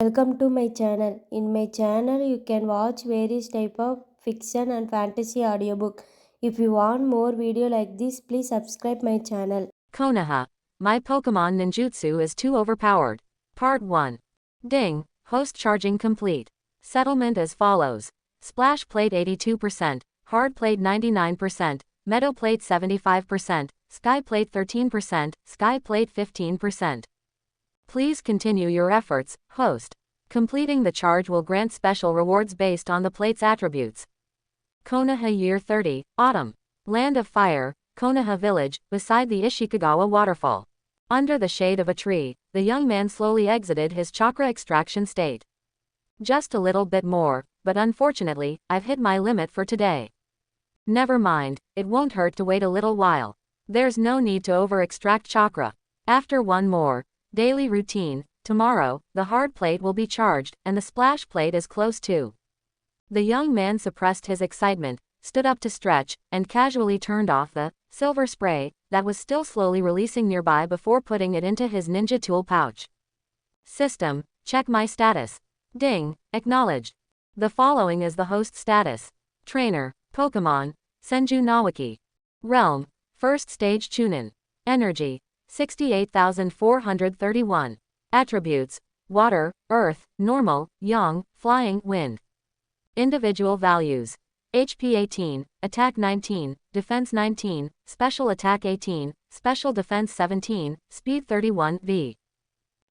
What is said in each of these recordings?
Welcome to my channel. In my channel, you can watch various type of fiction and fantasy audiobook. If you want more video like this, please subscribe my channel. Konoha. My Pokemon ninjutsu is too overpowered. Part 1. Ding. Host charging complete. Settlement as follows. Splash plate 82%, hard plate 99%, meadow plate 75%, sky plate 13%, sky plate 15%. Please continue your efforts, host. Completing the charge will grant special rewards based on the plate's attributes. Konoha Year 30, Autumn. Land of Fire, Konoha Village, beside the Ishikagawa waterfall. Under the shade of a tree, the young man slowly exited his chakra extraction state. Just a little bit more, but unfortunately, I've hit my limit for today. Never mind, it won't hurt to wait a little while. There's no need to over-extract chakra. After one more daily routine, tomorrow, the hard plate will be charged, and the splash plate is close too. The young man suppressed his excitement, stood up to stretch, and casually turned off the silver spray that was still slowly releasing nearby before putting it into his ninja tool pouch. System, check my status. Ding, acknowledged. The following is the host status. Trainer, Pokemon, Senju Nawaki. Realm, First Stage Chunin. Energy, 68,431. Attributes, Water, Earth, Normal, Yang, Flying, Wind. Individual values. HP 18, Attack 19, Defense 19, Special Attack 18, Special Defense 17, Speed 31 V.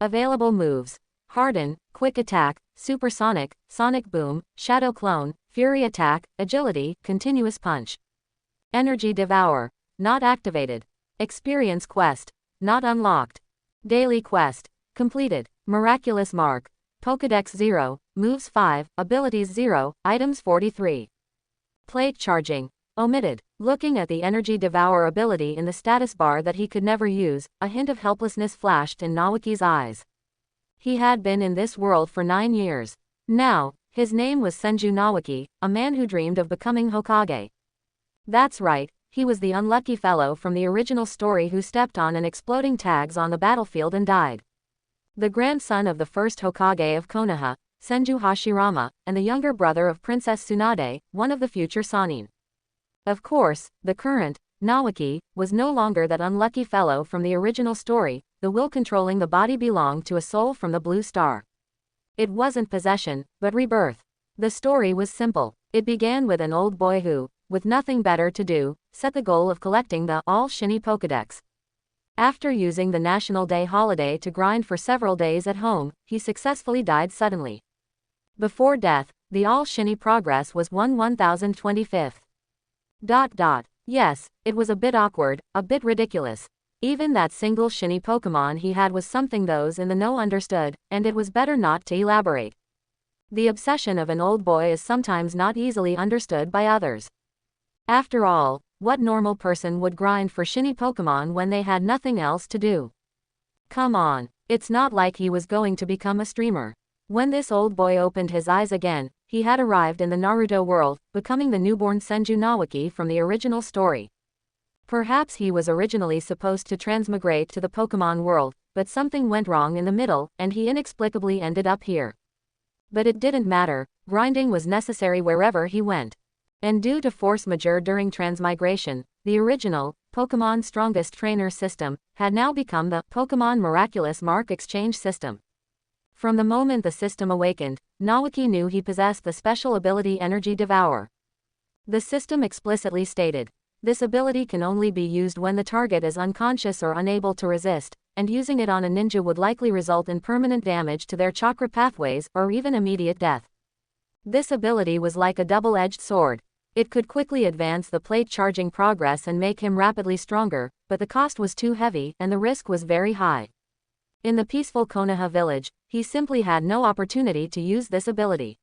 Available moves. Harden, Quick Attack, Supersonic, Sonic Boom, Shadow Clone, Fury Attack, Agility, Continuous Punch. Energy Devour. Not activated. Experience Quest. Not unlocked. Daily Quest. Completed. Miraculous Mark. Pokédex 0, Moves 5, Abilities 0, Items 43. Plate Charging. Omitted. Looking at the Energy Devour ability in the status bar that he could never use, a hint of helplessness flashed in Nawaki's eyes. He had been in this world for 9 years. Now, his name was Senju Nawaki, a man who dreamed of becoming Hokage. That's right, he was the unlucky fellow from the original story who stepped on an exploding tags on the battlefield and died. The grandson of the first Hokage of Konoha, Senju Hashirama, and the younger brother of Princess Tsunade, one of the future Sannin. Of course, the current, Nawaki, was no longer that unlucky fellow from the original story. The will controlling the body belonged to a soul from the blue star. It wasn't possession, but rebirth. The story was simple. It began with an old boy who, with nothing better to do, set the goal of collecting the all-shiny Pokédex. After using the National Day holiday to grind for several days at home, he successfully died suddenly. Before death, the all-shiny progress was 1025th. Yes, it was a bit awkward, a bit ridiculous. Even that single shiny Pokemon he had was something those in the know understood, and it was better not to elaborate. The obsession of an old boy is sometimes not easily understood by others. After all, what normal person would grind for shiny Pokemon when they had nothing else to do? Come on, it's not like he was going to become a streamer. When this old boy opened his eyes again, he had arrived in the Naruto world, becoming the newborn Senju Nawaki from the original story. Perhaps he was originally supposed to transmigrate to the Pokemon world, but something went wrong in the middle, and he inexplicably ended up here. But it didn't matter, grinding was necessary wherever he went. And due to force majeure during transmigration, the original, Pokemon Strongest Trainer system, had now become the Pokemon Miraculous Mark Exchange system. From the moment the system awakened, Nawaki knew he possessed the special ability Energy Devour. The system explicitly stated, this ability can only be used when the target is unconscious or unable to resist, and using it on a ninja would likely result in permanent damage to their chakra pathways or even immediate death. This ability was like a double-edged sword. It could quickly advance the plate charging progress and make him rapidly stronger, but the cost was too heavy and the risk was very high. In the peaceful Konoha village, he simply had no opportunity to use this ability.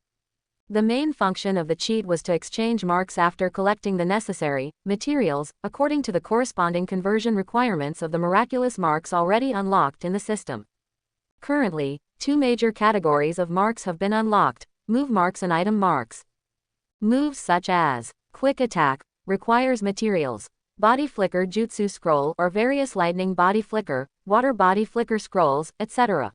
The main function of the cheat was to exchange marks after collecting the necessary materials, according to the corresponding conversion requirements of the miraculous marks already unlocked in the system. Currently, 2 major categories of marks have been unlocked, move marks and item marks. Moves such as Quick Attack requires materials, Body Flicker Jutsu Scroll or various lightning body flicker, water body flicker scrolls, etc.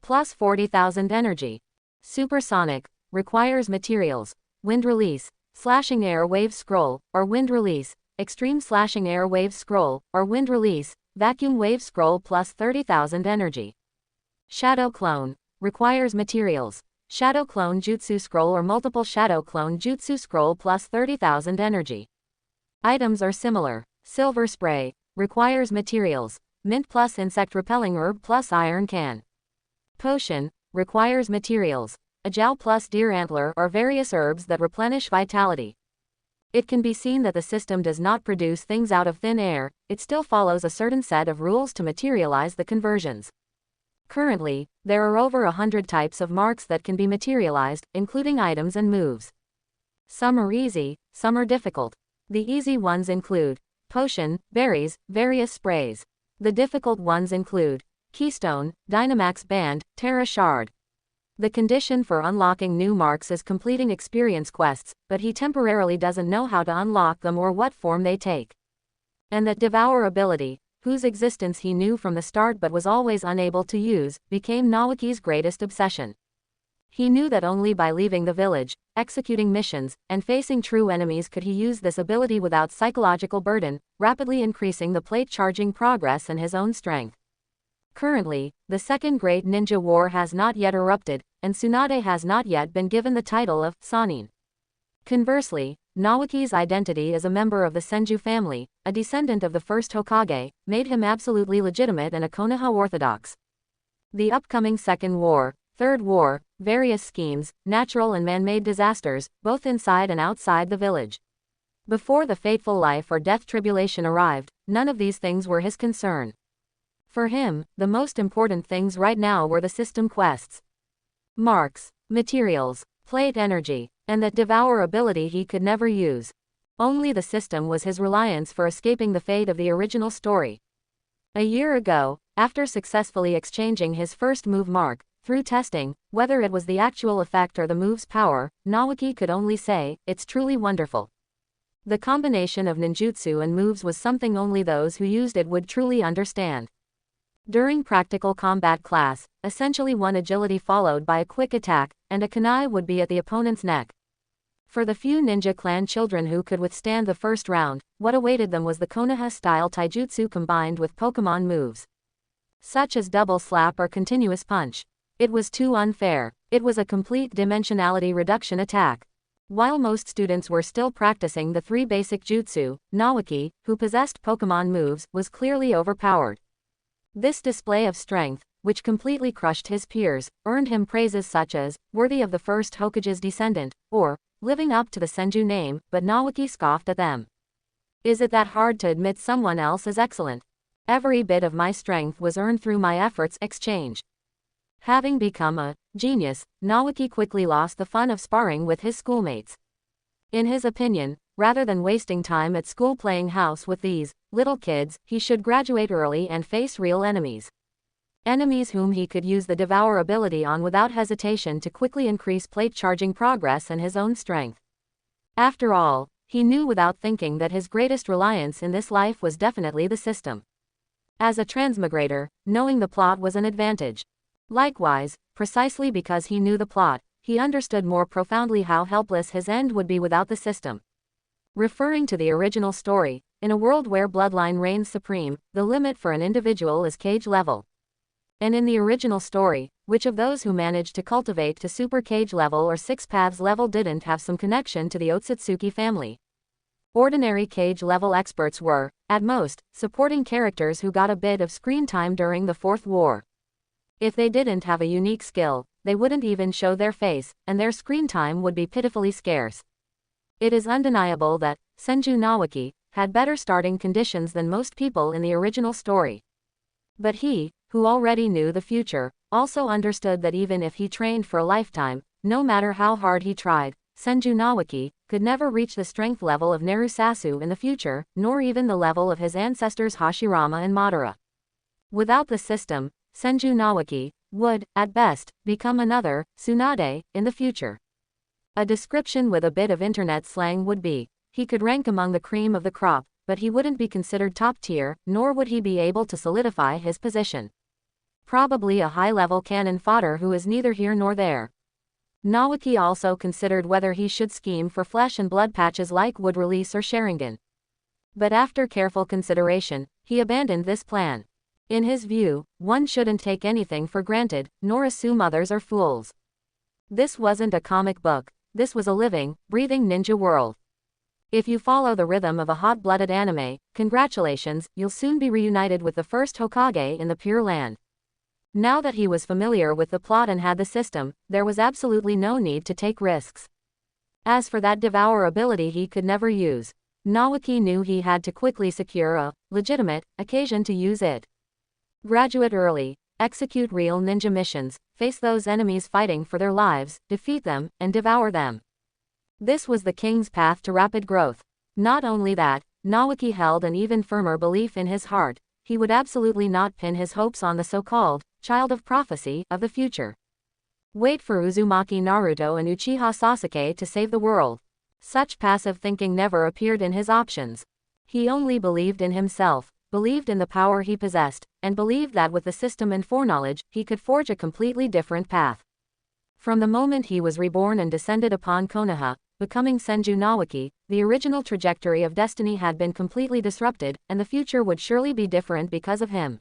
plus 40,000 energy. Supersonic, requires materials, wind release, slashing air wave scroll, or wind release, extreme slashing air wave scroll, or wind release, vacuum wave scroll plus 30,000 energy. Shadow clone, requires materials, shadow clone jutsu scroll or multiple shadow clone jutsu scroll plus 30,000 energy. Items are similar. Silver spray, requires materials, mint plus insect repelling herb plus iron can. Potion, requires materials, a gel plus deer antler or various herbs that replenish vitality. It can be seen that the system does not produce things out of thin air, it still follows a certain set of rules to materialize the conversions. Currently, there are over 100 types of marks that can be materialized, including items and moves. Some are easy, some are difficult. The easy ones include potion, berries, various sprays. The difficult ones include keystone, Dynamax band, Terra shard. The condition for unlocking new marks is completing experience quests, but he temporarily doesn't know how to unlock them or what form they take. And that devour ability, whose existence he knew from the start but was always unable to use, became Naoki's greatest obsession. He knew that only by leaving the village, executing missions, and facing true enemies could he use this ability without psychological burden, rapidly increasing the plate charging progress and his own strength. Currently, the Second Great Ninja War has not yet erupted, and Tsunade has not yet been given the title of Sanin. Conversely, Naoki's identity as a member of the Senju family, a descendant of the first Hokage, made him absolutely legitimate and a Konoha orthodox. The upcoming Second War, Third War, various schemes, natural and man-made disasters, both inside and outside the village. Before the fateful life or death tribulation arrived, none of these things were his concern. For him, the most important things right now were the system quests. Marks, materials, plate energy, and that devour ability he could never use. Only the system was his reliance for escaping the fate of the original story. A year ago, after successfully exchanging his first move mark, through testing, whether it was the actual effect or the move's power, Naoki could only say, "It's truly wonderful." The combination of ninjutsu and moves was something only those who used it would truly understand. During practical combat class, essentially one agility followed by a quick attack, and a kunai would be at the opponent's neck. For the few ninja clan children who could withstand the first round, what awaited them was the Konoha-style taijutsu combined with Pokemon moves, such as double slap or continuous punch. It was too unfair. It was a complete dimensionality reduction attack. While most students were still practicing the three basic jutsu, Naoki, who possessed Pokemon moves, was clearly overpowered. This display of strength, which completely crushed his peers, earned him praises such as, worthy of the first Hokage's descendant, or, living up to the Senju name, but Naoki scoffed at them. Is it that hard to admit someone else is excellent? Every bit of my strength was earned through my efforts exchange. Having become a genius, Naoki quickly lost the fun of sparring with his schoolmates. In his opinion, rather than wasting time at school playing house with these little kids, he should graduate early and face real enemies. Enemies whom he could use the devour ability on without hesitation to quickly increase plate charging progress and his own strength. After all, he knew without thinking that his greatest reliance in this life was definitely the system. As a transmigrator, knowing the plot was an advantage. Likewise, precisely because he knew the plot, he understood more profoundly how helpless his end would be without the system. Referring to the original story, in a world where bloodline reigns supreme, the limit for an individual is cage level. And in the original story, which of those who managed to cultivate to super cage level or six paths level didn't have some connection to the Otsutsuki family? Ordinary cage level experts were, at most, supporting characters who got a bit of screen time during the Fourth War. If they didn't have a unique skill, they wouldn't even show their face, and their screen time would be pitifully scarce. It is undeniable that Senju Naoki had better starting conditions than most people in the original story. But he, who already knew the future, also understood that even if he trained for a lifetime, no matter how hard he tried, Senju Naoki could never reach the strength level of Narusasu in the future, nor even the level of his ancestors Hashirama and Madara. Without the system, Senju Naoki would, at best, become another Tsunade in the future. A description with a bit of internet slang would be, he could rank among the cream of the crop, but he wouldn't be considered top tier, nor would he be able to solidify his position. Probably a high-level cannon fodder who is neither here nor there. Naoki also considered whether he should scheme for flesh and blood patches like Wood Release or Sharingan. But after careful consideration, he abandoned this plan. In his view, one shouldn't take anything for granted, nor assume others are fools. This wasn't a comic book, this was a living, breathing ninja world. If you follow the rhythm of a hot-blooded anime, congratulations, you'll soon be reunited with the first Hokage in the Pure Land. Now that he was familiar with the plot and had the system, there was absolutely no need to take risks. As for that devour ability he could never use, Naoki knew he had to quickly secure a legitimate occasion to use it. Graduate early, execute real ninja missions, face those enemies fighting for their lives, defeat them, and devour them. This was the king's path to rapid growth. Not only that, Naoki held an even firmer belief in his heart. He would absolutely not pin his hopes on the so-called child of prophecy of the future. Wait for Uzumaki Naruto and Uchiha Sasuke to save the world. Such passive thinking never appeared in his options. He only believed in himself, believed in the power he possessed, and believed that with the system and foreknowledge, he could forge a completely different path. From the moment he was reborn and descended upon Konoha, becoming Senju Naoki, the original trajectory of destiny had been completely disrupted, and the future would surely be different because of him.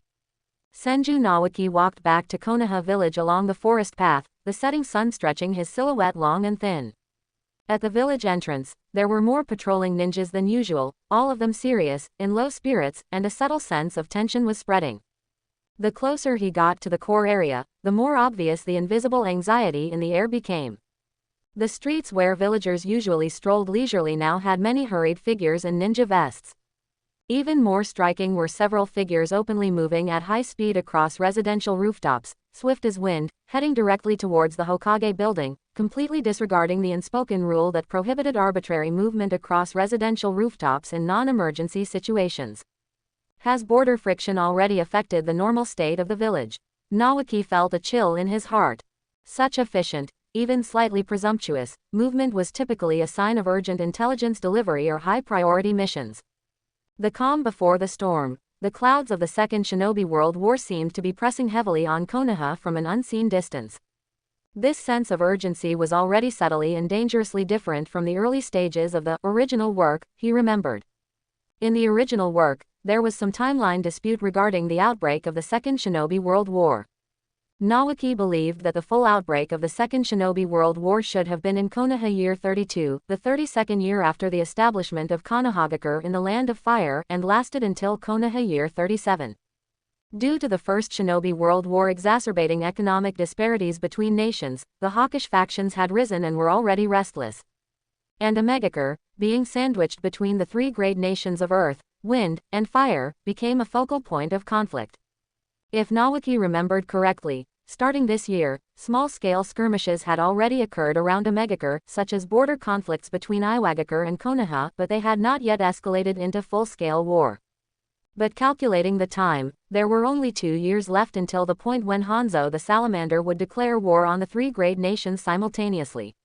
Senju Naoki walked back to Konoha village along the forest path, the setting sun stretching his silhouette long and thin. At the village entrance, there were more patrolling ninjas than usual, all of them serious, in low spirits, and a subtle sense of tension was spreading. The closer he got to the core area, the more obvious the invisible anxiety in the air became. The streets where villagers usually strolled leisurely now had many hurried figures in ninja vests. Even more striking were several figures openly moving at high speed across residential rooftops, swift as wind, heading directly towards the Hokage building, completely disregarding the unspoken rule that prohibited arbitrary movement across residential rooftops in non-emergency situations. Has border friction already affected the normal state of the village? Naoki felt a chill in his heart. Such efficient, even slightly presumptuous, movement was typically a sign of urgent intelligence delivery or high-priority missions. The calm before the storm, the clouds of the Second Shinobi World War seemed to be pressing heavily on Konoha from an unseen distance. This sense of urgency was already subtly and dangerously different from the early stages of the original work, he remembered. In the original work, there was some timeline dispute regarding the outbreak of the Second Shinobi World War. Naoki believed that the full outbreak of the Second Shinobi World War should have been in Konoha year 32, the 32nd year after the establishment of Konohagakure in the Land of Fire, and lasted until Konoha year 37. Due to the First Shinobi World War exacerbating economic disparities between nations, the hawkish factions had risen and were already restless. And Omegakure, being sandwiched between the three great nations of Earth, Wind, and Fire, became a focal point of conflict. If Naoki remembered correctly, starting this year, small-scale skirmishes had already occurred around Omegakure, such as border conflicts between Iwagakure and Konoha, but they had not yet escalated into full-scale war. But calculating the time, there were only 2 years left until the point when Hanzo the Salamander would declare war on the three great nations simultaneously.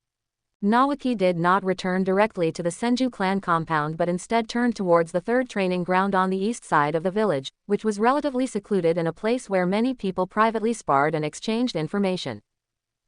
Naoki did not return directly to the Senju clan compound but instead turned towards the third training ground on the east side of the village, which was relatively secluded and a place where many people privately sparred and exchanged information.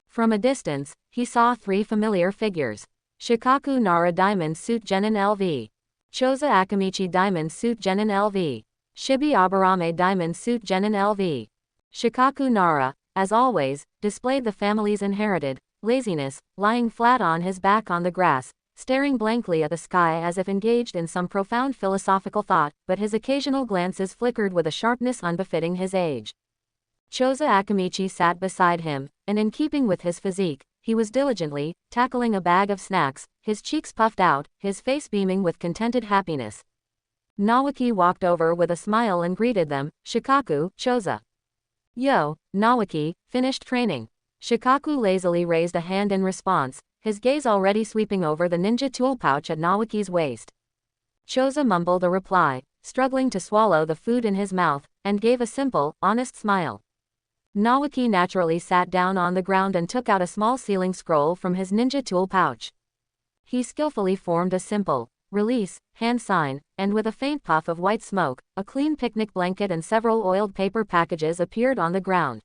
From a distance, he saw 3 familiar figures. Shikaku Nara Diamond Suit Genin LV. Choza Akamichi Diamond Suit Genin LV. Shibi Aburame Diamond Suit Genin LV. Shikaku Nara, as always, displayed the family's inherited laziness, lying flat on his back on the grass, staring blankly at the sky as if engaged in some profound philosophical thought, but his occasional glances flickered with a sharpness unbefitting his age. Choza Akamichi sat beside him, and in keeping with his physique, he was diligently tackling a bag of snacks, his cheeks puffed out, his face beaming with contented happiness. Naoki walked over with a smile and greeted them. Shikaku, Choza. Yo, Naoki, finished training. Shikaku lazily raised a hand in response, his gaze already sweeping over the ninja tool pouch at Naoki's waist. Choza mumbled a reply, struggling to swallow the food in his mouth, and gave a simple, honest smile. Naoki naturally sat down on the ground and took out a small sealing scroll from his ninja tool pouch. He skillfully formed a simple, release, hand sign, and with a faint puff of white smoke, a clean picnic blanket and several oiled paper packages appeared on the ground.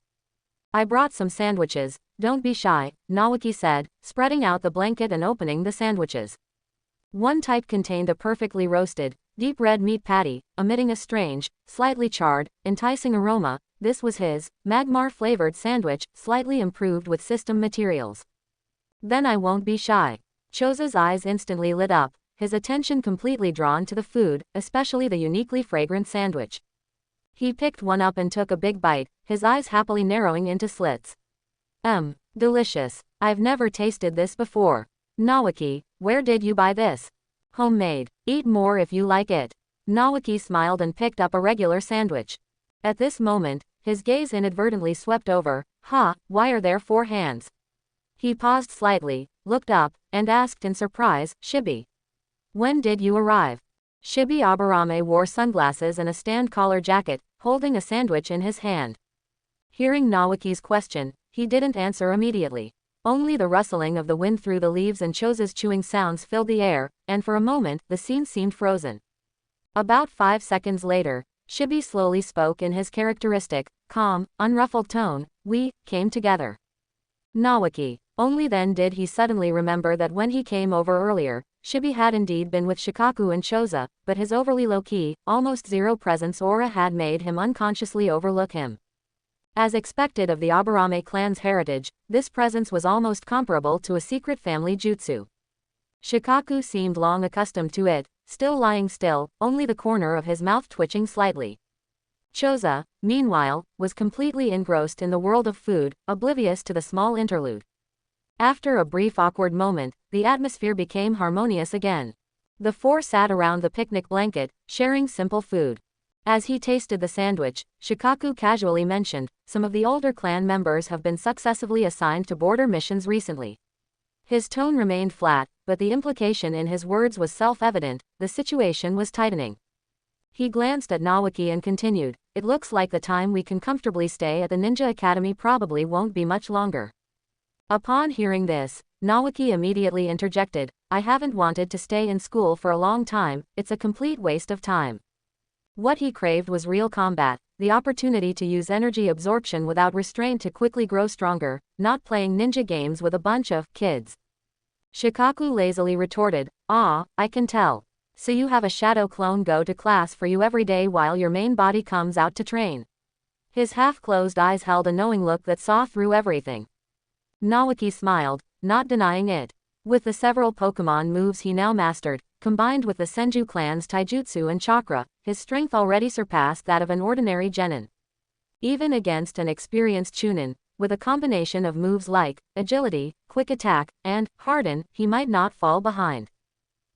I brought some sandwiches, don't be shy, Naoki said, spreading out the blanket and opening the sandwiches. One type contained a perfectly roasted, deep red meat patty, emitting a strange, slightly charred, enticing aroma. This was his, magmar-flavored sandwich, slightly improved with system materials. Then I won't be shy. Choza's eyes instantly lit up, his attention completely drawn to the food, especially the uniquely fragrant sandwich. He picked one up and took a big bite, his eyes happily narrowing into slits. Delicious. I've never tasted this before. Naoki, where did you buy this? Homemade. Eat more if you like it. Naoki smiled and picked up a regular sandwich. At this moment, his gaze inadvertently swept over. Why are there 4 hands? He paused slightly, looked up, and asked in surprise, Shibi. When did you arrive? Shibi Aburame wore sunglasses and a stand collar jacket, holding a sandwich in his hand. Hearing Naoki's question, he didn't answer immediately. Only the rustling of the wind through the leaves and Choza's chewing sounds filled the air, and for a moment, the scene seemed frozen. About 5 seconds later, Shibi slowly spoke in his characteristic, calm, unruffled tone, we came together. Naoki. Only then did he suddenly remember that when he came over earlier, Shibi had indeed been with Shikaku and Choza, but his overly low-key, almost zero presence aura had made him unconsciously overlook him. As expected of the Aburame clan's heritage, this presence was almost comparable to a secret family jutsu. Shikaku seemed long accustomed to it, still lying still, only the corner of his mouth twitching slightly. Choza, meanwhile, was completely engrossed in the world of food, oblivious to the small interlude. After a brief awkward moment, the atmosphere became harmonious again. The 4 sat around the picnic blanket, sharing simple food. As he tasted the sandwich, Shikaku casually mentioned, some of the older clan members have been successively assigned to border missions recently. His tone remained flat, but the implication in his words was self-evident, the situation was tightening. He glanced at Naoki and continued, it looks like the time we can comfortably stay at the Ninja Academy probably won't be much longer. Upon hearing this, Naoki immediately interjected, I haven't wanted to stay in school for a long time, it's a complete waste of time. What he craved was real combat, the opportunity to use energy absorption without restraint to quickly grow stronger, not playing ninja games with a bunch of kids. Shikaku lazily retorted, I can tell. So you have a shadow clone go to class for you every day while your main body comes out to train. His half-closed eyes held a knowing look that saw through everything. Naoki smiled, not denying it. With the several Pokemon moves he now mastered, combined with the Senju clan's taijutsu and chakra, his strength already surpassed that of an ordinary genin. Even against an experienced chunin, with a combination of moves like agility, quick attack, and harden, he might not fall behind.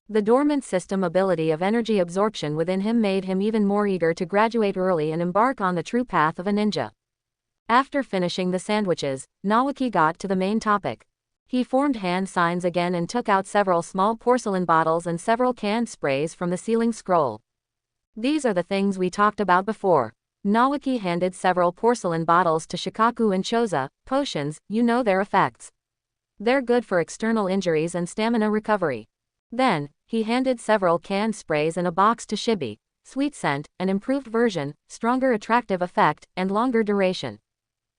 The dormant system ability of energy absorption within him made him even more eager to graduate early and embark on the true path of a ninja. After finishing the sandwiches, Naoki got to the main topic. He formed hand signs again and took out several small porcelain bottles and several canned sprays from the ceiling scroll. These are the things we talked about before. Naoki handed several porcelain bottles to Shikaku and Choza, potions, you know their effects. They're good for external injuries and stamina recovery. Then, he handed several canned sprays and a box to Shibi, sweet scent, an improved version, stronger attractive effect, and longer duration.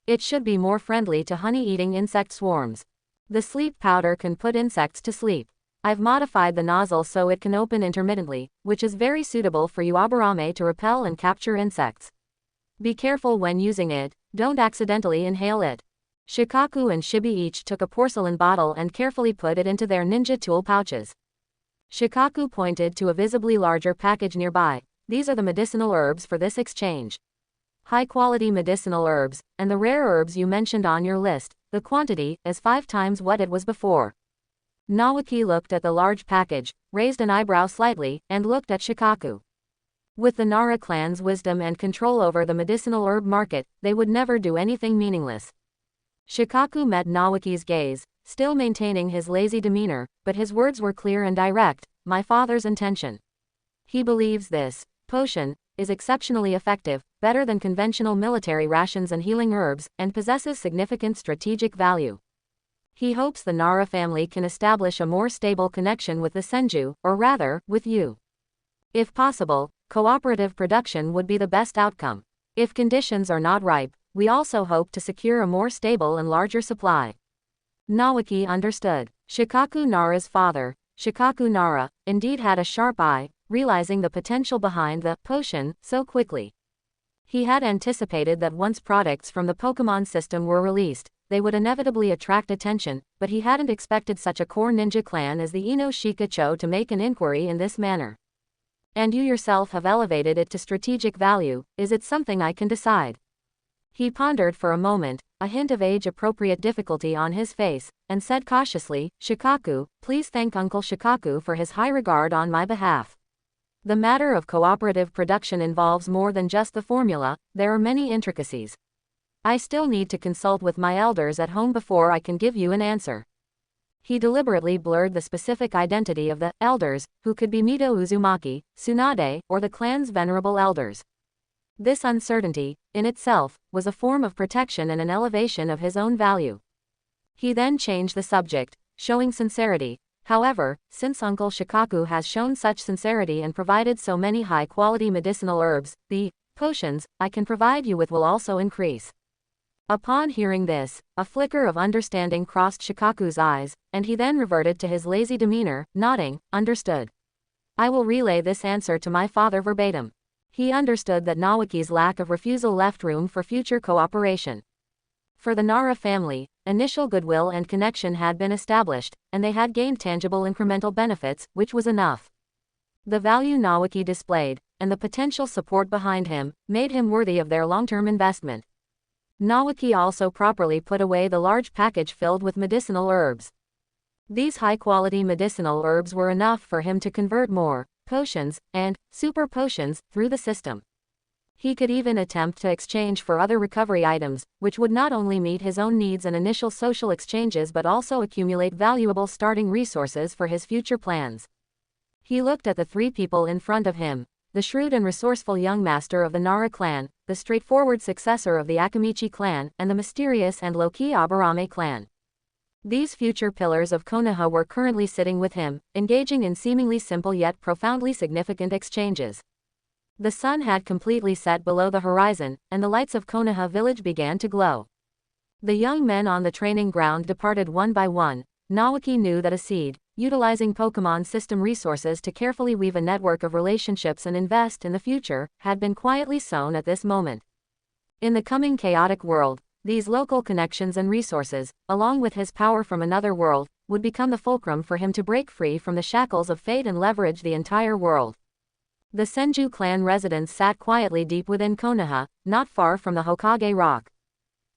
It should be more friendly to honey-eating insect swarms. The sleep powder can put insects to sleep. I've modified the nozzle so it can open intermittently, which is very suitable for you Aburame to repel and capture insects. Be careful when using it, don't accidentally inhale it. Shikaku and Shibi each took a porcelain bottle and carefully put it into their ninja tool pouches. Shikaku pointed to a visibly larger package nearby. These are the medicinal herbs for this exchange. High-quality medicinal herbs, and the rare herbs you mentioned on your list, the quantity is 5 times what it was before. Naoki looked at the large package, raised an eyebrow slightly, and looked at Shikaku. With the Nara clan's wisdom and control over the medicinal herb market, they would never do anything meaningless. Shikaku met Naoki's gaze, still maintaining his lazy demeanor, but his words were clear and direct, my father's intention. He believes this potion is exceptionally effective, better than conventional military rations and healing herbs, and possesses significant strategic value. He hopes the Nara family can establish a more stable connection with the Senju, or rather, with you. If possible, cooperative production would be the best outcome. If conditions are not ripe, we also hope to secure a more stable and larger supply. Nawaki understood. Shikaku Nara's father, Shikaku Nara, indeed had a sharp eye, realizing the potential behind the potion so quickly. He had anticipated that once products from the Pokemon system were released, they would inevitably attract attention, but he hadn't expected such a core ninja clan as the Ino Shikacho to make an inquiry in this manner. And you yourself have elevated it to strategic value. Is it something I can decide? He pondered for a moment, a hint of age-appropriate difficulty on his face, and said cautiously, Shikaku, please thank Uncle Shikaku for his high regard on my behalf. The matter of cooperative production involves more than just the formula, there are many intricacies. I still need to consult with my elders at home before I can give you an answer. He deliberately blurred the specific identity of the elders, who could be Mito Uzumaki, Tsunade, or the clan's venerable elders. This uncertainty, in itself, was a form of protection and an elevation of his own value. He then changed the subject, showing sincerity. However, since Uncle Shikaku has shown such sincerity and provided so many high-quality medicinal herbs, the potions I can provide you with will also increase. Upon hearing this, a flicker of understanding crossed Shikaku's eyes, and he then reverted to his lazy demeanor, nodding, understood. I will relay this answer to my father verbatim. He understood that Nawaki's lack of refusal left room for future cooperation. For the Nara family, initial goodwill and connection had been established, and they had gained tangible incremental benefits, which was enough. The value Nawaki displayed, and the potential support behind him, made him worthy of their long-term investment. Nawaki also properly put away the large package filled with medicinal herbs. These high-quality medicinal herbs were enough for him to convert more potions and super potions through the system. He could even attempt to exchange for other recovery items, which would not only meet his own needs and initial social exchanges but also accumulate valuable starting resources for his future plans. He looked at the three people in front of him: the shrewd and resourceful young master of the Nara clan, the straightforward successor of the Akamichi clan, and the mysterious and low-key Aburame clan. These future pillars of Konoha were currently sitting with him, engaging in seemingly simple yet profoundly significant exchanges. The sun had completely set below the horizon, and the lights of Konoha village began to glow. The young men on the training ground departed one by one. Nawaki knew that a seed, utilizing Pokemon system resources to carefully weave a network of relationships and invest in the future, had been quietly sown at this moment. In the coming chaotic world, these local connections and resources, along with his power from another world, would become the fulcrum for him to break free from the shackles of fate and leverage the entire world. The Senju clan residents sat quietly deep within Konoha, not far from the Hokage Rock.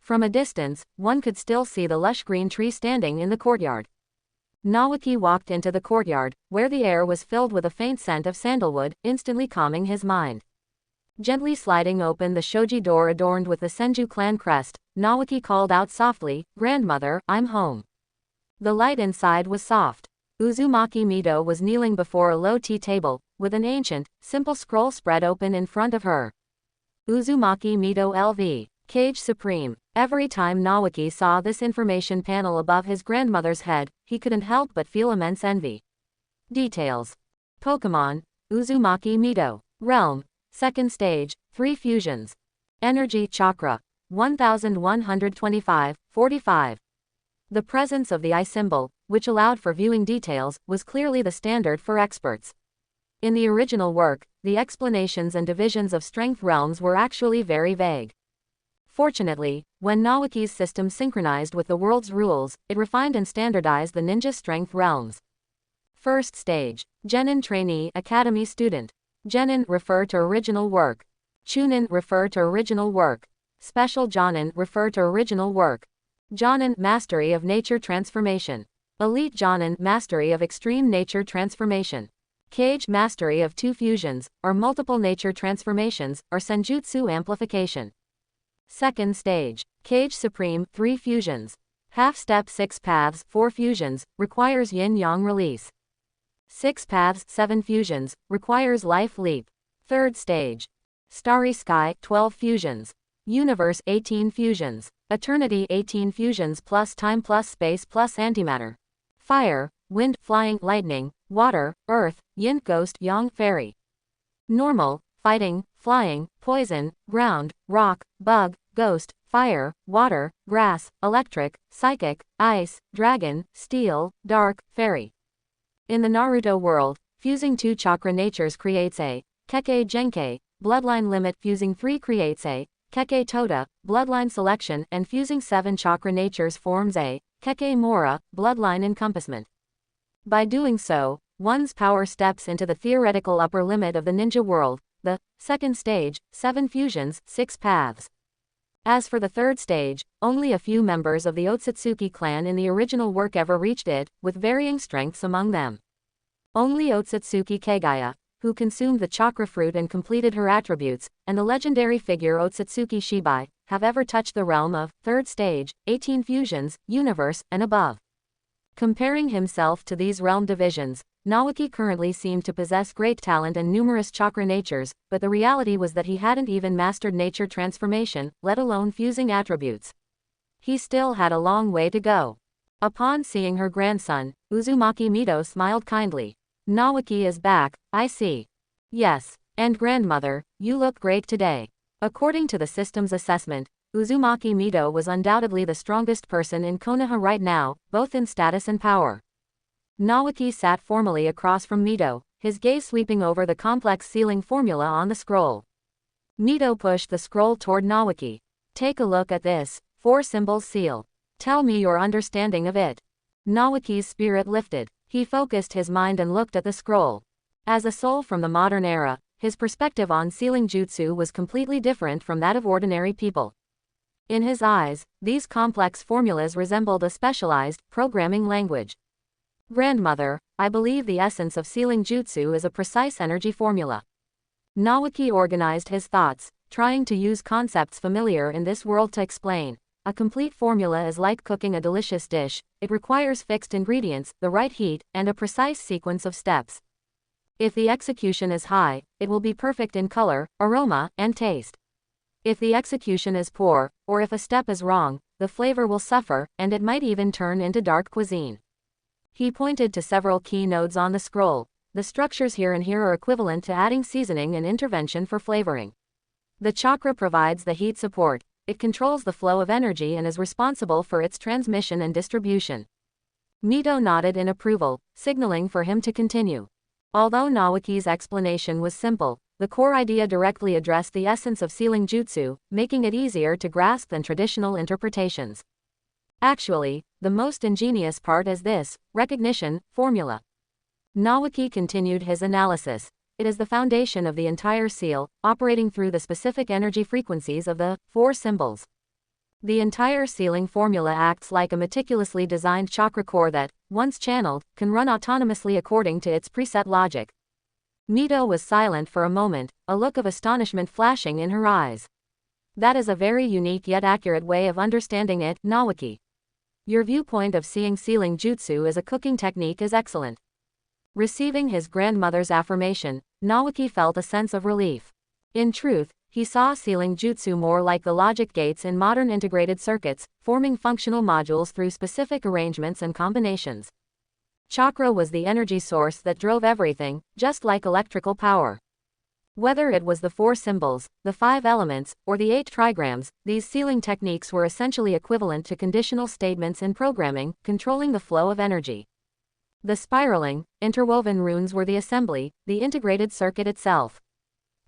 From a distance, one could still see the lush green tree standing in the courtyard. Nawaki walked into the courtyard, where the air was filled with a faint scent of sandalwood, instantly calming his mind. Gently sliding open the shoji door adorned with the Senju clan crest, Nawaki called out softly, "Grandmother, I'm home." The light inside was soft. Uzumaki Mito was kneeling before a low tea table, with an ancient, simple scroll spread open in front of her. Uzumaki Mito LV. Cage Supreme. Every time Nawaki saw this information panel above his grandmother's head, he couldn't help but feel immense envy. Details. Pokemon, Uzumaki Mito. Realm, 2nd stage, 3 fusions. Energy Chakra, 1125, 45. The presence of the eye symbol, which allowed for viewing details, was clearly the standard for experts. In the original work, the explanations and divisions of strength realms were actually very vague. Fortunately, when Nawaki's system synchronized with the world's rules, it refined and standardized the ninja strength realms. 1st stage. Genin trainee academy student. Genin refer to original work. Chunin refer to original work. Special Jonin refer to original work. Jonin mastery of nature transformation. Elite Jonin mastery of extreme nature transformation. Cage mastery of 2 fusions, or multiple nature transformations, or senjutsu amplification. 2nd stage. Cage Supreme, 3 fusions. Half-step 6 paths, 4 fusions, requires yin-yang release. 6 paths, 7 fusions, requires life leap. 3rd stage. Starry Sky, 12 fusions. Universe, 18 fusions. Eternity 18 fusions plus time plus space plus antimatter. Fire, wind, flying, lightning, water, earth, yin, ghost, yang, fairy. Normal, fighting, flying, poison, ground, rock, bug, ghost, fire, water, grass, electric, psychic, ice, dragon, steel, dark, fairy. In the Naruto world, fusing 2 chakra natures creates a Kekkei Genkei, bloodline limit. Fusing 3 creates a Kekkei Toda, bloodline selection, and fusing 7 chakra natures forms a Kekkei Mora, bloodline encompassment. By doing so, one's power steps into the theoretical upper limit of the ninja world, the second stage, 7 fusions, 6 paths. As for the third stage, only a few members of the Otsutsuki clan in the original work ever reached it, with varying strengths among them. Only Otsutsuki Kagaya, who consumed the chakra fruit and completed her attributes, and the legendary figure Otsutsuki Shibai, have ever touched the realm of third stage, 18 fusions, universe, and above. Comparing himself to these realm divisions, Naoki currently seemed to possess great talent and numerous chakra natures, but the reality was that he hadn't even mastered nature transformation, let alone fusing attributes. He still had a long way to go. Upon seeing her grandson, Uzumaki Mito smiled kindly. Naoki is back, I see. Yes. And grandmother, you look great today. According to the system's assessment, Uzumaki Mito was undoubtedly the strongest person in Konoha right now, both in status and power. Naoki sat formally across from Mito, his gaze sweeping over the complex sealing formula on the scroll. Mito pushed the scroll toward Naoki. Take a look at this 4-symbol seal. Tell me your understanding of it. Naoki's spirit lifted. He focused his mind and looked at the scroll. As a soul from the modern era, his perspective on sealing jutsu was completely different from that of ordinary people. In his eyes, these complex formulas resembled a specialized, programming language. Grandmother, I believe the essence of sealing jutsu is a precise energy formula. Naoki organized his thoughts, trying to use concepts familiar in this world to explain. A complete formula is like cooking a delicious dish. It requires fixed ingredients, the right heat, and a precise sequence of steps. If the execution is high, it will be perfect in color, aroma, and taste. If the execution is poor, or if a step is wrong, the flavor will suffer, and it might even turn into dark cuisine. He pointed to several key nodes on the scroll. The structures here and here are equivalent to adding seasoning and intervention for flavoring. The chakra provides the heat support. It controls the flow of energy and is responsible for its transmission and distribution. Mito nodded in approval, signaling for him to continue. Although Naoki's explanation was simple, the core idea directly addressed the essence of sealing jutsu, making it easier to grasp than traditional interpretations. Actually, the most ingenious part is this recognition formula. Naoki continued his analysis. It is the foundation of the entire seal, operating through the specific energy frequencies of the 4 symbols. The entire sealing formula acts like a meticulously designed chakra core that, once channeled, can run autonomously according to its preset logic. Mito was silent for a moment, a look of astonishment flashing in her eyes. That is a very unique yet accurate way of understanding it, Naoki. Your viewpoint of seeing sealing jutsu as a cooking technique is excellent. Receiving his grandmother's affirmation, Naoki felt a sense of relief. In truth, he saw sealing jutsu more like the logic gates in modern integrated circuits, forming functional modules through specific arrangements and combinations. Chakra was the energy source that drove everything, just like electrical power. Whether it was the 4 symbols, the 5 elements, or the 8 trigrams, these sealing techniques were essentially equivalent to conditional statements in programming, controlling the flow of energy. The spiraling, interwoven runes were the assembly, the integrated circuit itself.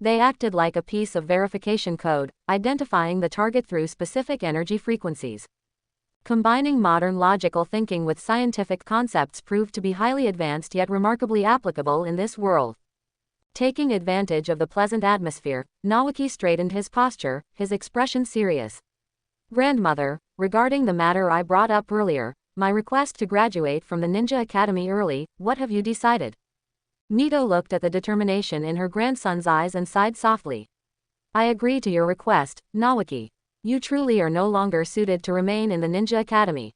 They acted like a piece of verification code, identifying the target through specific energy frequencies. Combining modern logical thinking with scientific concepts proved to be highly advanced yet remarkably applicable in this world. Taking advantage of the pleasant atmosphere, Naoki straightened his posture, his expression serious. Grandmother, regarding the matter I brought up earlier, my request to graduate from the Ninja Academy early, what have you decided? Mito looked at the determination in her grandson's eyes and sighed softly. I agree to your request, Naoki. You truly are no longer suited to remain in the Ninja Academy.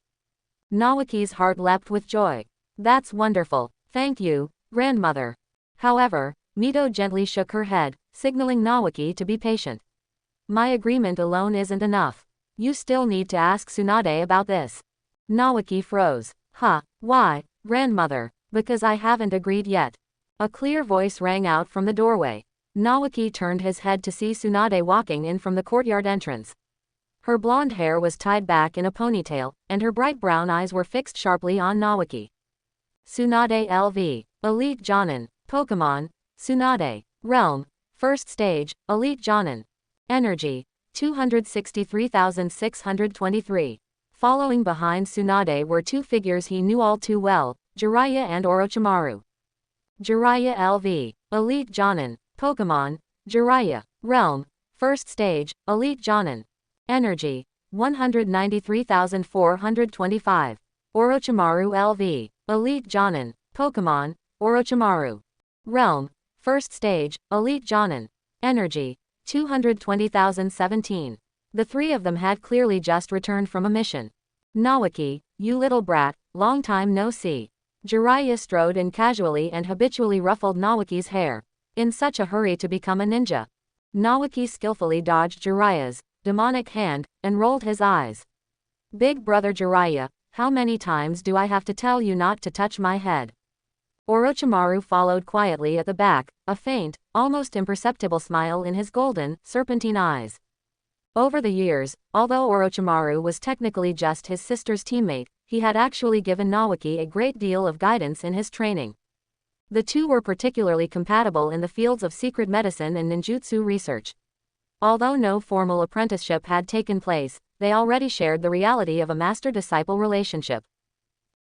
Naoki's heart leapt with joy. That's wonderful. Thank you, grandmother. However, Mito gently shook her head, signaling Naoki to be patient. My agreement alone isn't enough. You still need to ask Tsunade about this. Naoki froze. Huh, why, grandmother? Because I haven't agreed yet. A clear voice rang out from the doorway. Naoki turned his head to see Tsunade walking in from the courtyard entrance. Her blonde hair was tied back in a ponytail, and her bright brown eyes were fixed sharply on Naoki. Tsunade LV, Elite Jonin, Pokemon, Tsunade, Realm, First Stage, Elite Jonin. Energy, 263,623. Following behind Tsunade were two figures he knew all too well, Jiraiya and Orochimaru. Jiraiya LV, Elite Jonin, Pokemon, Jiraiya, Realm, First Stage, Elite Jonin. Energy, 193,425. Orochimaru LV, Elite Jonin, Pokemon, Orochimaru. Realm, First Stage, Elite Jonin. Energy, 220,017. The three of them had clearly just returned from a mission. Naoki, you little brat, long time no see. Jiraiya strode in casually and habitually ruffled Naoki's hair. In such a hurry to become a ninja. Naoki skillfully dodged Jiraiya's demonic hand, and rolled his eyes. Big brother Jiraiya, how many times do I have to tell you not to touch my head? Orochimaru followed quietly at the back, a faint, almost imperceptible smile in his golden, serpentine eyes. Over the years, although Orochimaru was technically just his sister's teammate, he had actually given Naoki a great deal of guidance in his training. The two were particularly compatible in the fields of secret medicine and ninjutsu research. Although no formal apprenticeship had taken place, they already shared the reality of a master-disciple relationship.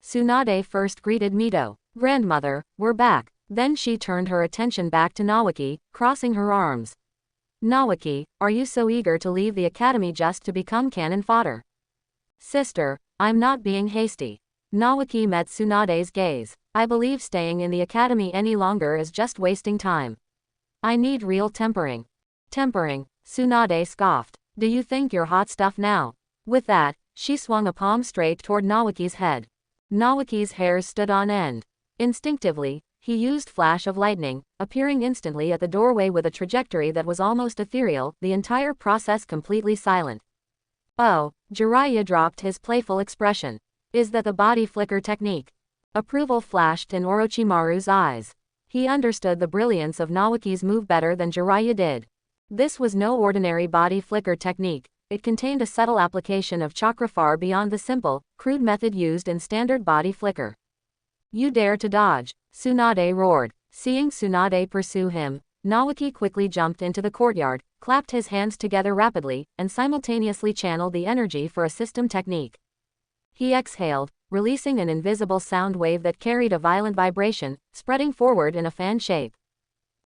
Tsunade first greeted Mito. Grandmother, we're back. Then she turned her attention back to Naoki, crossing her arms. Naoki, are you so eager to leave the academy just to become cannon fodder? Sister, I'm not being hasty. Naoki met Tsunade's gaze. I believe staying in the academy any longer is just wasting time. I need real tempering. Tempering, Tsunade scoffed. Do you think you're hot stuff now? With that, she swung a palm straight toward Naoki's head. Naoki's hairs stood on end. Instinctively, he used flash of lightning, appearing instantly at the doorway with a trajectory that was almost ethereal, the entire process completely silent. Oh, Jiraiya dropped his playful expression. Is that the body flicker technique? Approval flashed in Orochimaru's eyes. He understood the brilliance of Naoki's move better than Jiraiya did. This was no ordinary body flicker technique. It contained a subtle application of chakra far beyond the simple, crude method used in standard body flicker. You dare to dodge, Tsunade roared. Seeing Tsunade pursue him, Naoki quickly jumped into the courtyard, clapped his hands together rapidly, and simultaneously channeled the energy for a system technique. He exhaled, releasing an invisible sound wave that carried a violent vibration, spreading forward in a fan shape.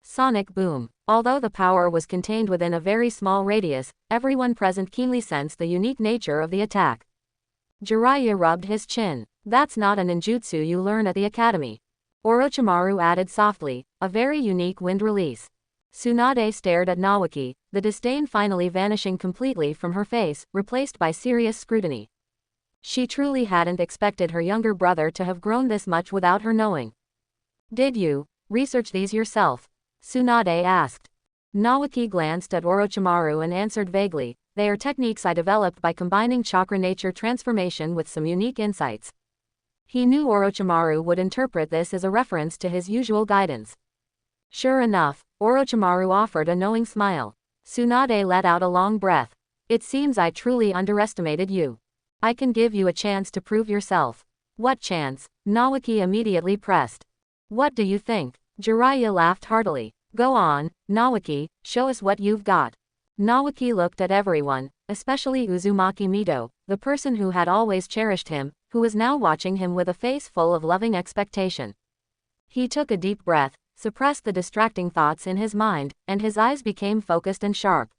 Sonic boom. Although the power was contained within a very small radius, everyone present keenly sensed the unique nature of the attack. Jiraiya rubbed his chin. That's not a ninjutsu you learn at the academy. Orochimaru added softly, a very unique wind release. Tsunade stared at Naoki, the disdain finally vanishing completely from her face, replaced by serious scrutiny. She truly hadn't expected her younger brother to have grown this much without her knowing. Did you research these yourself? Tsunade asked. Naoki glanced at Orochimaru and answered vaguely, they are techniques I developed by combining chakra nature transformation with some unique insights. He knew Orochimaru would interpret this as a reference to his usual guidance. Sure enough, Orochimaru offered a knowing smile. Tsunade let out a long breath. It seems I truly underestimated you. I can give you a chance to prove yourself. What chance? Naoki immediately pressed. What do you think? Jiraiya laughed heartily. Go on, Naoki, show us what you've got. Naoki looked at everyone, especially Uzumaki Mito, the person who had always cherished him, who was now watching him with a face full of loving expectation. He took a deep breath, suppressed the distracting thoughts in his mind, and his eyes became focused and sharp.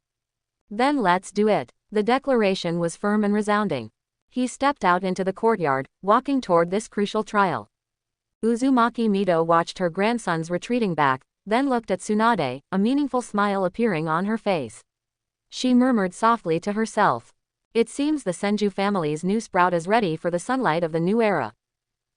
Then let's do it. The declaration was firm and resounding. He stepped out into the courtyard, walking toward this crucial trial. Uzumaki Mito watched her grandson's retreating back, then looked at Tsunade, a meaningful smile appearing on her face. She murmured softly to herself. It seems the Senju family's new sprout is ready for the sunlight of the new era.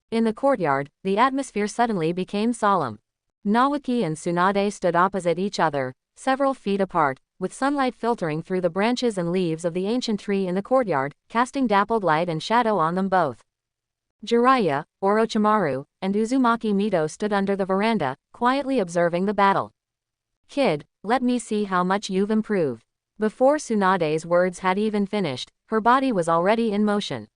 In the courtyard, the atmosphere suddenly became solemn. Naoki and Tsunade stood opposite each other, several feet apart, with sunlight filtering through the branches and leaves of the ancient tree in the courtyard, casting dappled light and shadow on them both. Jiraiya, Orochimaru, and Uzumaki Mito stood under the veranda, quietly observing the battle. "Kid, let me see how much you've improved." Before Tsunade's words had even finished, her body was already in motion.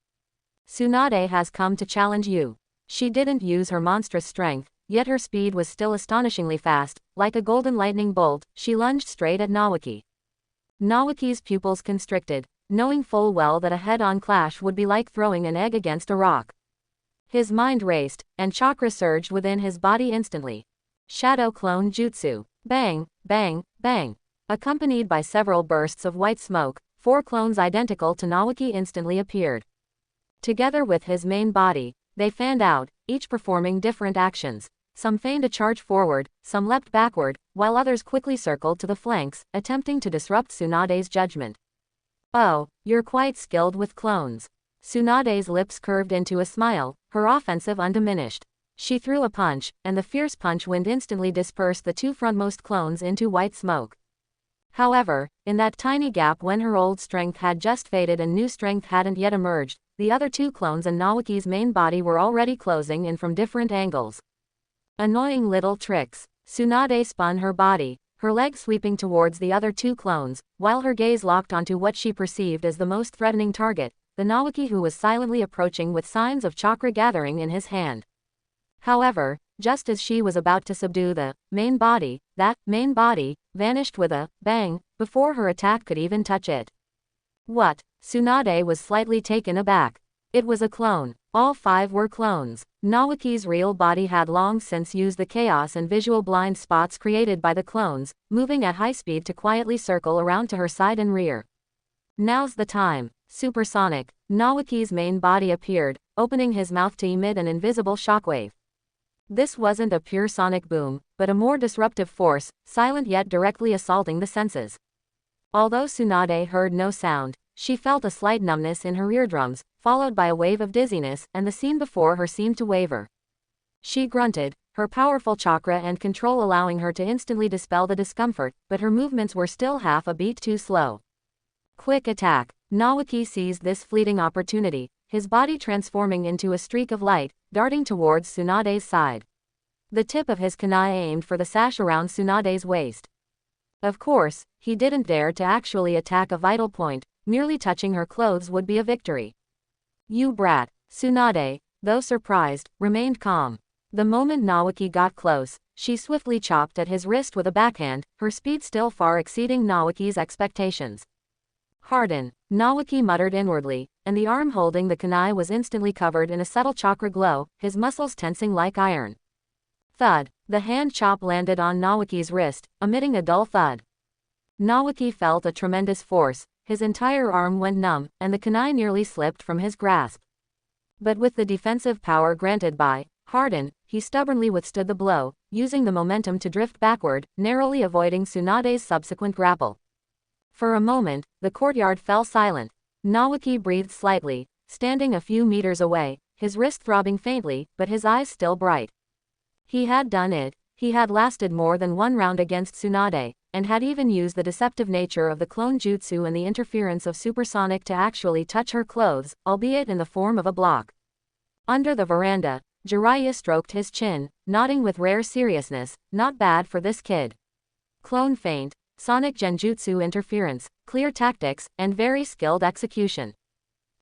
"Tsunade has come to challenge you." She didn't use her monstrous strength, yet her speed was still astonishingly fast. Like a golden lightning bolt, she lunged straight at Naoki. Naoki's pupils constricted, knowing full well that a head-on clash would be like throwing an egg against a rock. His mind raced, and chakra surged within his body instantly. Shadow Clone Jutsu. Bang, bang, bang. Accompanied by several bursts of white smoke, 4 clones identical to Naoki instantly appeared. Together with his main body, they fanned out, each performing different actions. Some feigned a charge forward, some leapt backward, while others quickly circled to the flanks, attempting to disrupt Tsunade's judgment. "Oh, you're quite skilled with clones." Tsunade's lips curved into a smile, her offensive undiminished. She threw a punch, and the fierce punch wind instantly dispersed the 2 frontmost clones into white smoke. However, in that tiny gap when her old strength had just faded and new strength hadn't yet emerged, the other 2 clones and Naoki's main body were already closing in from different angles. Annoying little tricks. Tsunade spun her body, her legs sweeping towards the other 2 clones, while her gaze locked onto what she perceived as the most threatening target, the Naoki who was silently approaching with signs of chakra gathering in his hand. However, just as she was about to subdue the main body, that main body vanished with a bang, before her attack could even touch it. "What?" Tsunade was slightly taken aback. It was a clone. All 5 were clones. Naoki's real body had long since used the chaos and visual blind spots created by the clones, moving at high speed to quietly circle around to her side and rear. "Now's the time." Supersonic. Naoki's main body appeared, opening his mouth to emit an invisible shockwave. This wasn't a pure sonic boom, but a more disruptive force, silent yet directly assaulting the senses. Although Tsunade heard no sound, she felt a slight numbness in her eardrums, followed by a wave of dizziness, and the scene before her seemed to waver. She grunted, her powerful chakra and control allowing her to instantly dispel the discomfort, but her movements were still half a beat too slow. Quick attack. Naoki seized this fleeting opportunity, his body transforming into a streak of light, darting towards Tsunade's side. The tip of his kunai aimed for the sash around Tsunade's waist. Of course, he didn't dare to actually attack a vital point, merely touching her clothes would be a victory. "You brat." Tsunade, though surprised, remained calm. The moment Naoki got close, she swiftly chopped at his wrist with a backhand, her speed still far exceeding Naoki's expectations. "Harden," Naoki muttered inwardly, and the arm holding the kunai was instantly covered in a subtle chakra glow, his muscles tensing like iron. Thud. The hand chop landed on Naoki's wrist, emitting a dull thud. Naoki felt a tremendous force, his entire arm went numb, and the kunai nearly slipped from his grasp. But with the defensive power granted by Harden, he stubbornly withstood the blow, using the momentum to drift backward, narrowly avoiding Tsunade's subsequent grapple. For a moment, the courtyard fell silent. Naoki breathed slightly, standing a few meters away, his wrist throbbing faintly, but his eyes still bright. He had done it. He had lasted more than 1 round against Tsunade, and had even used the deceptive nature of the clone jutsu and the interference of supersonic to actually touch her clothes, albeit in the form of a block. Under the veranda, Jiraiya stroked his chin, nodding with rare seriousness. "Not bad for this kid. Clone feint, sonic genjutsu interference, clear tactics, and very skilled execution."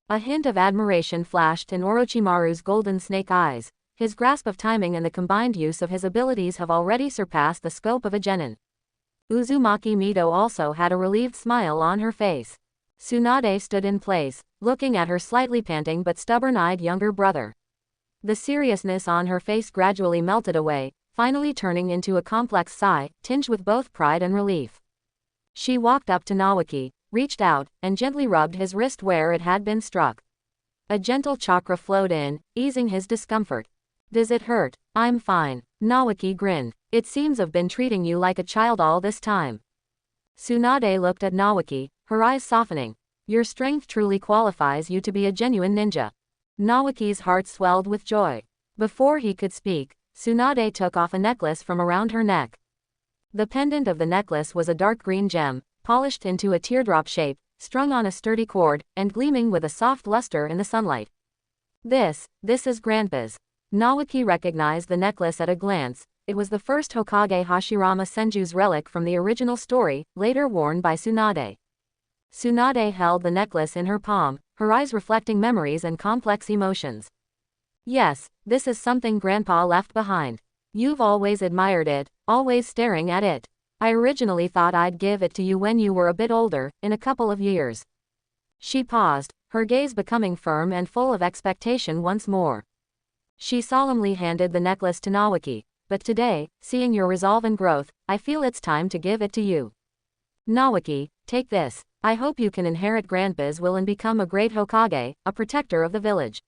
A hint of admiration flashed in Orochimaru's golden snake eyes. His grasp of timing and the combined use of his abilities have already surpassed the scope of a genin. Uzumaki Mito also had a relieved smile on her face. Tsunade stood in place, looking at her slightly panting but stubborn-eyed younger brother. The seriousness on her face gradually melted away, finally turning into a complex sigh, tinged with both pride and relief. She walked up to Naoki, reached out, and gently rubbed his wrist where it had been struck. A gentle chakra flowed in, easing his discomfort. "Does it hurt?" "I'm fine." Naoki grinned. "It seems I've been treating you like a child all this time." Tsunade looked at Naoki, her eyes softening. "Your strength truly qualifies you to be a genuine ninja." Naoki's heart swelled with joy. Before he could speak, Tsunade took off a necklace from around her neck. The pendant of the necklace was a dark green gem, polished into a teardrop shape, strung on a sturdy cord, and gleaming with a soft luster in the sunlight. This is Grandpa's. Naoki recognized the necklace at a glance. It was the first Hokage Hashirama Senju's relic from the original story, later worn by Tsunade. Tsunade held the necklace in her palm, her eyes reflecting memories and complex emotions. Yes, this is something Grandpa left behind. You've always admired it, always staring at it. I originally thought I'd give it to you when you were a bit older, in a couple of years. She paused, her gaze becoming firm and full of expectation once more. She solemnly handed the necklace to Naoki. But today, seeing your resolve and growth, I feel it's time to give it to you. Naoki, take this. I hope you can inherit Grandpa's will and become a great Hokage, a protector of the village.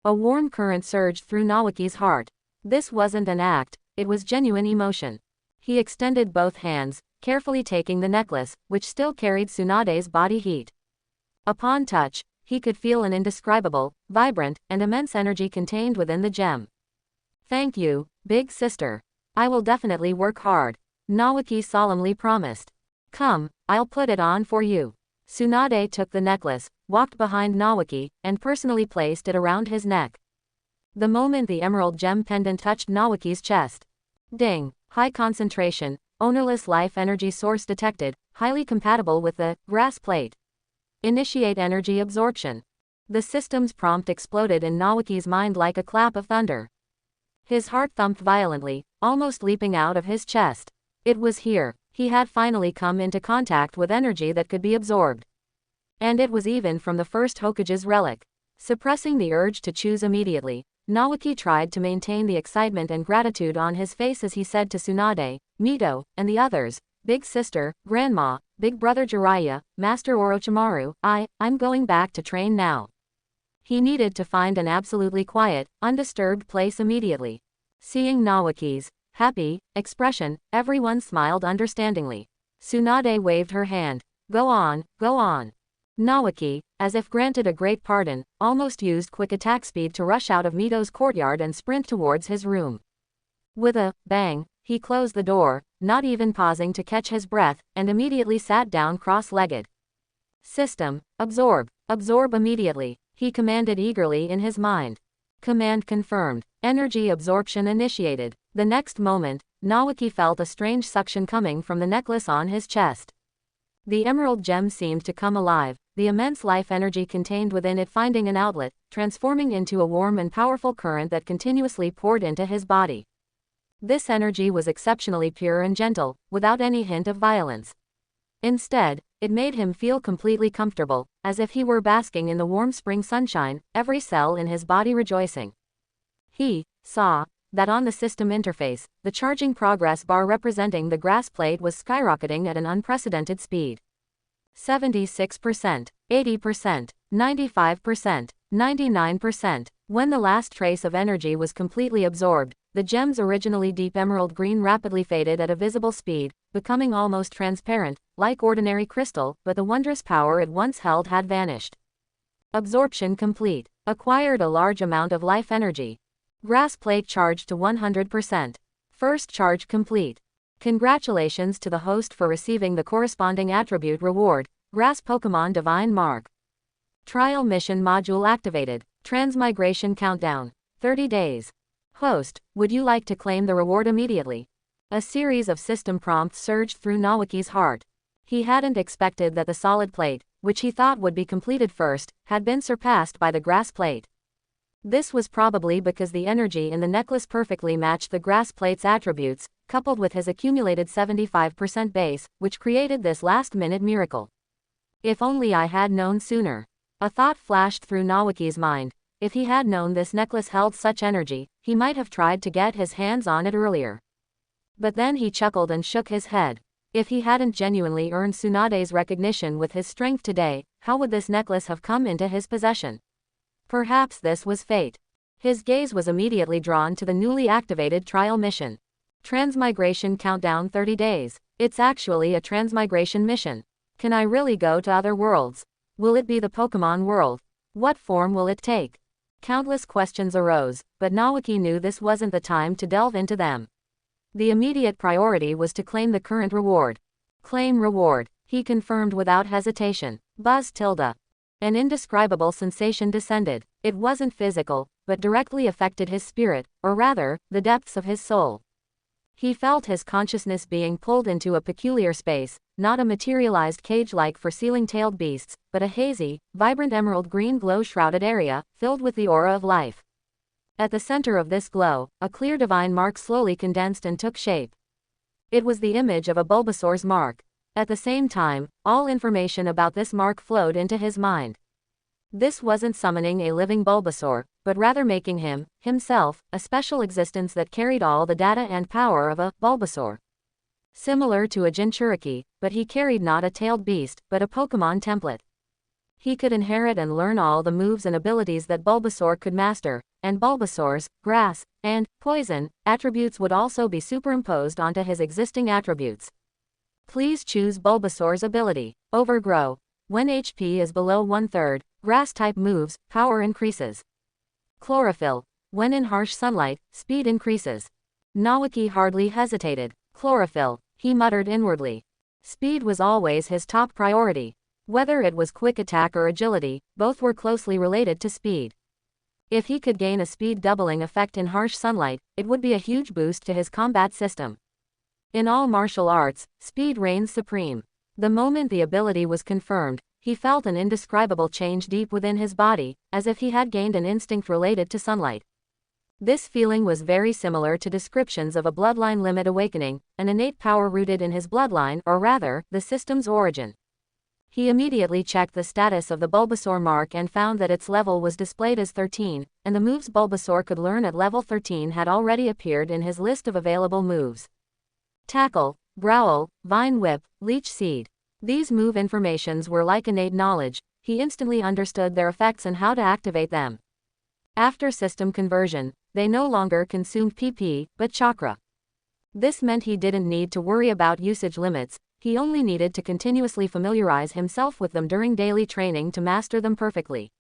A warm current surged through Naoki's heart. This wasn't an act, it was genuine emotion. He extended both hands, carefully taking the necklace, which still carried Tsunade's body heat. Upon touch, he could feel an indescribable, vibrant, and immense energy contained within the gem. Thank you, big sister. I will definitely work hard, Naoki solemnly promised. Come, I'll put it on for you. Tsunade took the necklace, walked behind Naoki, and personally placed it around his neck. The moment the emerald gem pendant touched Naoki's chest. Ding! High concentration, ownerless life energy source detected, highly compatible with the grass plate. Initiate energy absorption. The system's prompt exploded in Naoki's mind like a clap of thunder. His heart thumped violently, almost leaping out of his chest. It was here, he had finally come into contact with energy that could be absorbed. And it was even from the first Hokage's relic. Suppressing the urge to choose immediately, Naoki tried to maintain the excitement and gratitude on his face as he said to Tsunade, Mito, and the others, Big Sister, Grandma, Big Brother Jiraiya, Master Orochimaru, I'm going back to train now. He needed to find an absolutely quiet, undisturbed place immediately. Seeing Naoki's happy expression, everyone smiled understandingly. Tsunade waved her hand. Go on, go on. Naoki, as if granted a great pardon, almost used quick attack speed to rush out of Mito's courtyard and sprint towards his room. With a bang, he closed the door, not even pausing to catch his breath, and immediately sat down cross-legged. System, absorb immediately, he commanded eagerly in his mind. Command confirmed. Energy absorption initiated. The next moment, Naoki felt a strange suction coming from the necklace on his chest. The emerald gem seemed to come alive, the immense life energy contained within it finding an outlet, transforming into a warm and powerful current that continuously poured into his body. This energy was exceptionally pure and gentle, without any hint of violence. Instead, it made him feel completely comfortable, as if he were basking in the warm spring sunshine, every cell in his body rejoicing. He saw that on the system interface, the charging progress bar representing the grass plate was skyrocketing at an unprecedented speed. 76%, 80%, 95%, 99%. When the last trace of energy was completely absorbed, the gem's originally deep emerald green rapidly faded at a visible speed, becoming almost transparent, like ordinary crystal, but the wondrous power it once held had vanished. Absorption complete. Acquired a large amount of life energy. Grass plate charged to 100%. First charge complete. Congratulations to the host for receiving the corresponding attribute reward, Grass Pokemon Divine Mark. Trial mission module activated. Transmigration countdown. 30 days. Host, would you like to claim the reward immediately? A series of system prompts surged through Naoki's heart. He hadn't expected that the solid plate, which he thought would be completed first, had been surpassed by the grass plate. This was probably because the energy in the necklace perfectly matched the grass plate's attributes, coupled with his accumulated 75% base, which created this last-minute miracle. If only I had known sooner. A thought flashed through Naoki's mind. If he had known this necklace held such energy, he might have tried to get his hands on it earlier. But then he chuckled and shook his head. If he hadn't genuinely earned Tsunade's recognition with his strength today, how would this necklace have come into his possession? Perhaps this was fate. His gaze was immediately drawn to the newly activated trial mission. Transmigration countdown 30 days. It's actually a transmigration mission. Can I really go to other worlds? Will it be the Pokemon world? What form will it take? Countless questions arose, but Naoki knew this wasn't the time to delve into them. The immediate priority was to claim the current reward. Claim reward. He confirmed without hesitation. Buzz tilde. An indescribable sensation descended. It wasn't physical, but directly affected his spirit, or rather, the depths of his soul. He felt his consciousness being pulled into a peculiar space, not a materialized cage-like for ceiling-tailed beasts, but a hazy, vibrant emerald green glow-shrouded area, filled with the aura of life. At the center of this glow, a clear divine mark slowly condensed and took shape. It was the image of a Bulbasaur's mark. At the same time, all information about this mark flowed into his mind. This wasn't summoning a living Bulbasaur, but rather making him, himself, a special existence that carried all the data and power of a Bulbasaur. Similar to a Jinchuriki, but he carried not a tailed beast, but a Pokemon template. He could inherit and learn all the moves and abilities that Bulbasaur could master, and Bulbasaur's grass and poison attributes would also be superimposed onto his existing attributes. Please choose Bulbasaur's ability. Overgrow. When HP is below 1/3, grass-type moves, power increases. Chlorophyll. When in harsh sunlight, speed increases. Nawaki hardly hesitated. Chlorophyll, he muttered inwardly. Speed was always his top priority. Whether it was quick attack or agility, both were closely related to speed. If he could gain a speed doubling effect in harsh sunlight, it would be a huge boost to his combat system. In all martial arts, speed reigns supreme. The moment the ability was confirmed, he felt an indescribable change deep within his body, as if he had gained an instinct related to sunlight. This feeling was very similar to descriptions of a bloodline limit awakening, an innate power rooted in his bloodline, or rather, the system's origin. He immediately checked the status of the Bulbasaur mark and found that its level was displayed as 13, and the moves Bulbasaur could learn at level 13 had already appeared in his list of available moves. Tackle, Growl, Vine Whip, Leech Seed. These move informations were like innate knowledge. He instantly understood their effects and how to activate them. After system conversion, they no longer consumed PP, but chakra. This meant he didn't need to worry about usage limits, he only needed to continuously familiarize himself with them during daily training to master them perfectly.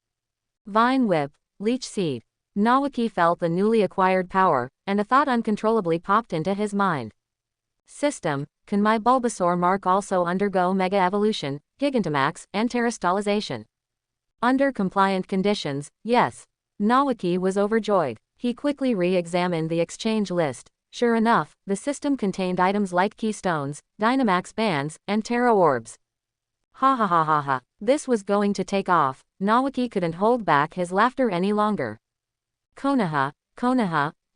Vine Whip, Leech Seed. Nawaki felt the newly acquired power, and a thought uncontrollably popped into his mind. System, can my Bulbasaur mark also undergo Mega Evolution, Gigantamax, and Terastallization? Under compliant conditions, yes. Nawaki was overjoyed. He quickly re-examined the exchange list. Sure enough, the system contained items like Keystones, Dynamax Bands, and Terra Orbs. Ha ha ha ha ha. This was going to take off. Nawaki couldn't hold back his laughter any longer. Konoha,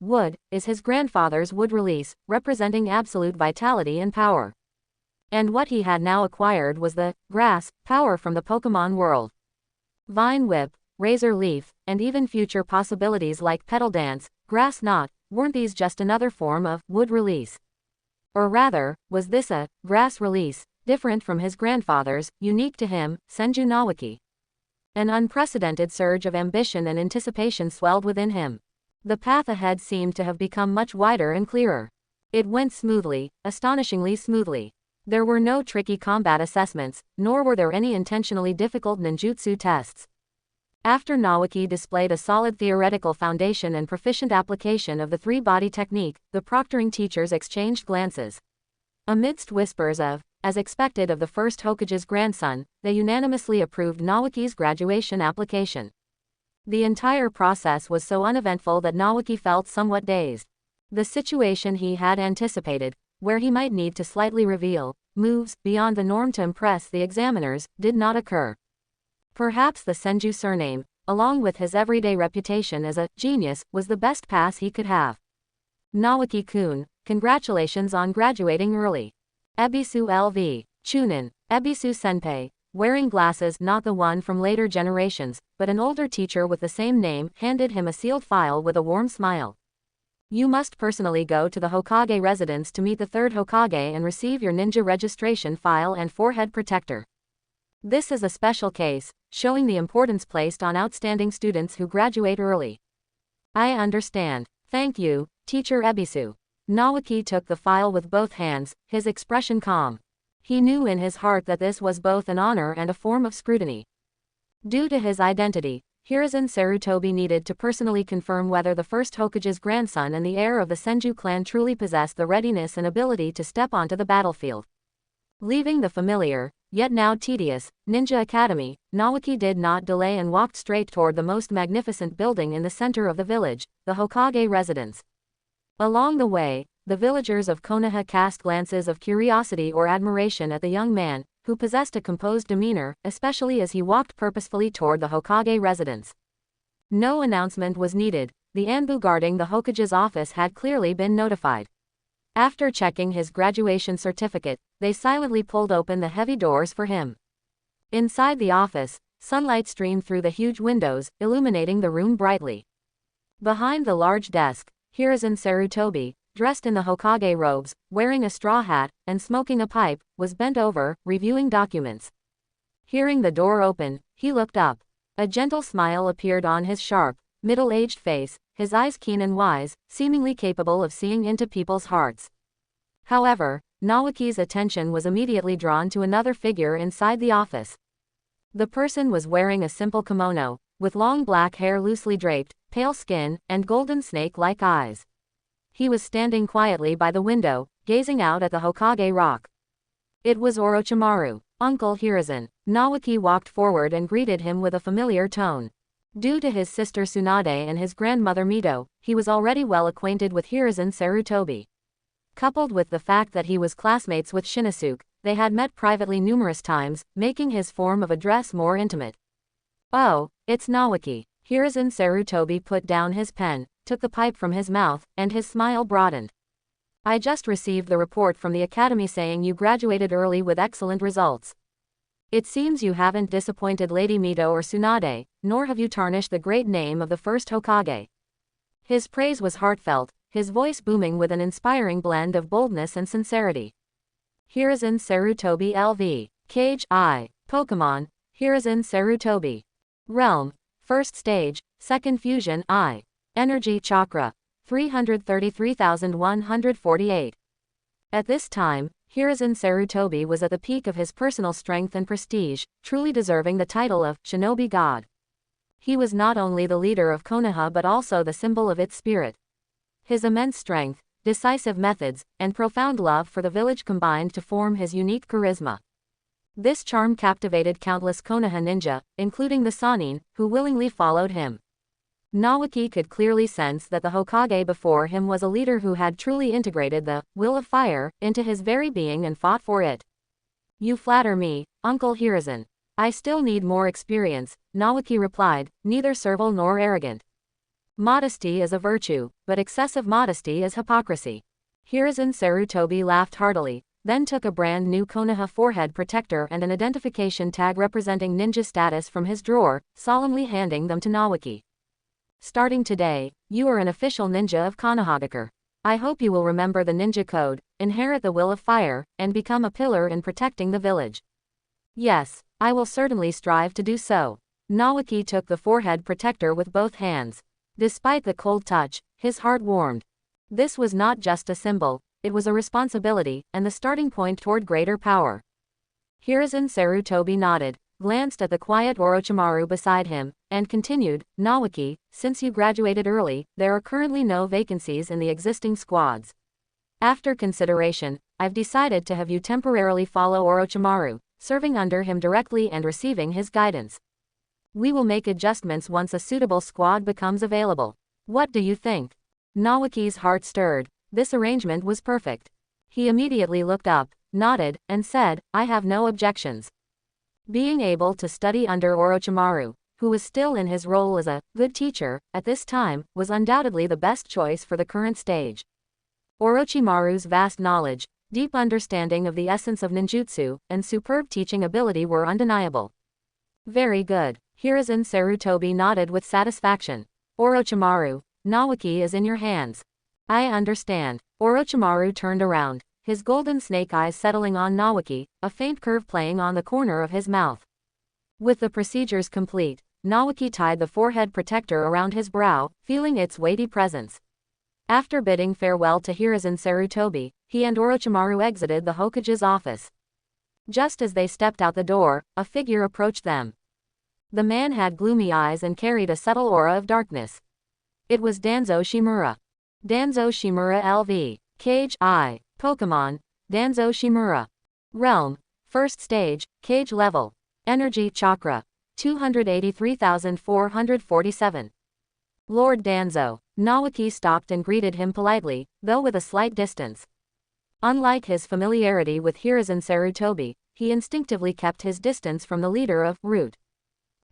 wood, is his grandfather's wood release, representing absolute vitality and power. And what he had now acquired was the grass power from the Pokemon world. Vine Whip, Razor Leaf, and even future possibilities like Petal Dance, Grass Knot, weren't these just another form of wood release? Or rather, was this a grass release, different from his grandfather's, unique to him, Senju Nawaki? An unprecedented surge of ambition and anticipation swelled within him. The path ahead seemed to have become much wider and clearer. It went smoothly, astonishingly smoothly. There were no tricky combat assessments, nor were there any intentionally difficult ninjutsu tests. After Nawaki displayed a solid theoretical foundation and proficient application of the three-body technique, the proctoring teachers exchanged glances. Amidst whispers of, as expected of the first Hokage's grandson, they unanimously approved Nawaki's graduation application. The entire process was so uneventful that Nawaki felt somewhat dazed. The situation he had anticipated, where he might need to slightly reveal moves beyond the norm to impress the examiners, did not occur. Perhaps the Senju surname, along with his everyday reputation as a genius, was the best pass he could have. Nawaki-kun, congratulations on graduating early. Ebisu LV, Chunin, Ebisu Senpei, wearing glasses, not the one from later generations, but an older teacher with the same name, handed him a sealed file with a warm smile. You must personally go to the Hokage residence to meet the third Hokage and receive your ninja registration file and forehead protector. This is a special case, showing the importance placed on outstanding students who graduate early. I understand. Thank you, Teacher Ebisu. Nawaki took the file with both hands, his expression calm. He knew in his heart that this was both an honor and a form of scrutiny. Due to his identity, Hiruzen Sarutobi needed to personally confirm whether the first Hokage's grandson and the heir of the Senju clan truly possessed the readiness and ability to step onto the battlefield. Leaving the familiar, yet now tedious, ninja academy, Naoki did not delay and walked straight toward the most magnificent building in the center of the village, the Hokage residence. Along the way, the villagers of Konoha cast glances of curiosity or admiration at the young man, who possessed a composed demeanor, especially as he walked purposefully toward the Hokage residence. No announcement was needed, the Anbu guarding the Hokage's office had clearly been notified. After checking his graduation certificate, they silently pulled open the heavy doors for him. Inside the office, sunlight streamed through the huge windows, illuminating the room brightly. Behind the large desk, Hiruzen Sarutobi, dressed in the Hokage robes, wearing a straw hat, and smoking a pipe, was bent over, reviewing documents. Hearing the door open, he looked up. A gentle smile appeared on his sharp, middle-aged face, his eyes keen and wise, seemingly capable of seeing into people's hearts. However, Naoki's attention was immediately drawn to another figure inside the office. The person was wearing a simple kimono, with long black hair loosely draped, pale skin, and golden snake-like eyes. He was standing quietly by the window, gazing out at the Hokage rock. It was Orochimaru, Uncle Hiruzen. Naoki walked forward and greeted him with a familiar tone. Due to his sister Tsunade and his grandmother Mito, he was already well acquainted with Hiruzen Sarutobi. Coupled with the fact that he was classmates with Shinosuke, they had met privately numerous times, making his form of address more intimate. "Oh, it's Naoki." Hiruzen Sarutobi put down his pen, took the pipe from his mouth, and his smile broadened. "I just received the report from the academy saying you graduated early with excellent results. It seems you haven't disappointed Lady Mito or Tsunade, nor have you tarnished the great name of the first Hokage." His praise was heartfelt, his voice booming with an inspiring blend of boldness and sincerity. Hiruzen Sarutobi LV. Cage I. Pokemon, Hiruzen Sarutobi. Realm, First Stage, Second Fusion I. Energy Chakra, 333,148. At this time, Hiruzen Sarutobi was at the peak of his personal strength and prestige, truly deserving the title of Shinobi God. He was not only the leader of Konoha but also the symbol of its spirit. His immense strength, decisive methods, and profound love for the village combined to form his unique charisma. This charm captivated countless Konoha ninja, including the Sannin, who willingly followed him. Naoki could clearly sense that the Hokage before him was a leader who had truly integrated the will of fire into his very being and fought for it. "You flatter me, Uncle Hiruzen. I still need more experience," Naoki replied, neither servile nor arrogant. "Modesty is a virtue, but excessive modesty is hypocrisy." Hiruzen Sarutobi laughed heartily, then took a brand new Konoha forehead protector and an identification tag representing ninja status from his drawer, solemnly handing them to Naoki. "Starting today, you are an official ninja of Konohagakure. I hope you will remember the ninja code, inherit the will of fire, and become a pillar in protecting the village." "Yes, I will certainly strive to do so." Naoki took the forehead protector with both hands. Despite the cold touch, his heart warmed. This was not just a symbol, it was a responsibility, and the starting point toward greater power. Hiruzen Sarutobi nodded, glanced at the quiet Orochimaru beside him, and continued, "Naoki, since you graduated early, there are currently no vacancies in the existing squads. After consideration, I've decided to have you temporarily follow Orochimaru, serving under him directly and receiving his guidance. We will make adjustments once a suitable squad becomes available. What do you think?" Naoki's heart stirred. This arrangement was perfect. He immediately looked up, nodded, and said, "I have no objections." Being able to study under Orochimaru, who was still in his role as a good teacher at this time, was undoubtedly the best choice for the current stage. Orochimaru's vast knowledge, deep understanding of the essence of ninjutsu, and superb teaching ability were undeniable. "Very good." Hiruzen Sarutobi nodded with satisfaction. "Orochimaru, Naoki is in your hands." "I understand." Orochimaru turned around, his golden snake eyes settling on Naoki, a faint curve playing on the corner of his mouth. With the procedures complete, Naoki tied the forehead protector around his brow, feeling its weighty presence. After bidding farewell to Hiruzen Sarutobi, he and Orochimaru exited the Hokage's office. Just as they stepped out the door, a figure approached them. The man had gloomy eyes and carried a subtle aura of darkness. It was Danzo Shimura. Danzo Shimura LV. Cage I. Pokemon, Danzo Shimura. Realm, First stage, cage level. Energy chakra. 283,447. Lord Danzo. Nawaki stopped and greeted him politely, though with a slight distance. Unlike his familiarity with Hiruzen Sarutobi, he instinctively kept his distance from the leader of Root.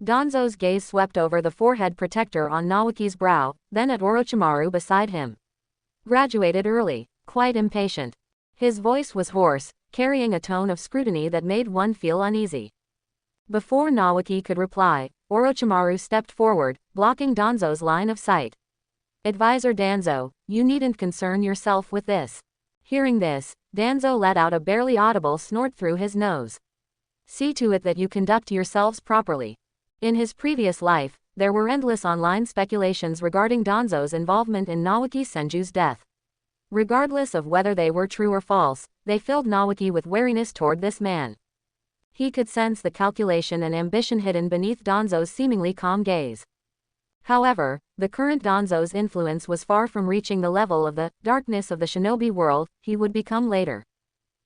Danzo's gaze swept over the forehead protector on Nawaki's brow, then at Orochimaru beside him. Graduated early, quite impatient. His voice was hoarse, carrying a tone of scrutiny that made one feel uneasy. Before Nawaki could reply, Orochimaru stepped forward, blocking Danzo's line of sight. Advisor Danzo, you needn't concern yourself with this. Hearing this, Danzo let out a barely audible snort through his nose. See to it that you conduct yourselves properly. In his previous life, there were endless online speculations regarding Danzo's involvement in Nawaki Senju's death. Regardless of whether they were true or false, they filled Nawaki with wariness toward this man. He could sense the calculation and ambition hidden beneath Danzo's seemingly calm gaze. However, the current Danzo's influence was far from reaching the level of the darkness of the shinobi world he would become later.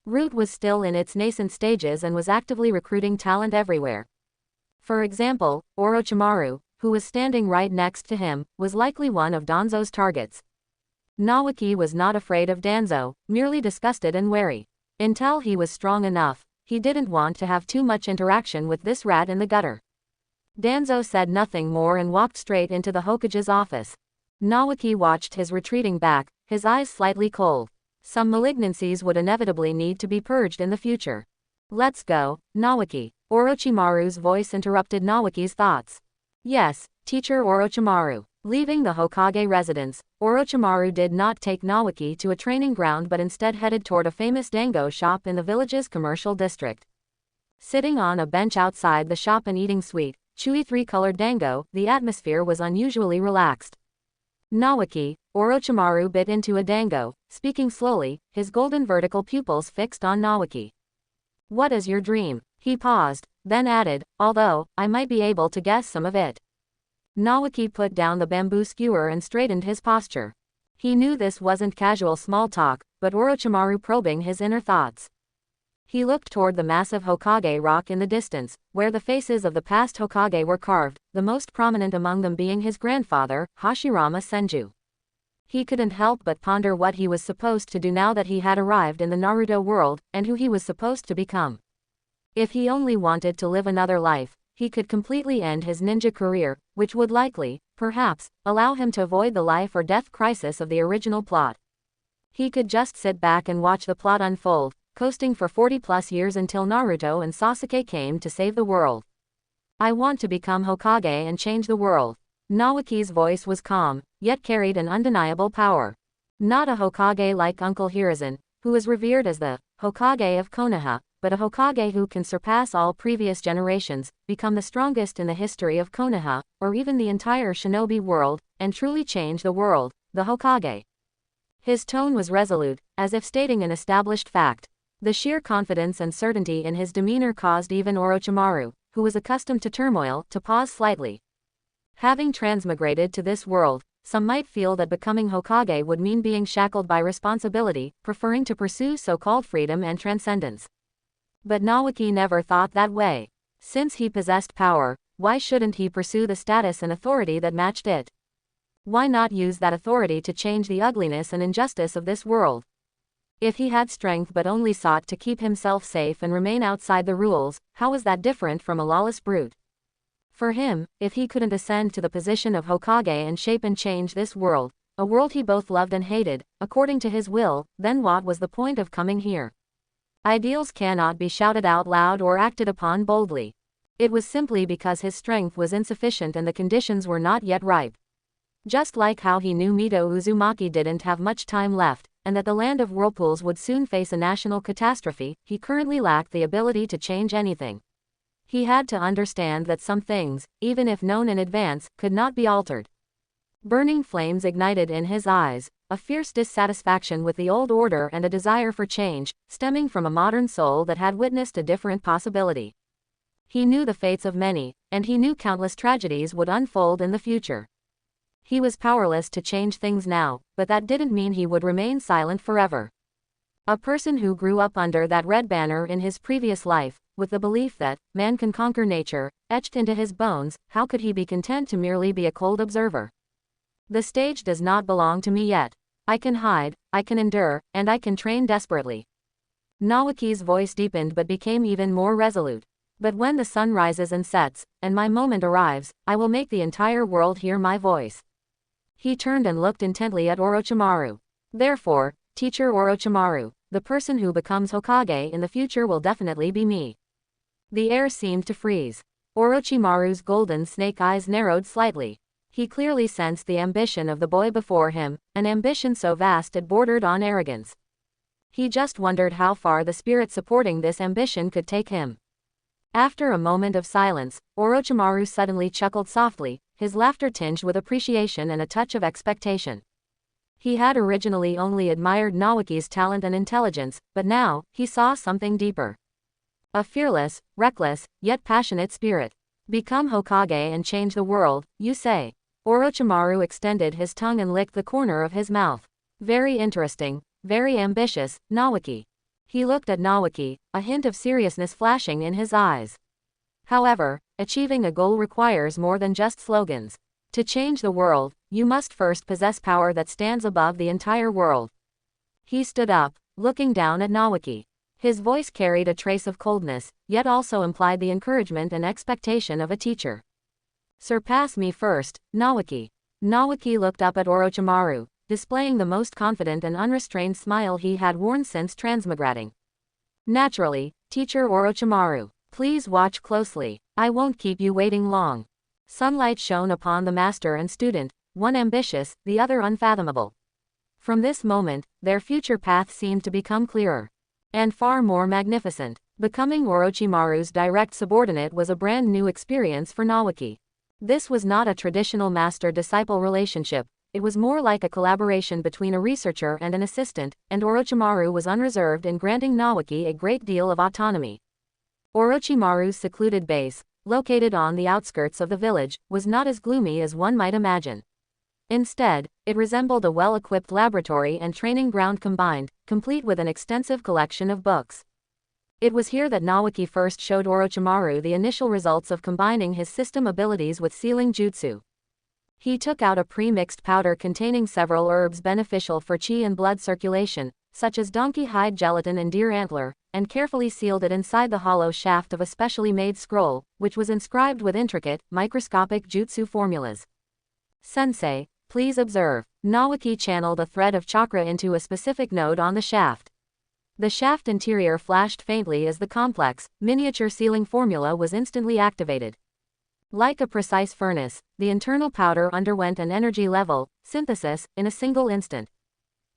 Root was still in its nascent stages and was actively recruiting talent everywhere. For example, Orochimaru, who was standing right next to him, was likely one of Danzo's targets. Nawaki was not afraid of Danzo, merely disgusted and wary. Until he was strong enough, he didn't want to have too much interaction with this rat in the gutter. Danzo said nothing more and walked straight into the Hokage's office. Nawaki watched his retreating back, his eyes slightly cold. Some malignancies would inevitably need to be purged in the future. Let's go, Nawaki. Orochimaru's voice interrupted Nawaki's thoughts. Yes, Teacher Orochimaru. Leaving the Hokage residence, Orochimaru did not take Nawaki to a training ground but instead headed toward a famous dango shop in the village's commercial district. Sitting on a bench outside the shop and eating sweet, chewy three-colored dango, the atmosphere was unusually relaxed. Nawaki, Orochimaru bit into a dango, speaking slowly, his golden vertical pupils fixed on Nawaki. What is your dream? He paused, then added, although, I might be able to guess some of it. Nawaki put down the bamboo skewer and straightened his posture. He knew this wasn't casual small talk, but Orochimaru probing his inner thoughts. He looked toward the massive Hokage rock in the distance, where the faces of the past Hokage were carved, the most prominent among them being his grandfather, Hashirama Senju. He couldn't help but ponder what he was supposed to do now that he had arrived in the Naruto world, and who he was supposed to become. If he only wanted to live another life, he could completely end his ninja career, which would likely, perhaps, allow him to avoid the life or death crisis of the original plot. He could just sit back and watch the plot unfold, coasting for 40+ years until Naruto and Sasuke came to save the world. I want to become Hokage and change the world. Nawaki's voice was calm, yet carried an undeniable power. Not a Hokage like Uncle Hiruzen, who is revered as the Hokage of Konoha, but a Hokage who can surpass all previous generations, become the strongest in the history of Konoha, or even the entire shinobi world, and truly change the world, the Hokage. His tone was resolute, as if stating an established fact. The sheer confidence and certainty in his demeanor caused even Orochimaru, who was accustomed to turmoil, to pause slightly. Having transmigrated to this world, some might feel that becoming Hokage would mean being shackled by responsibility, preferring to pursue so-called freedom and transcendence. But Nawaki never thought that way. Since he possessed power, why shouldn't he pursue the status and authority that matched it? Why not use that authority to change the ugliness and injustice of this world? If he had strength but only sought to keep himself safe and remain outside the rules, how was that different from a lawless brute? For him, if he couldn't ascend to the position of Hokage and shape and change this world, a world he both loved and hated, according to his will, then what was the point of coming here? Ideals cannot be shouted out loud or acted upon boldly. It was simply because his strength was insufficient and the conditions were not yet ripe. Just like how he knew Mito Uzumaki didn't have much time left, and that the land of whirlpools would soon face a national catastrophe, he currently lacked the ability to change anything. He had to understand that some things, even if known in advance, could not be altered. Burning flames ignited in his eyes, a fierce dissatisfaction with the old order and a desire for change, stemming from a modern soul that had witnessed a different possibility. He knew the fates of many, and he knew countless tragedies would unfold in the future. He was powerless to change things now, but that didn't mean he would remain silent forever. A person who grew up under that red banner in his previous life, with the belief that man can conquer nature, etched into his bones, how could he be content to merely be a cold observer? The stage does not belong to me yet. I can hide, I can endure, and I can train desperately. Naoki's voice deepened but became even more resolute. But when the sun rises and sets, and my moment arrives, I will make the entire world hear my voice. He turned and looked intently at Orochimaru. Therefore, Teacher Orochimaru, the person who becomes Hokage in the future will definitely be me. The air seemed to freeze. Orochimaru's golden snake eyes narrowed slightly. He clearly sensed the ambition of the boy before him, an ambition so vast it bordered on arrogance. He just wondered how far the spirit supporting this ambition could take him. After a moment of silence, Orochimaru suddenly chuckled softly, his laughter tinged with appreciation and a touch of expectation. He had originally only admired Naoki's talent and intelligence, but now, he saw something deeper. A fearless, reckless, yet passionate spirit. Become Hokage and change the world, you say? Orochimaru extended his tongue and licked the corner of his mouth. Very interesting, very ambitious, Naoki. He looked at Naoki, a hint of seriousness flashing in his eyes. However, achieving a goal requires more than just slogans. To change the world, you must first possess power that stands above the entire world. He stood up, looking down at Naoki. His voice carried a trace of coldness, yet also implied the encouragement and expectation of a teacher. Surpass me first, Naoki. Naoki looked up at Orochimaru, displaying the most confident and unrestrained smile he had worn since transmigrating. Naturally, Teacher Orochimaru. Please watch closely. I won't keep you waiting long. Sunlight shone upon the master and student, one ambitious, the other unfathomable. From this moment, their future path seemed to become clearer. And far more magnificent. Becoming Orochimaru's direct subordinate was a brand new experience for Naoki. This was not a traditional master-disciple relationship, it was more like a collaboration between a researcher and an assistant, and Orochimaru was unreserved in granting Naoki a great deal of autonomy. Orochimaru's secluded base, located on the outskirts of the village, was not as gloomy as one might imagine. Instead, it resembled a well-equipped laboratory and training ground combined, complete with an extensive collection of books. It was here that Naoki first showed Orochimaru the initial results of combining his system abilities with sealing jutsu. He took out a pre-mixed powder containing several herbs beneficial for qi and blood circulation, such as donkey hide gelatin and deer antler, and carefully sealed it inside the hollow shaft of a specially made scroll, which was inscribed with intricate, microscopic jutsu formulas. Sensei, please observe. Naoki channeled a thread of chakra into a specific node on the shaft. The shaft interior flashed faintly as the complex, miniature sealing formula was instantly activated. Like a precise furnace, the internal powder underwent an energy level synthesis in a single instant.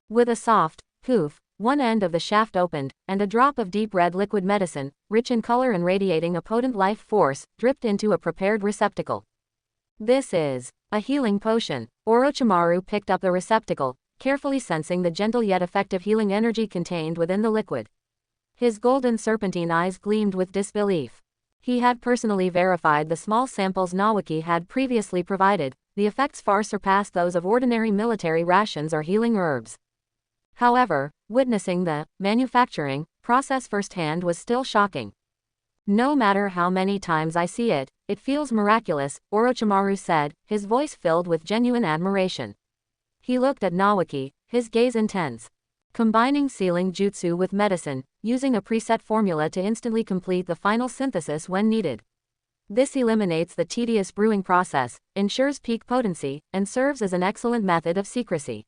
With a soft poof, one end of the shaft opened, and a drop of deep red liquid medicine, rich in color and radiating a potent life force, dripped into a prepared receptacle. This is a healing potion. Orochimaru picked up the receptacle, carefully sensing the gentle yet effective healing energy contained within the liquid. His golden serpentine eyes gleamed with disbelief. He had personally verified the small samples Naoki had previously provided, the effects far surpassed those of ordinary military rations or healing herbs. However, witnessing the manufacturing process firsthand was still shocking. No matter how many times I see it, it feels miraculous, Orochimaru said, his voice filled with genuine admiration. He looked at Naoki, his gaze intense. Combining sealing jutsu with medicine, using a preset formula to instantly complete the final synthesis when needed. This eliminates the tedious brewing process, ensures peak potency, and serves as an excellent method of secrecy.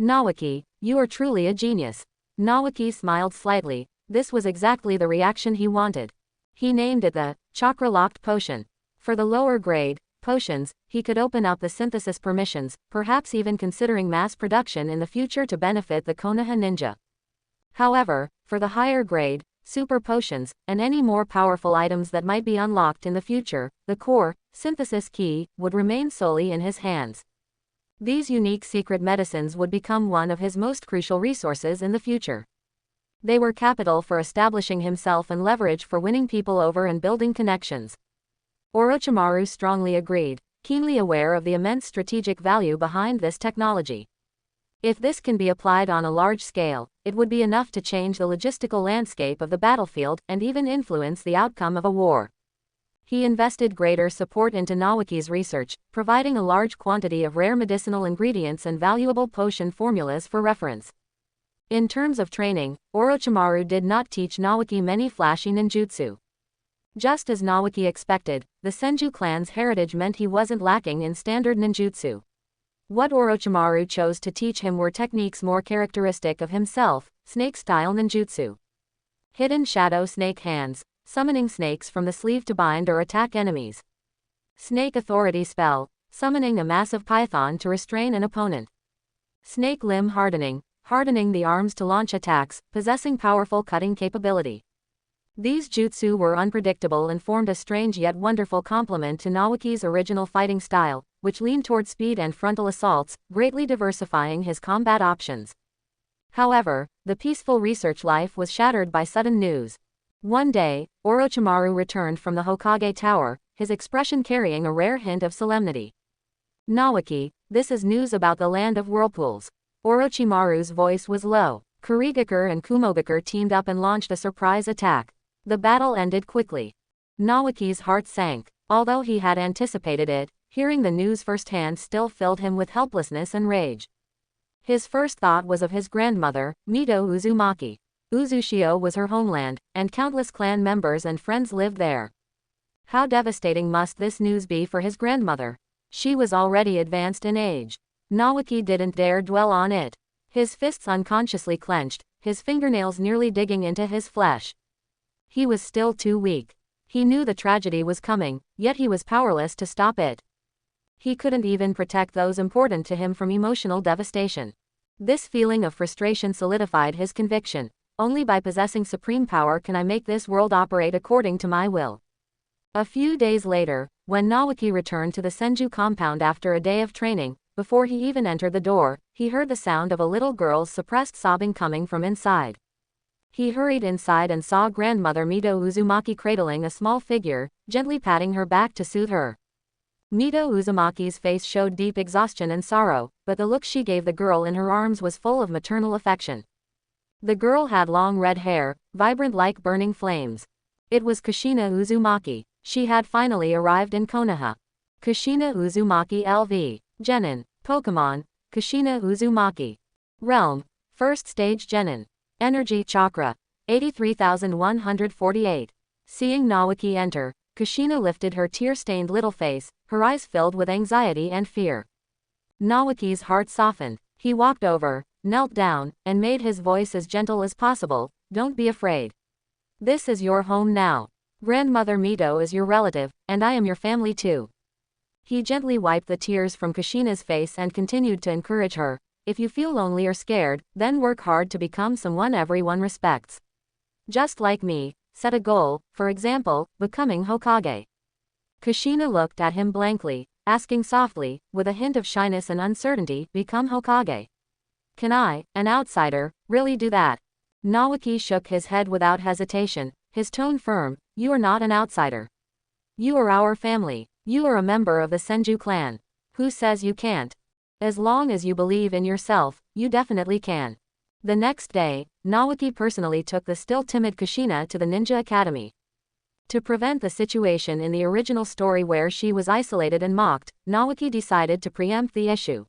Naoki, you are truly a genius. Naoki smiled slightly. This was exactly the reaction he wanted. He named it the chakra-locked potion. For the lower grade potions, he could open up the synthesis permissions, perhaps even considering mass production in the future to benefit the Konoha ninja. However, for the higher grade, super potions, and any more powerful items that might be unlocked in the future, the core synthesis key would remain solely in his hands. These unique secret medicines would become one of his most crucial resources in the future. They were capital for establishing himself and leverage for winning people over and building connections. Orochimaru strongly agreed, keenly aware of the immense strategic value behind this technology. If this can be applied on a large scale, it would be enough to change the logistical landscape of the battlefield and even influence the outcome of a war. He invested greater support into Naoki's research, providing a large quantity of rare medicinal ingredients and valuable potion formulas for reference. In terms of training, Orochimaru did not teach Naoki many flashy ninjutsu. Just as Naoki expected, the Senju clan's heritage meant he wasn't lacking in standard ninjutsu. What Orochimaru chose to teach him were techniques more characteristic of himself, snake-style ninjutsu. Hidden shadow snake hands, summoning snakes from the sleeve to bind or attack enemies. Snake authority spell, summoning a massive python to restrain an opponent. Snake limb hardening, hardening the arms to launch attacks, possessing powerful cutting capability. These jutsu were unpredictable and formed a strange yet wonderful complement to Naoki's original fighting style, which leaned toward speed and frontal assaults, greatly diversifying his combat options. However, the peaceful research life was shattered by sudden news. One day, Orochimaru returned from the Hokage Tower, his expression carrying a rare hint of solemnity. "Naoki, this is news about the land of whirlpools." Orochimaru's voice was low. Kurigakure and Kumogakure teamed up and launched a surprise attack. The battle ended quickly. Naoki's heart sank. Although he had anticipated it, hearing the news firsthand still filled him with helplessness and rage. His first thought was of his grandmother, Mito Uzumaki. Uzushio was her homeland, and countless clan members and friends lived there. How devastating must this news be for his grandmother? She was already advanced in age. Naoki didn't dare dwell on it. His fists unconsciously clenched, his fingernails nearly digging into his flesh. He was still too weak. He knew the tragedy was coming, yet he was powerless to stop it. He couldn't even protect those important to him from emotional devastation. This feeling of frustration solidified his conviction. Only by possessing supreme power can I make this world operate according to my will. A few days later, when Naoki returned to the Senju compound after a day of training, before he even entered the door, he heard the sound of a little girl's suppressed sobbing coming from inside. He hurried inside and saw grandmother Mito Uzumaki cradling a small figure, gently patting her back to soothe her. Mito Uzumaki's face showed deep exhaustion and sorrow, but the look she gave the girl in her arms was full of maternal affection. The girl had long red hair, vibrant like burning flames. It was Kushina Uzumaki. She had finally arrived in Konoha. Kushina Uzumaki LV. Genin. Pokemon. Kushina Uzumaki. Realm. First Stage Genin. Energy Chakra. 83,148. Seeing Naoki enter, Kushina lifted her tear-stained little face, her eyes filled with anxiety and fear. Naoki's heart softened. He walked over, knelt down, and made his voice as gentle as possible. "Don't be afraid. This is your home now. Grandmother Mito is your relative, and I am your family too." He gently wiped the tears from Kushina's face and continued to encourage her. "If you feel lonely or scared, then work hard to become someone everyone respects. Just like me, set a goal, for example, becoming Hokage." Kushina looked at him blankly, asking softly, with a hint of shyness and uncertainty, "Become Hokage? Can I, an outsider, really do that?" Naoki shook his head without hesitation, his tone firm. "You are not an outsider. You are our family. You are a member of the Senju clan. Who says you can't? As long as you believe in yourself, you definitely can." The next day, Naoki personally took the still timid Kushina to the Ninja Academy. To prevent the situation in the original story where she was isolated and mocked, Naoki decided to preempt the issue.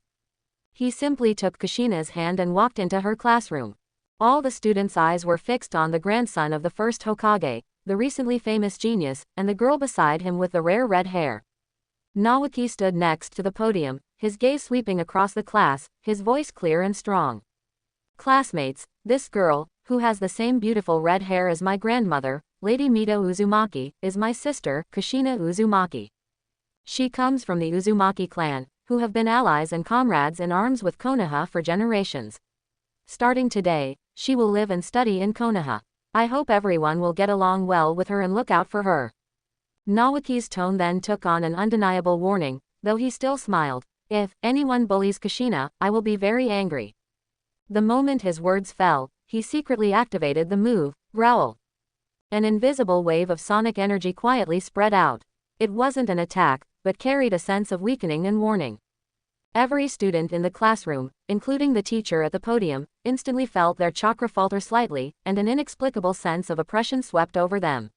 He simply took Kushina's hand and walked into her classroom. All the students' eyes were fixed on the grandson of the first Hokage, the recently famous genius, and the girl beside him with the rare red hair. Naoki stood next to the podium, his gaze sweeping across the class, his voice clear and strong. "Classmates, this girl, who has the same beautiful red hair as my grandmother, Lady Mito Uzumaki, is my sister, Kushina Uzumaki. She comes from the Uzumaki clan, who have been allies and comrades in arms with Konoha for generations. Starting today, she will live and study in Konoha. I hope everyone will get along well with her and look out for her." Naoki's tone then took on an undeniable warning, though he still smiled. "If anyone bullies Kushina, I will be very angry." The moment his words fell, he secretly activated the move, Growl. An invisible wave of sonic energy quietly spread out. It wasn't an attack, but carried a sense of weakening and warning. Every student in the classroom, including the teacher at the podium, instantly felt their chakra falter slightly, and an inexplicable sense of oppression swept over them.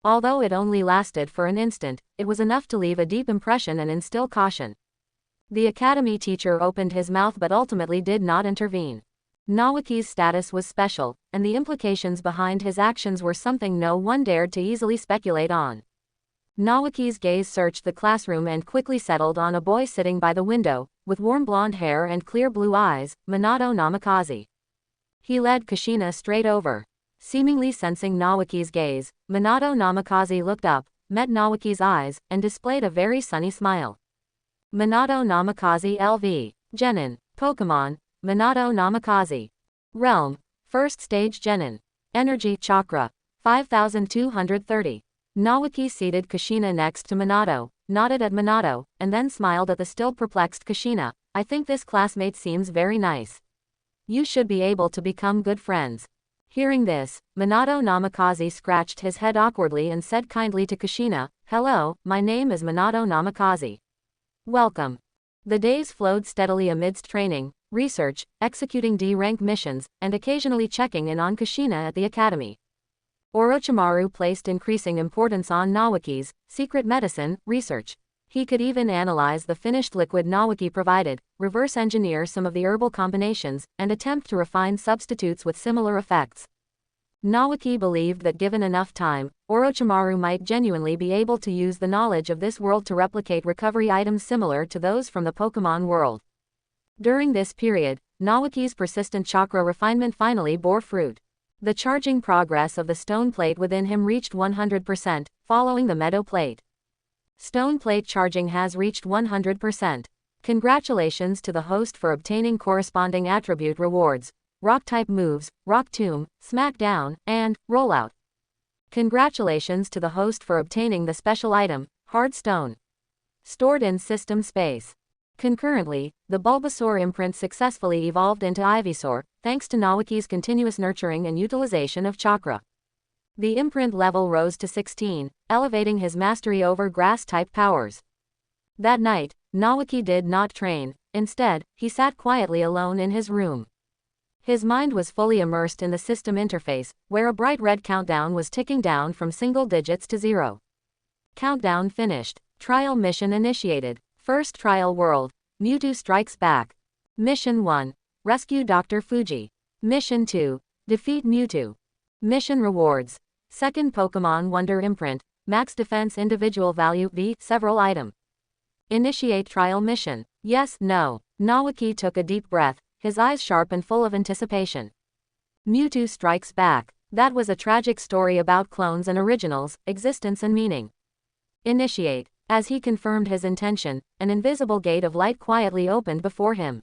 Although it only lasted for an instant, it was enough to leave a deep impression and instill caution. The academy teacher opened his mouth but ultimately did not intervene. Naoki's status was special, and the implications behind his actions were something no one dared to easily speculate on. Naoki's gaze searched the classroom and quickly settled on a boy sitting by the window, with warm blonde hair and clear blue eyes, Minato Namikaze. He led Kushina straight over. Seemingly sensing Naoki's gaze, Minato Namikaze looked up, met Naoki's eyes, and displayed a very sunny smile. Minato Namikaze LV. Genin. Pokemon. Minato Namikaze. Realm. First Stage Genin. Energy Chakra. 5230. Naoki seated Kushina next to Minato, nodded at Minato, and then smiled at the still perplexed Kushina. I think this classmate seems very nice. You should be able to become good friends. Hearing this, Minato Namikaze scratched his head awkwardly and said kindly to Kushina, Hello, my name is Minato Namikaze. Welcome. The days flowed steadily amidst training, research, executing D-rank missions, and occasionally checking in on Kushina at the academy. Orochimaru placed increasing importance on Naoki's secret medicine research. He could even analyze the finished liquid Naoki provided, reverse engineer some of the herbal combinations, and attempt to refine substitutes with similar effects. Naoki believed that given enough time, Orochimaru might genuinely be able to use the knowledge of this world to replicate recovery items similar to those from the Pokemon world. During this period, Naoki's persistent chakra refinement finally bore fruit. The charging progress of the stone plate within him reached 100%, following the meadow plate. Stone plate charging has reached 100%. Congratulations to the host for obtaining corresponding attribute rewards, rock-type moves, Rock Tomb, Smackdown, and Rollout. Congratulations to the host for obtaining the special item, Hard Stone. Stored in system space. Concurrently, the Bulbasaur imprint successfully evolved into Ivysaur, thanks to Naoki's continuous nurturing and utilization of chakra. The imprint level rose to 16, elevating his mastery over grass-type powers. That night, Naoki did not train. Instead, he sat quietly alone in his room. His mind was fully immersed in the system interface, where a bright red countdown was ticking down from single digits to 0. Countdown finished. Trial mission initiated. First trial world. Mewtwo strikes back. Mission 1. Rescue Dr. Fuji. Mission 2. Defeat Mewtwo. Mission rewards. Second Pokemon Wonder Imprint. Max Defense Individual Value V. Several item. Initiate trial mission. Yes, no. Naoki took a deep breath, his eyes sharp and full of anticipation. Mewtwo strikes back. That was a tragic story about clones and originals, existence and meaning. Initiate. As he confirmed his intention, an invisible gate of light quietly opened before him.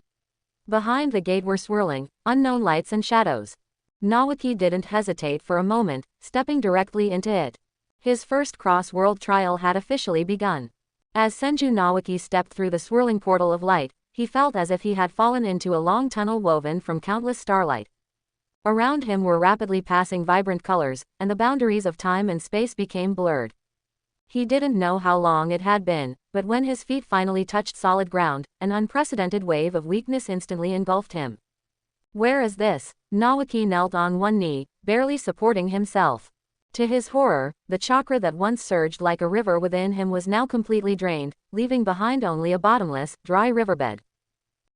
Behind the gate were swirling, unknown lights and shadows. Naoki didn't hesitate for a moment, stepping directly into it. His first cross-world trial had officially begun. As Senju Naoki stepped through the swirling portal of light, he felt as if he had fallen into a long tunnel woven from countless starlight. Around him were rapidly passing vibrant colors, and the boundaries of time and space became blurred. He didn't know how long it had been, but when his feet finally touched solid ground, an unprecedented wave of weakness instantly engulfed him. Where is this? Naoki knelt on one knee, barely supporting himself. To his horror, the chakra that once surged like a river within him was now completely drained, leaving behind only a bottomless, dry riverbed.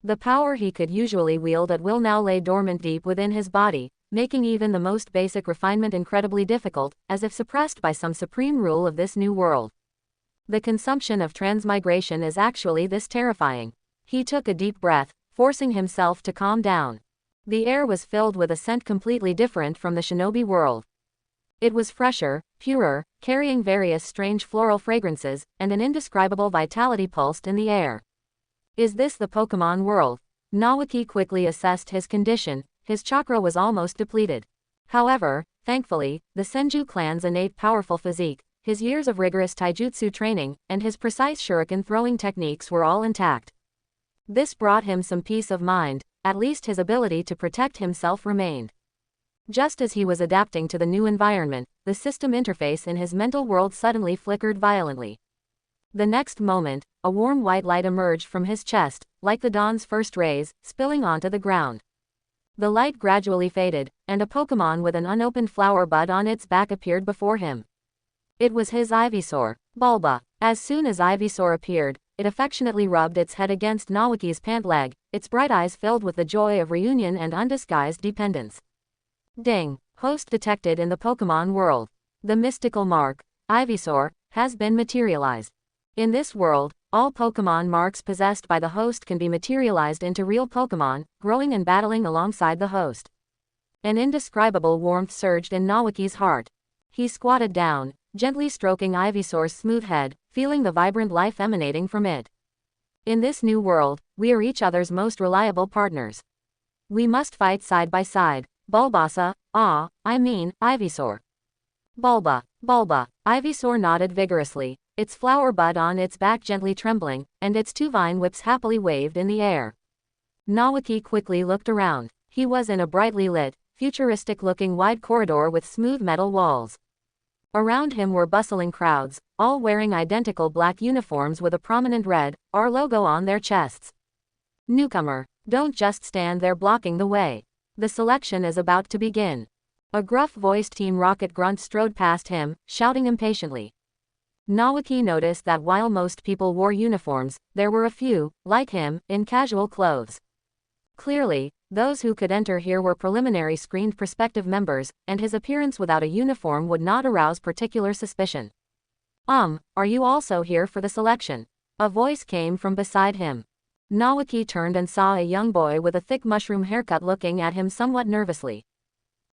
The power he could usually wield at will now lay dormant deep within his body, making even the most basic refinement incredibly difficult, as if suppressed by some supreme rule of this new world. The consumption of transmigration is actually this terrifying. He took a deep breath, forcing himself to calm down. The air was filled with a scent completely different from the shinobi world. It was fresher, purer, carrying various strange floral fragrances, and an indescribable vitality pulsed in the air. Is this the Pokemon world? Naoki quickly assessed his condition. His chakra was almost depleted. However, thankfully, the Senju clan's innate powerful physique, his years of rigorous taijutsu training, and his precise shuriken throwing techniques were all intact. This brought him some peace of mind, at least his ability to protect himself remained. Just as he was adapting to the new environment, the system interface in his mental world suddenly flickered violently. The next moment, a warm white light emerged from his chest, like the dawn's first rays, spilling onto the ground. The light gradually faded, and a Pokémon with an unopened flower bud on its back appeared before him. It was his Ivysaur, Bulba. As soon as Ivysaur appeared, it affectionately rubbed its head against Naoki's pant leg, its bright eyes filled with the joy of reunion and undisguised dependence. Ding! Host detected in the Pokémon world. The mystical mark, Ivysaur, has been materialized. In this world, all Pokémon marks possessed by the host can be materialized into real Pokémon, growing and battling alongside the host. An indescribable warmth surged in Naoki's heart. He squatted down, gently stroking Ivysaur's smooth head, feeling the vibrant life emanating from it. In this new world, we are each other's most reliable partners. We must fight side by side. Bulbasa, Ivysaur. Bulba, Bulba. Ivysaur nodded vigorously, its flower bud on its back gently trembling, and its two vine whips happily waved in the air. Naoki quickly looked around. He was in a brightly lit, futuristic-looking wide corridor with smooth metal walls. Around him were bustling crowds, all wearing identical black uniforms with a prominent red R logo on their chests. Newcomer, don't just stand there blocking the way. The selection is about to begin. A gruff-voiced Team Rocket grunt strode past him, shouting impatiently. Naoki noticed that while most people wore uniforms, there were a few, like him, in casual clothes. Clearly, those who could enter here were preliminary screened prospective members, and his appearance without a uniform would not arouse particular suspicion. Are you also here for the selection? A voice came from beside him. Naoki turned and saw a young boy with a thick mushroom haircut looking at him somewhat nervously.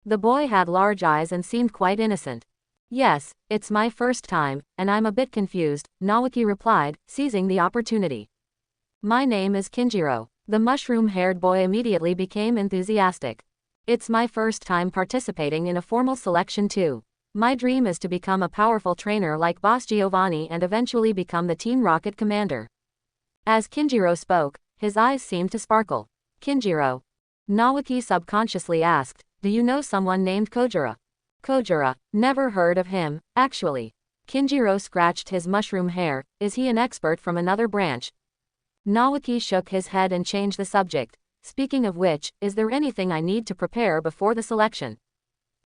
The boy had large eyes and seemed quite innocent. Yes, it's my first time, and I'm a bit confused, Naoki replied, seizing the opportunity. My name is Kinjiro. The mushroom-haired boy immediately became enthusiastic. It's my first time participating in a formal selection too. My dream is to become a powerful trainer like Boss Giovanni and eventually become the Team Rocket commander. As Kinjiro spoke, his eyes seemed to sparkle. Kinjiro. Naoki subconsciously asked, do you know someone named Kojira? Kojira, never heard of him, actually. Kinjiro scratched his mushroom hair, is he an expert from another branch? Naoki shook his head and changed the subject. Speaking of which, is there anything I need to prepare before the selection?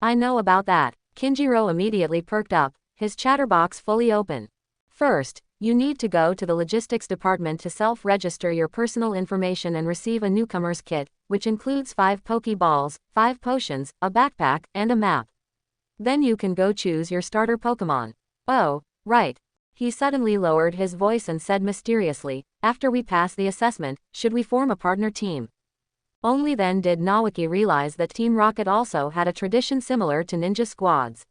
I know about that. Kinjiro immediately perked up, his chatterbox fully open. First, you need to go to the logistics department to self-register your personal information and receive a newcomer's kit, which includes 5 Pokeballs, 5 potions, a backpack, and a map. Then you can go choose your starter Pokemon. Oh, right. He suddenly lowered his voice and said mysteriously, after we pass the assessment, should we form a partner team? Only then did Naoki realize that Team Rocket also had a tradition similar to ninja squads.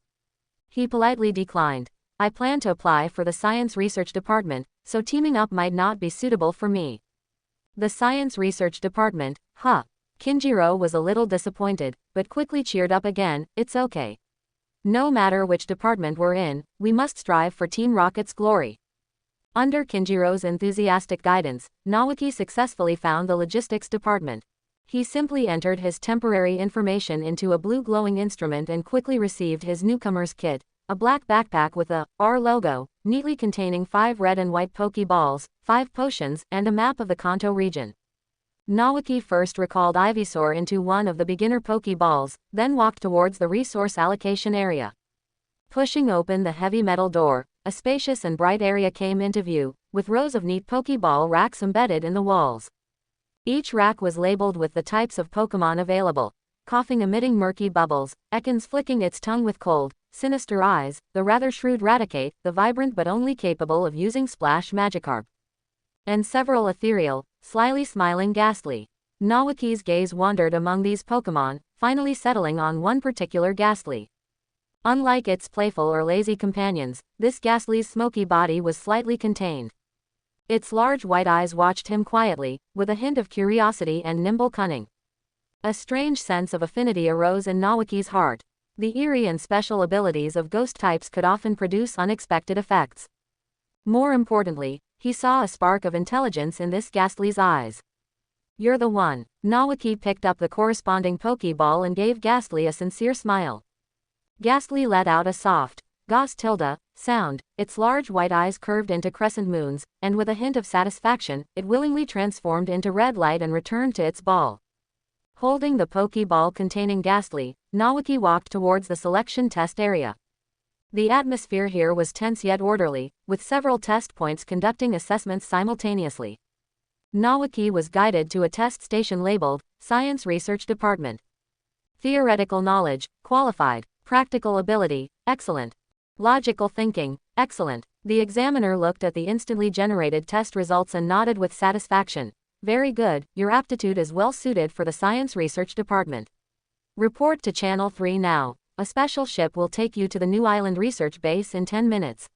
He politely declined. I plan to apply for the Science Research Department, so teaming up might not be suitable for me. The Science Research Department, huh? Kinjiro was a little disappointed, but quickly cheered up again, it's okay. No matter which department we're in, we must strive for Team Rocket's glory. Under Kinjiro's enthusiastic guidance, Naoki successfully found the logistics department. He simply entered his temporary information into a blue glowing instrument and quickly received his newcomer's kit, a black backpack with a R logo, neatly containing 5 red and white Pokeballs, 5 potions, and a map of the Kanto region. Naoki first recalled Ivysaur into one of the beginner Pokeballs, then walked towards the resource allocation area. Pushing open the heavy metal door, a spacious and bright area came into view, with rows of neat Pokeball racks embedded in the walls. Each rack was labeled with the types of Pokemon available, coughing emitting murky bubbles, Ekans flicking its tongue with cold, sinister eyes, the rather shrewd Raticate, the vibrant but only capable of using Splash Magikarp. And several ethereal, slyly smiling Ghastly. Naoki's gaze wandered among these Pokemon, finally settling on one particular Ghastly. Unlike its playful or lazy companions, this Ghastly's smoky body was slightly contained. Its large white eyes watched him quietly, with a hint of curiosity and nimble cunning. A strange sense of affinity arose in Naoki's heart. The eerie and special abilities of ghost types could often produce unexpected effects. More importantly, he saw a spark of intelligence in this Ghastly's eyes. You're the one. Naoki picked up the corresponding Pokeball and gave Ghastly a sincere smile. Ghastly let out a soft, Gos tilde, sound, its large white eyes curved into crescent moons, and with a hint of satisfaction, it willingly transformed into red light and returned to its ball. Holding the Pokeball containing Ghastly, Nawaki walked towards the selection test area. The atmosphere here was tense yet orderly, with several test points conducting assessments simultaneously. Nawaki was guided to a test station labeled Science Research Department. Theoretical knowledge, qualified. Practical ability, excellent. Logical thinking, excellent. The examiner looked at the instantly generated test results and nodded with satisfaction. Very good, your aptitude is well suited for the Science Research Department. Report to Channel 3 now. A special ship will take you to the New Island Research Base in 10 minutes.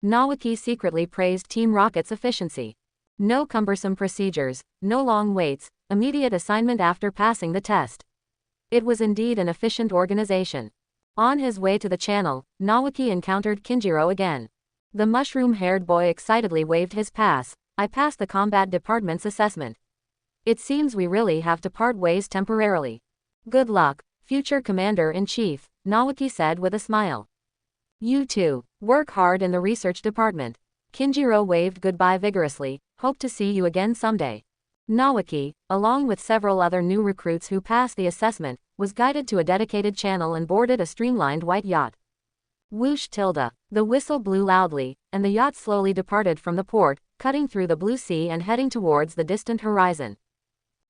Nawaki secretly praised Team Rocket's efficiency. No cumbersome procedures, no long waits, immediate assignment after passing the test. It was indeed an efficient organization. On his way to the channel, Nawaki encountered Kinjiro again. The mushroom-haired boy excitedly waved his pass. I passed the combat department's assessment. It seems we really have to part ways temporarily. Good luck, future commander-in-chief, Nawaki said with a smile. You too, work hard in the research department. Kinjiro waved goodbye vigorously, hope to see you again someday. Nawaki, along with several other new recruits who passed the assessment, was guided to a dedicated channel and boarded a streamlined white yacht. Whoosh tilde. The whistle blew loudly, and the yacht slowly departed from the port, cutting through the blue sea and heading towards the distant horizon.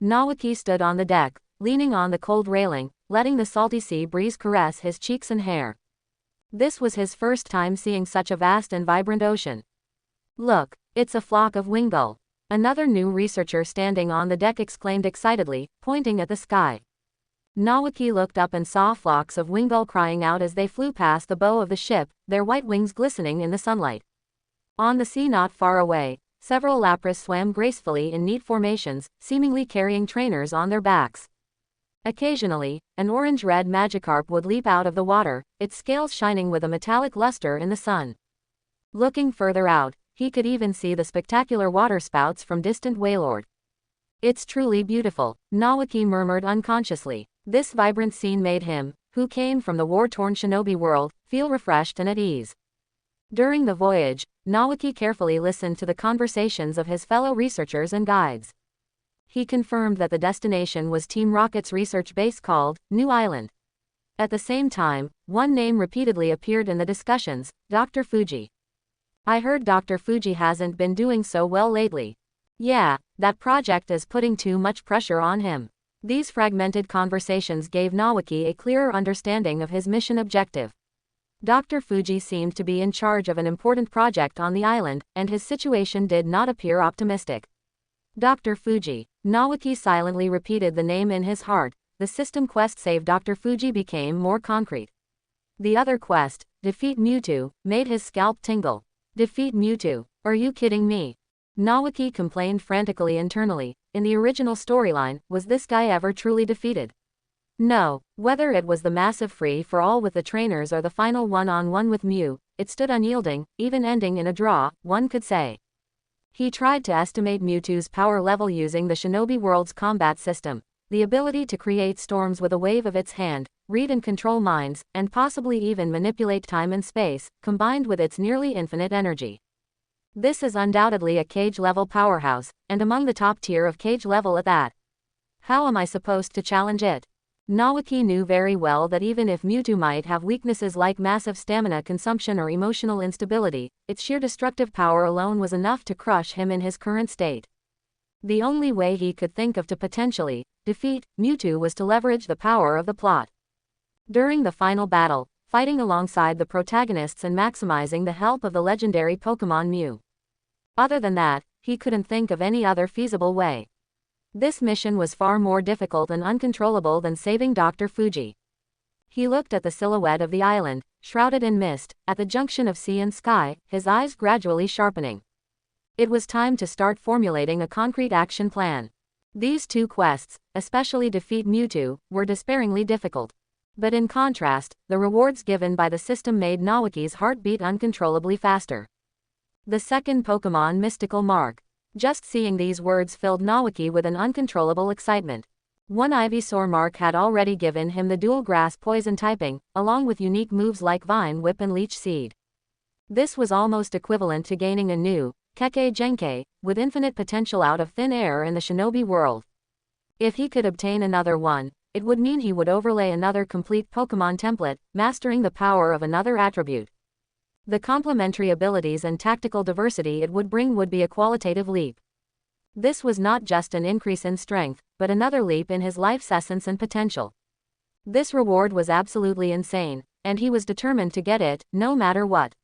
Nawaki stood on the deck, leaning on the cold railing, letting the salty sea breeze caress his cheeks and hair. This was his first time seeing such a vast and vibrant ocean. Look, it's a flock of winggull. Another new researcher standing on the deck exclaimed excitedly, pointing at the sky. Nawaki looked up and saw flocks of winggull crying out as they flew past the bow of the ship, their white wings glistening in the sunlight. On the sea not far away, several lapras swam gracefully in neat formations, seemingly carrying trainers on their backs. Occasionally, an orange-red Magikarp would leap out of the water, its scales shining with a metallic luster in the sun. Looking further out, he could even see the spectacular waterspouts from distant Wailord. It's truly beautiful, Nawaki murmured unconsciously. This vibrant scene made him, who came from the war-torn shinobi world, feel refreshed and at ease. During the voyage, Nawaki carefully listened to the conversations of his fellow researchers and guides. He confirmed that the destination was Team Rocket's research base called New Island. At the same time, one name repeatedly appeared in the discussions, Dr. Fuji. I heard Dr. Fuji hasn't been doing so well lately. Yeah, that project is putting too much pressure on him. These fragmented conversations gave Nawaki a clearer understanding of his mission objective. Dr. Fuji seemed to be in charge of an important project on the island, and his situation did not appear optimistic. Dr. Fuji. Nawaki silently repeated the name in his heart. The system quest Save Dr. Fuji became more concrete. The other quest, Defeat Mewtwo, made his scalp tingle. Defeat Mewtwo? Are you kidding me? Nawaki complained frantically internally. In the original storyline, was this guy ever truly defeated? No. Whether it was the massive free-for-all with the trainers or the final one-on-one with Mew, it stood unyielding, even ending in a draw, one could say. He tried to estimate Mewtwo's power level using the Shinobi World's combat system, the ability to create storms with a wave of its hand, read and control minds, and possibly even manipulate time and space, combined with its nearly infinite energy. This is undoubtedly a cage-level powerhouse, and among the top tier of cage level at that. How am I supposed to challenge it? Nawaki knew very well that even if Mewtwo might have weaknesses like massive stamina consumption or emotional instability, its sheer destructive power alone was enough to crush him in his current state. The only way he could think of to potentially defeat Mewtwo was to leverage the power of the plot. During the final battle, fighting alongside the protagonists and maximizing the help of the legendary Pokemon Mew. Other than that, he couldn't think of any other feasible way. This mission was far more difficult and uncontrollable than saving Dr. Fuji. He looked at the silhouette of the island, shrouded in mist, at the junction of sea and sky, his eyes gradually sharpening. It was time to start formulating a concrete action plan. These two quests, especially Defeat Mewtwo, were despairingly difficult. But in contrast, the rewards given by the system made Nawaki's heart beat uncontrollably faster. The second Pokemon Mystical Mark. Just seeing these words filled Nawaki with an uncontrollable excitement. One Ivysaur mark had already given him the dual grass poison typing, along with unique moves like Vine Whip and Leech Seed. This was almost equivalent to gaining a new, Kekkei Genkei, with infinite potential out of thin air in the shinobi world. If he could obtain another one, it would mean he would overlay another complete Pokemon template, mastering the power of another attribute. The complementary abilities and tactical diversity it would bring would be a qualitative leap. This was not just an increase in strength, but another leap in his life's essence and potential. This reward was absolutely insane, and he was determined to get it, no matter what.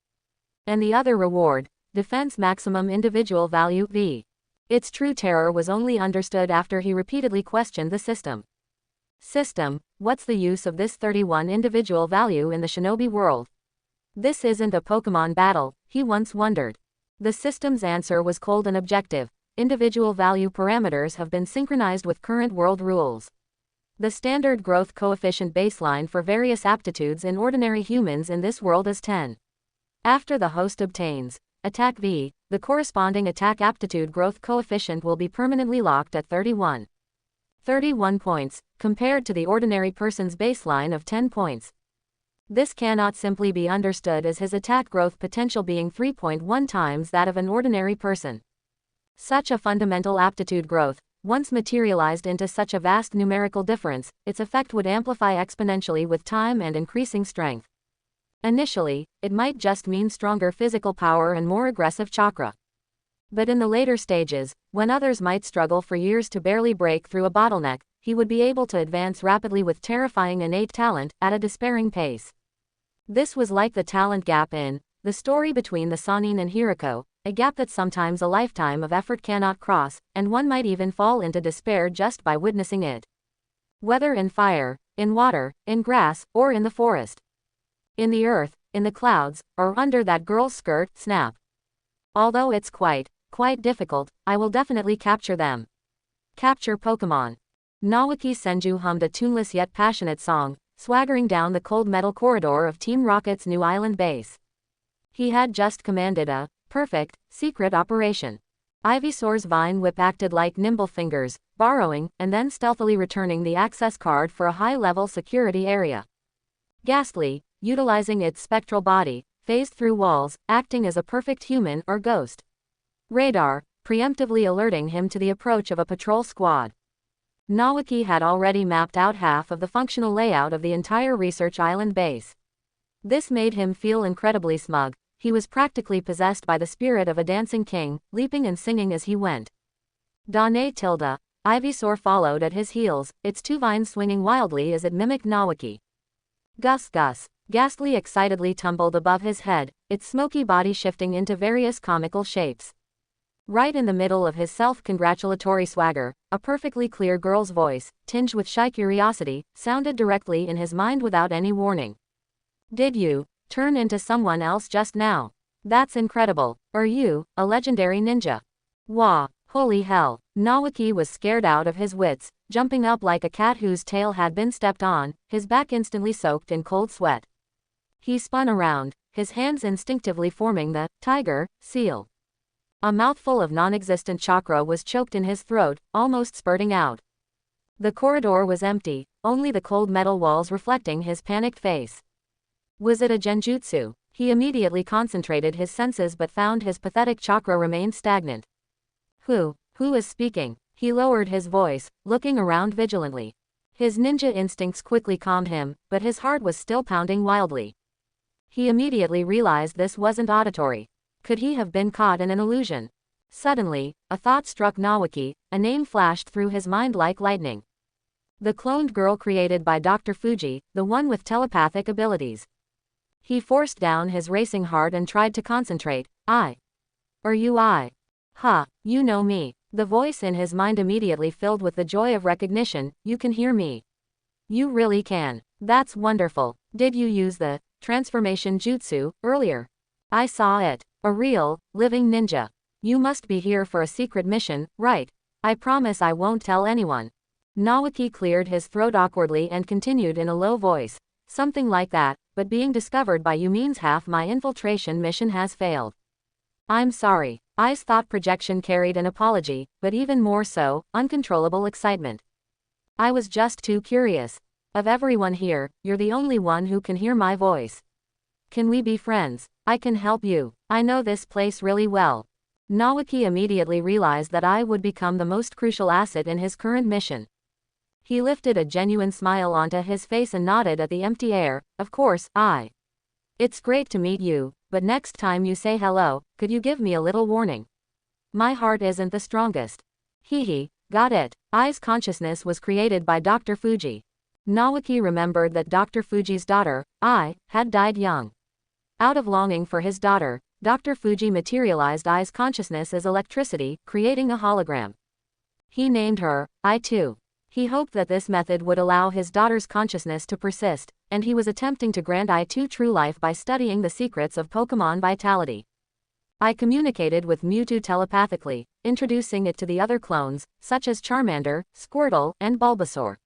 And the other reward, Defense Maximum Individual Value V. Its true terror was only understood after he repeatedly questioned the system. System, what's the use of this 31 individual value in the shinobi world? This isn't a Pokemon battle, he once wondered. The system's answer was cold and objective. Individual value parameters have been synchronized with current world rules. The standard growth coefficient baseline for various aptitudes in ordinary humans in this world is 10. After the host obtains Attack V, the corresponding attack aptitude growth coefficient will be permanently locked at 31. 31 points, compared to the ordinary person's baseline of 10 points. This cannot simply be understood as his attack growth potential being 3.1 times that of an ordinary person. Such a fundamental aptitude growth, once materialized into such a vast numerical difference, its effect would amplify exponentially with time and increasing strength. Initially, it might just mean stronger physical power and more aggressive chakra. But in the later stages, when others might struggle for years to barely break through a bottleneck, he would be able to advance rapidly with terrifying innate talent, at a despairing pace. This was like the talent gap in the story between the Sannin and Hiriko, a gap that sometimes a lifetime of effort cannot cross, and one might even fall into despair just by witnessing it. Whether in fire, in water, in grass, or in the forest. In the earth, in the clouds, or under that girl's skirt, snap. Although it's quite difficult, I will definitely capture them. Capture Pokemon. Naoki Senju hummed a tuneless yet passionate song, swaggering down the cold metal corridor of Team Rocket's new island base. He had just commanded a perfect, secret operation. Ivysaur's vine whip acted like nimble fingers, borrowing, and then stealthily returning the access card for a high-level security area. Ghastly, utilizing its spectral body, phased through walls, acting as a perfect human or ghost. Radar, preemptively alerting him to the approach of a patrol squad. Naoki had already mapped out half of the functional layout of the entire research island base. This made him feel incredibly smug. He was practically possessed by the spirit of a dancing king, leaping and singing as he went. Dane Tilda, Ivysaur followed at his heels, its two vines swinging wildly as it mimicked Naoki. Gus Gus, ghastly excitedly tumbled above his head, its smoky body shifting into various comical shapes. Right in the middle of his self-congratulatory swagger, a perfectly clear girl's voice, tinged with shy curiosity, sounded directly in his mind without any warning. Did you turn into someone else just now? That's incredible. Are you a legendary ninja? Wah, holy hell. Naoki was scared out of his wits, jumping up like a cat whose tail had been stepped on, his back instantly soaked in cold sweat. He spun around, his hands instinctively forming the tiger seal. A mouthful of non-existent chakra was choked in his throat, almost spurting out. The corridor was empty, only the cold metal walls reflecting his panicked face. Was it a genjutsu? He immediately concentrated his senses but found his pathetic chakra remained stagnant. Who is speaking? He lowered his voice, looking around vigilantly. His ninja instincts quickly calmed him, but his heart was still pounding wildly. He immediately realized this wasn't auditory. Could he have been caught in an illusion? Suddenly, a thought struck Naoki, a name flashed through his mind like lightning. The cloned girl created by Dr. Fuji, the one with telepathic abilities. He forced down his racing heart and tried to concentrate. Or you I? Ha, you know me. The voice in his mind immediately filled with the joy of recognition. You can hear me. You really can. That's wonderful. Did you use the transformation jutsu earlier? I saw it. A real, living ninja. You must be here for a secret mission, right? I promise I won't tell anyone. Naoki cleared his throat awkwardly and continued in a low voice. Something like that, but being discovered by you means half my infiltration mission has failed. I'm sorry. I's thought projection carried an apology, but even more so, uncontrollable excitement. I was just too curious. Of everyone here, you're the only one who can hear my voice. Can we be friends? I can help you. I know this place really well. Naoki immediately realized that I would become the most crucial asset in his current mission. He lifted a genuine smile onto his face and nodded at the empty air. Of course, It's great to meet you, but next time you say hello, could you give me a little warning? My heart isn't the strongest. Hehe, got it. Ai's consciousness was created by Dr. Fuji. Naoki remembered that Dr. Fuji's daughter, Ai, had died young. Out of longing for his daughter, Dr. Fuji materialized Ai's consciousness as electricity, creating a hologram. He named her, Ai too. He hoped that this method would allow his daughter's consciousness to persist, and he was attempting to grant Ai true life by studying the secrets of Pokemon vitality. I communicated with Mewtwo telepathically, introducing it to the other clones, such as Charmander, Squirtle, and Bulbasaur.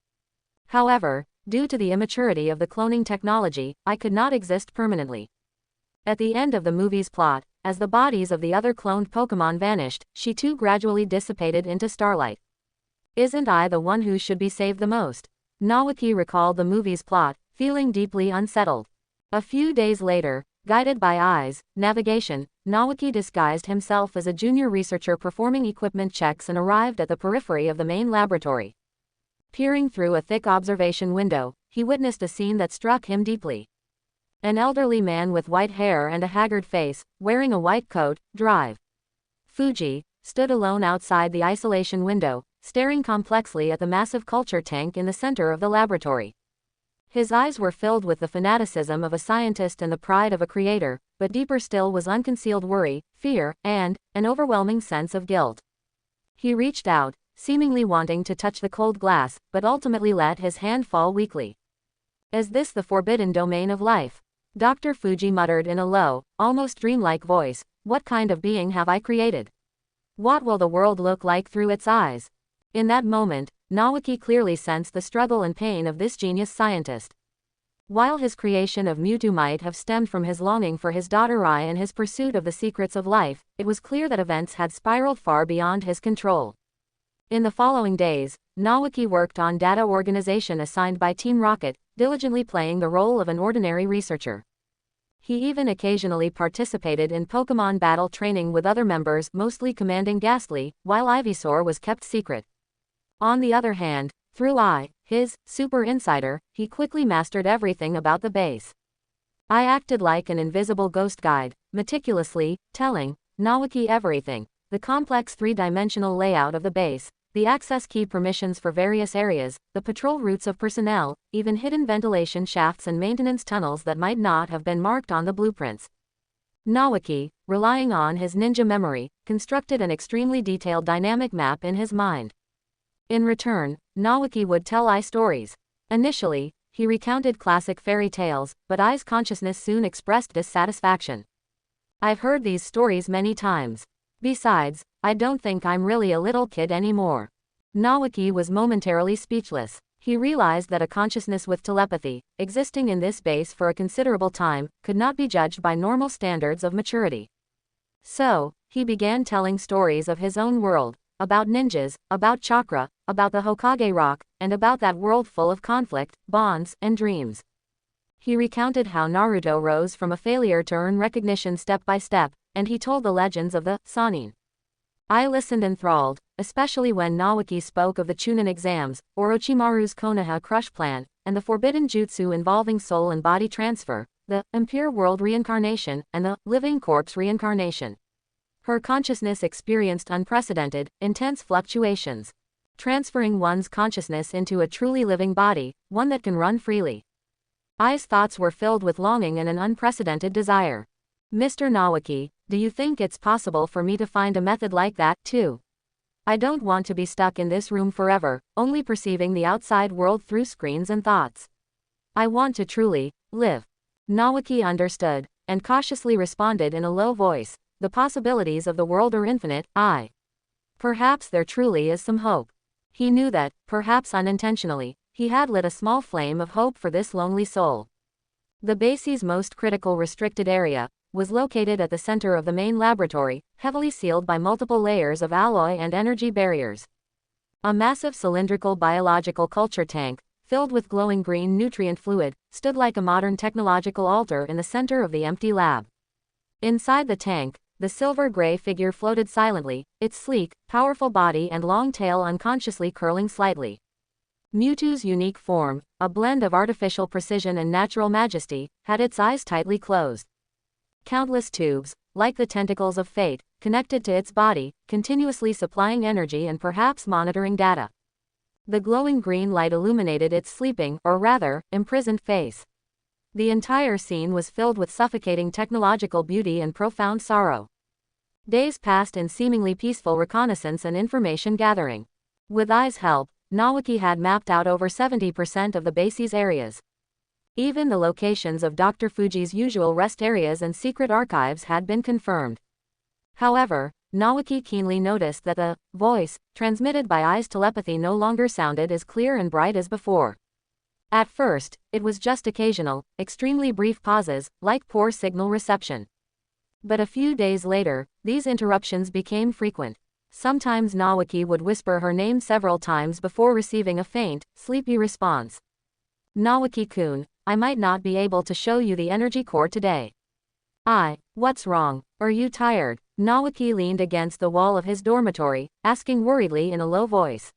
However, due to the immaturity of the cloning technology, I could not exist permanently. At the end of the movie's plot, as the bodies of the other cloned Pokemon vanished, she too gradually dissipated into starlight. Isn't I the one who should be saved the most? Naoki recalled the movie's plot, feeling deeply unsettled. A few days later, guided by Ai's navigation, Naoki disguised himself as a junior researcher performing equipment checks and arrived at the periphery of the main laboratory. Peering through a thick observation window, he witnessed a scene that struck him deeply. An elderly man with white hair and a haggard face, wearing a white coat, Fuji, stood alone outside the isolation window, staring complexly at the massive culture tank in the center of the laboratory. His eyes were filled with the fanaticism of a scientist and the pride of a creator, but deeper still was unconcealed worry, fear, and an overwhelming sense of guilt. He reached out, seemingly wanting to touch the cold glass, but ultimately let his hand fall weakly. Is this the forbidden domain of life? Dr. Fuji muttered in a low, almost dreamlike voice, what kind of being have I created? What will the world look like through its eyes? In that moment, Naoki clearly sensed the struggle and pain of this genius scientist. While his creation of Mewtwo might have stemmed from his longing for his daughter Ai and his pursuit of the secrets of life, it was clear that events had spiraled far beyond his control. In the following days, Naoki worked on data organization assigned by Team Rocket, diligently playing the role of an ordinary researcher. He even occasionally participated in Pokemon battle training with other members, mostly commanding Ghastly, while Ivysaur was kept secret. On the other hand, through Ai, his super insider, he quickly mastered everything about the base. I acted like an invisible ghost guide, meticulously telling Naoki everything: the complex three-dimensional layout of the base, the access key permissions for various areas, the patrol routes of personnel, even hidden ventilation shafts and maintenance tunnels that might not have been marked on the blueprints. Naoki, relying on his ninja memory, constructed an extremely detailed dynamic map in his mind. In return, Naoki would tell Ai stories. Initially, he recounted classic fairy tales, but Ai's consciousness soon expressed dissatisfaction. I've heard these stories many times. Besides, I don't think I'm really a little kid anymore. Naoki was momentarily speechless. He realized that a consciousness with telepathy, existing in this base for a considerable time, could not be judged by normal standards of maturity. So, he began telling stories of his own world, about ninjas, about chakra, about the Hokage Rock, and about that world full of conflict, bonds, and dreams. He recounted how Naruto rose from a failure to earn recognition step by step, and he told the legends of the Sannin. I listened enthralled, especially when Naoki spoke of the Chunin exams, Orochimaru's Konoha crush plan, and the forbidden jutsu involving soul and body transfer, the impure world reincarnation, and the living corpse reincarnation. Her consciousness experienced unprecedented, intense fluctuations, transferring one's consciousness into a truly living body, one that can run freely. Ai's thoughts were filled with longing and an unprecedented desire. Mr. Naoki, do you think it's possible for me to find a method like that, too? I don't want to be stuck in this room forever, only perceiving the outside world through screens and thoughts. I want to truly live. Naoki understood, and cautiously responded in a low voice. The possibilities of the world are infinite, Perhaps there truly is some hope. He knew that, perhaps unintentionally, he had lit a small flame of hope for this lonely soul. The base's most critical restricted area was located at the center of the main laboratory, heavily sealed by multiple layers of alloy and energy barriers. A massive cylindrical biological culture tank, filled with glowing green nutrient fluid, stood like a modern technological altar in the center of the empty lab. Inside the tank, the silver-gray figure floated silently, its sleek, powerful body and long tail unconsciously curling slightly. Mewtwo's unique form, a blend of artificial precision and natural majesty, had its eyes tightly closed. Countless tubes, like the tentacles of fate, connected to its body, continuously supplying energy and perhaps monitoring data. The glowing green light illuminated its sleeping, or rather, imprisoned face. The entire scene was filled with suffocating technological beauty and profound sorrow. Days passed in seemingly peaceful reconnaissance and information gathering. With Ai's help, Naoki had mapped out over 70% of the base's areas. Even the locations of Dr. Fuji's usual rest areas and secret archives had been confirmed. However, Naoki keenly noticed that the voice transmitted by Ai's telepathy no longer sounded as clear and bright as before. At first, it was just occasional, extremely brief pauses, like poor signal reception. But a few days later, these interruptions became frequent. Sometimes Naoki would whisper her name several times before receiving a faint, sleepy response. Naoki-kun, I might not be able to show you the energy core today. What's wrong? Are you tired? Naoki leaned against the wall of his dormitory, asking worriedly in a low voice.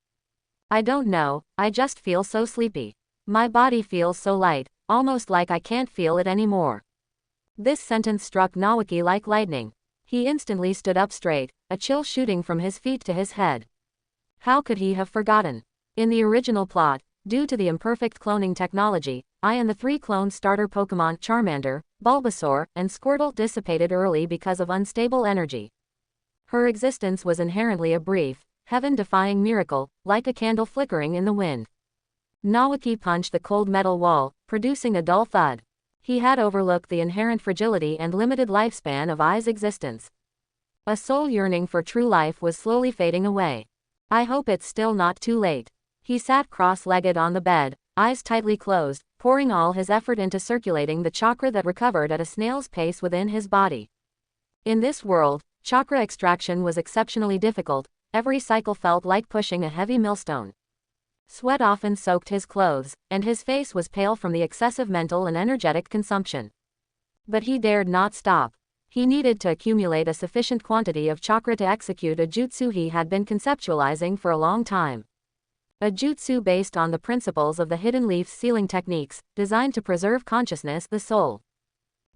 I don't know, I just feel so sleepy. My body feels so light, almost like I can't feel it anymore. This sentence struck Naoki like lightning. He instantly stood up straight, a chill shooting from his feet to his head. How could he have forgotten? In the original plot, due to the imperfect cloning technology, Ai and the 3 clone starter Pokemon Charmander, Bulbasaur, and Squirtle dissipated early because of unstable energy. Her existence was inherently a brief, heaven-defying miracle, like a candle flickering in the wind. Naoki punched the cold metal wall, producing a dull thud. He had overlooked the inherent fragility and limited lifespan of Ai's existence. A soul yearning for true life was slowly fading away. I hope it's still not too late. He sat cross-legged on the bed, eyes tightly closed, pouring all his effort into circulating the chakra that recovered at a snail's pace within his body. In this world, chakra extraction was exceptionally difficult. Every cycle felt like pushing a heavy millstone. Sweat often soaked his clothes, and his face was pale from the excessive mental and energetic consumption. But he dared not stop. He needed to accumulate a sufficient quantity of chakra to execute a jutsu he had been conceptualizing for a long time. A jutsu based on the principles of the hidden leaf sealing techniques, designed to preserve consciousness, the soul.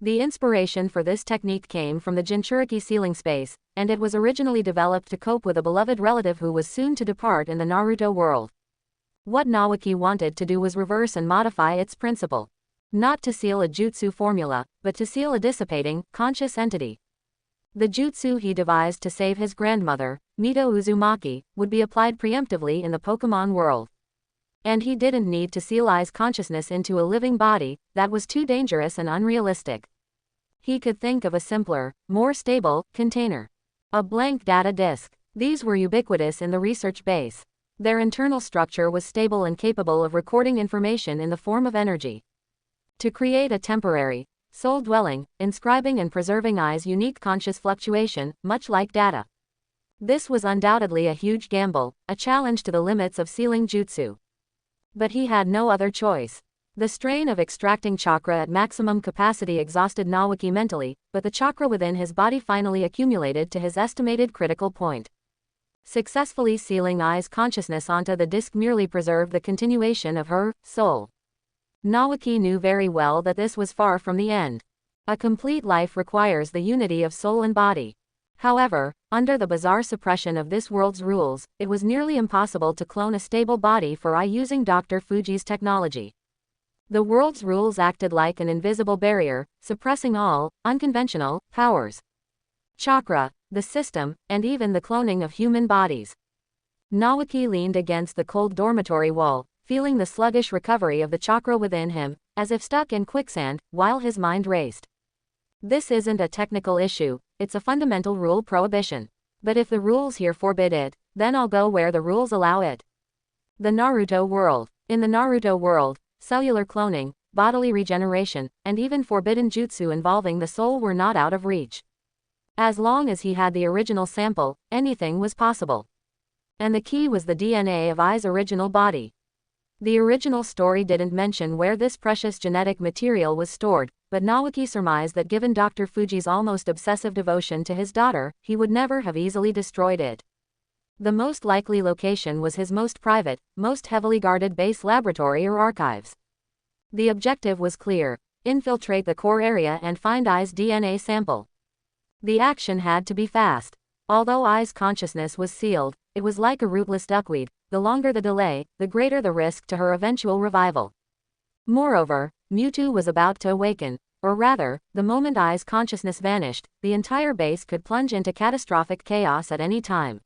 The inspiration for this technique came from the Jinchuriki sealing space, and it was originally developed to cope with a beloved relative who was soon to depart in the Naruto world. What Naoki wanted to do was reverse and modify its principle. Not to seal a jutsu formula, but to seal a dissipating, conscious entity. The jutsu he devised to save his grandmother, Mito Uzumaki, would be applied preemptively in the Pokemon world. And he didn't need to seal Ai's consciousness into a living body, that was too dangerous and unrealistic. He could think of a simpler, more stable, container. A blank data disk. These were ubiquitous in the research base. Their internal structure was stable and capable of recording information in the form of energy. To create a temporary, soul-dwelling, inscribing and preserving Ai's unique conscious fluctuation, much like data. This was undoubtedly a huge gamble, a challenge to the limits of sealing jutsu. But he had no other choice. The strain of extracting chakra at maximum capacity exhausted Naoki mentally, but the chakra within his body finally accumulated to his estimated critical point. Successfully sealing Ai's consciousness onto the disk merely preserved the continuation of her soul. Naoki knew very well that this was far from the end. A complete life requires the unity of soul and body. However, under the bizarre suppression of this world's rules, it was nearly impossible to clone a stable body for Ai using Dr. Fuji's technology. The world's rules acted like an invisible barrier, suppressing all unconventional powers. Chakra, the system, and even the cloning of human bodies. Naoki leaned against the cold dormitory wall, feeling the sluggish recovery of the chakra within him, as if stuck in quicksand, while his mind raced. This isn't a technical issue, it's a fundamental rule prohibition. But if the rules here forbid it, then I'll go where the rules allow it. The Naruto world. In the Naruto world, cellular cloning, bodily regeneration, and even forbidden jutsu involving the soul were not out of reach. As long as he had the original sample, anything was possible. And the key was the DNA of Ai's original body. The original story didn't mention where this precious genetic material was stored, but Naoki surmised that given Dr. Fuji's almost obsessive devotion to his daughter, he would never have easily destroyed it. The most likely location was his most private, most heavily guarded base laboratory or archives. The objective was clear: infiltrate the core area and find Ai's DNA sample. The action had to be fast. Although Ai's consciousness was sealed, it was like a rootless duckweed: the longer the delay, the greater the risk to her eventual revival. Moreover, Mewtwo was about to awaken, or rather, the moment Ai's consciousness vanished, the entire base could plunge into catastrophic chaos at any time.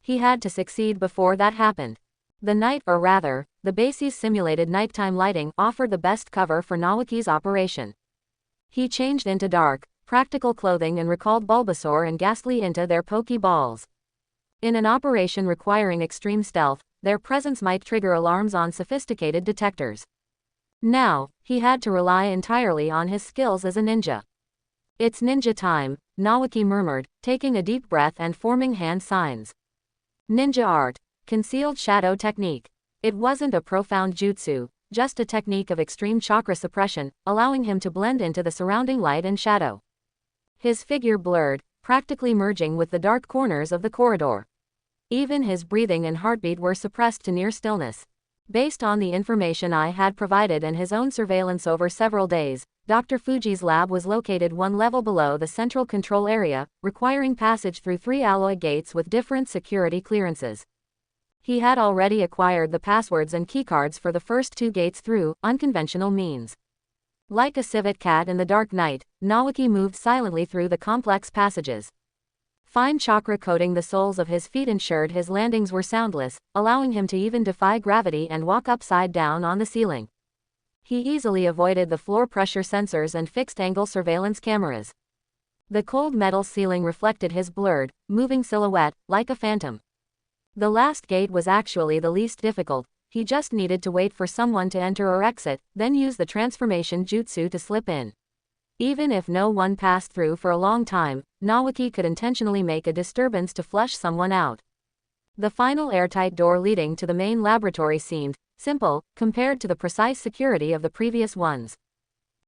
He had to succeed before that happened. The night, or rather, the base's simulated nighttime lighting, offered the best cover for Naoki's operation. He changed into dark, practical clothing and recalled Bulbasaur and Ghastly into their Pokeballs. In an operation requiring extreme stealth, their presence might trigger alarms on sophisticated detectors. Now, he had to rely entirely on his skills as a ninja. "It's ninja time," Naoki murmured, taking a deep breath and forming hand signs. Ninja art. Concealed shadow technique. It wasn't a profound jutsu, just a technique of extreme chakra suppression, allowing him to blend into the surrounding light and shadow. His figure blurred, practically merging with the dark corners of the corridor. Even his breathing and heartbeat were suppressed to near stillness. Based on the information I had provided and his own surveillance over several days, Dr. Fuji's lab was located one level below the central control area, requiring passage through 3 alloy gates with different security clearances. He had already acquired the passwords and keycards for the first 2 gates through unconventional means. Like a civet cat in the dark night, Naoki moved silently through the complex passages. Fine chakra coating the soles of his feet ensured his landings were soundless, allowing him to even defy gravity and walk upside down on the ceiling. He easily avoided the floor pressure sensors and fixed-angle surveillance cameras. The cold metal ceiling reflected his blurred, moving silhouette, like a phantom. The last gate was actually the least difficult. He just needed to wait for someone to enter or exit, then use the transformation jutsu to slip in. Even if no one passed through for a long time, Naoki could intentionally make a disturbance to flush someone out. The final airtight door leading to the main laboratory seemed simple, compared to the precise security of the previous ones.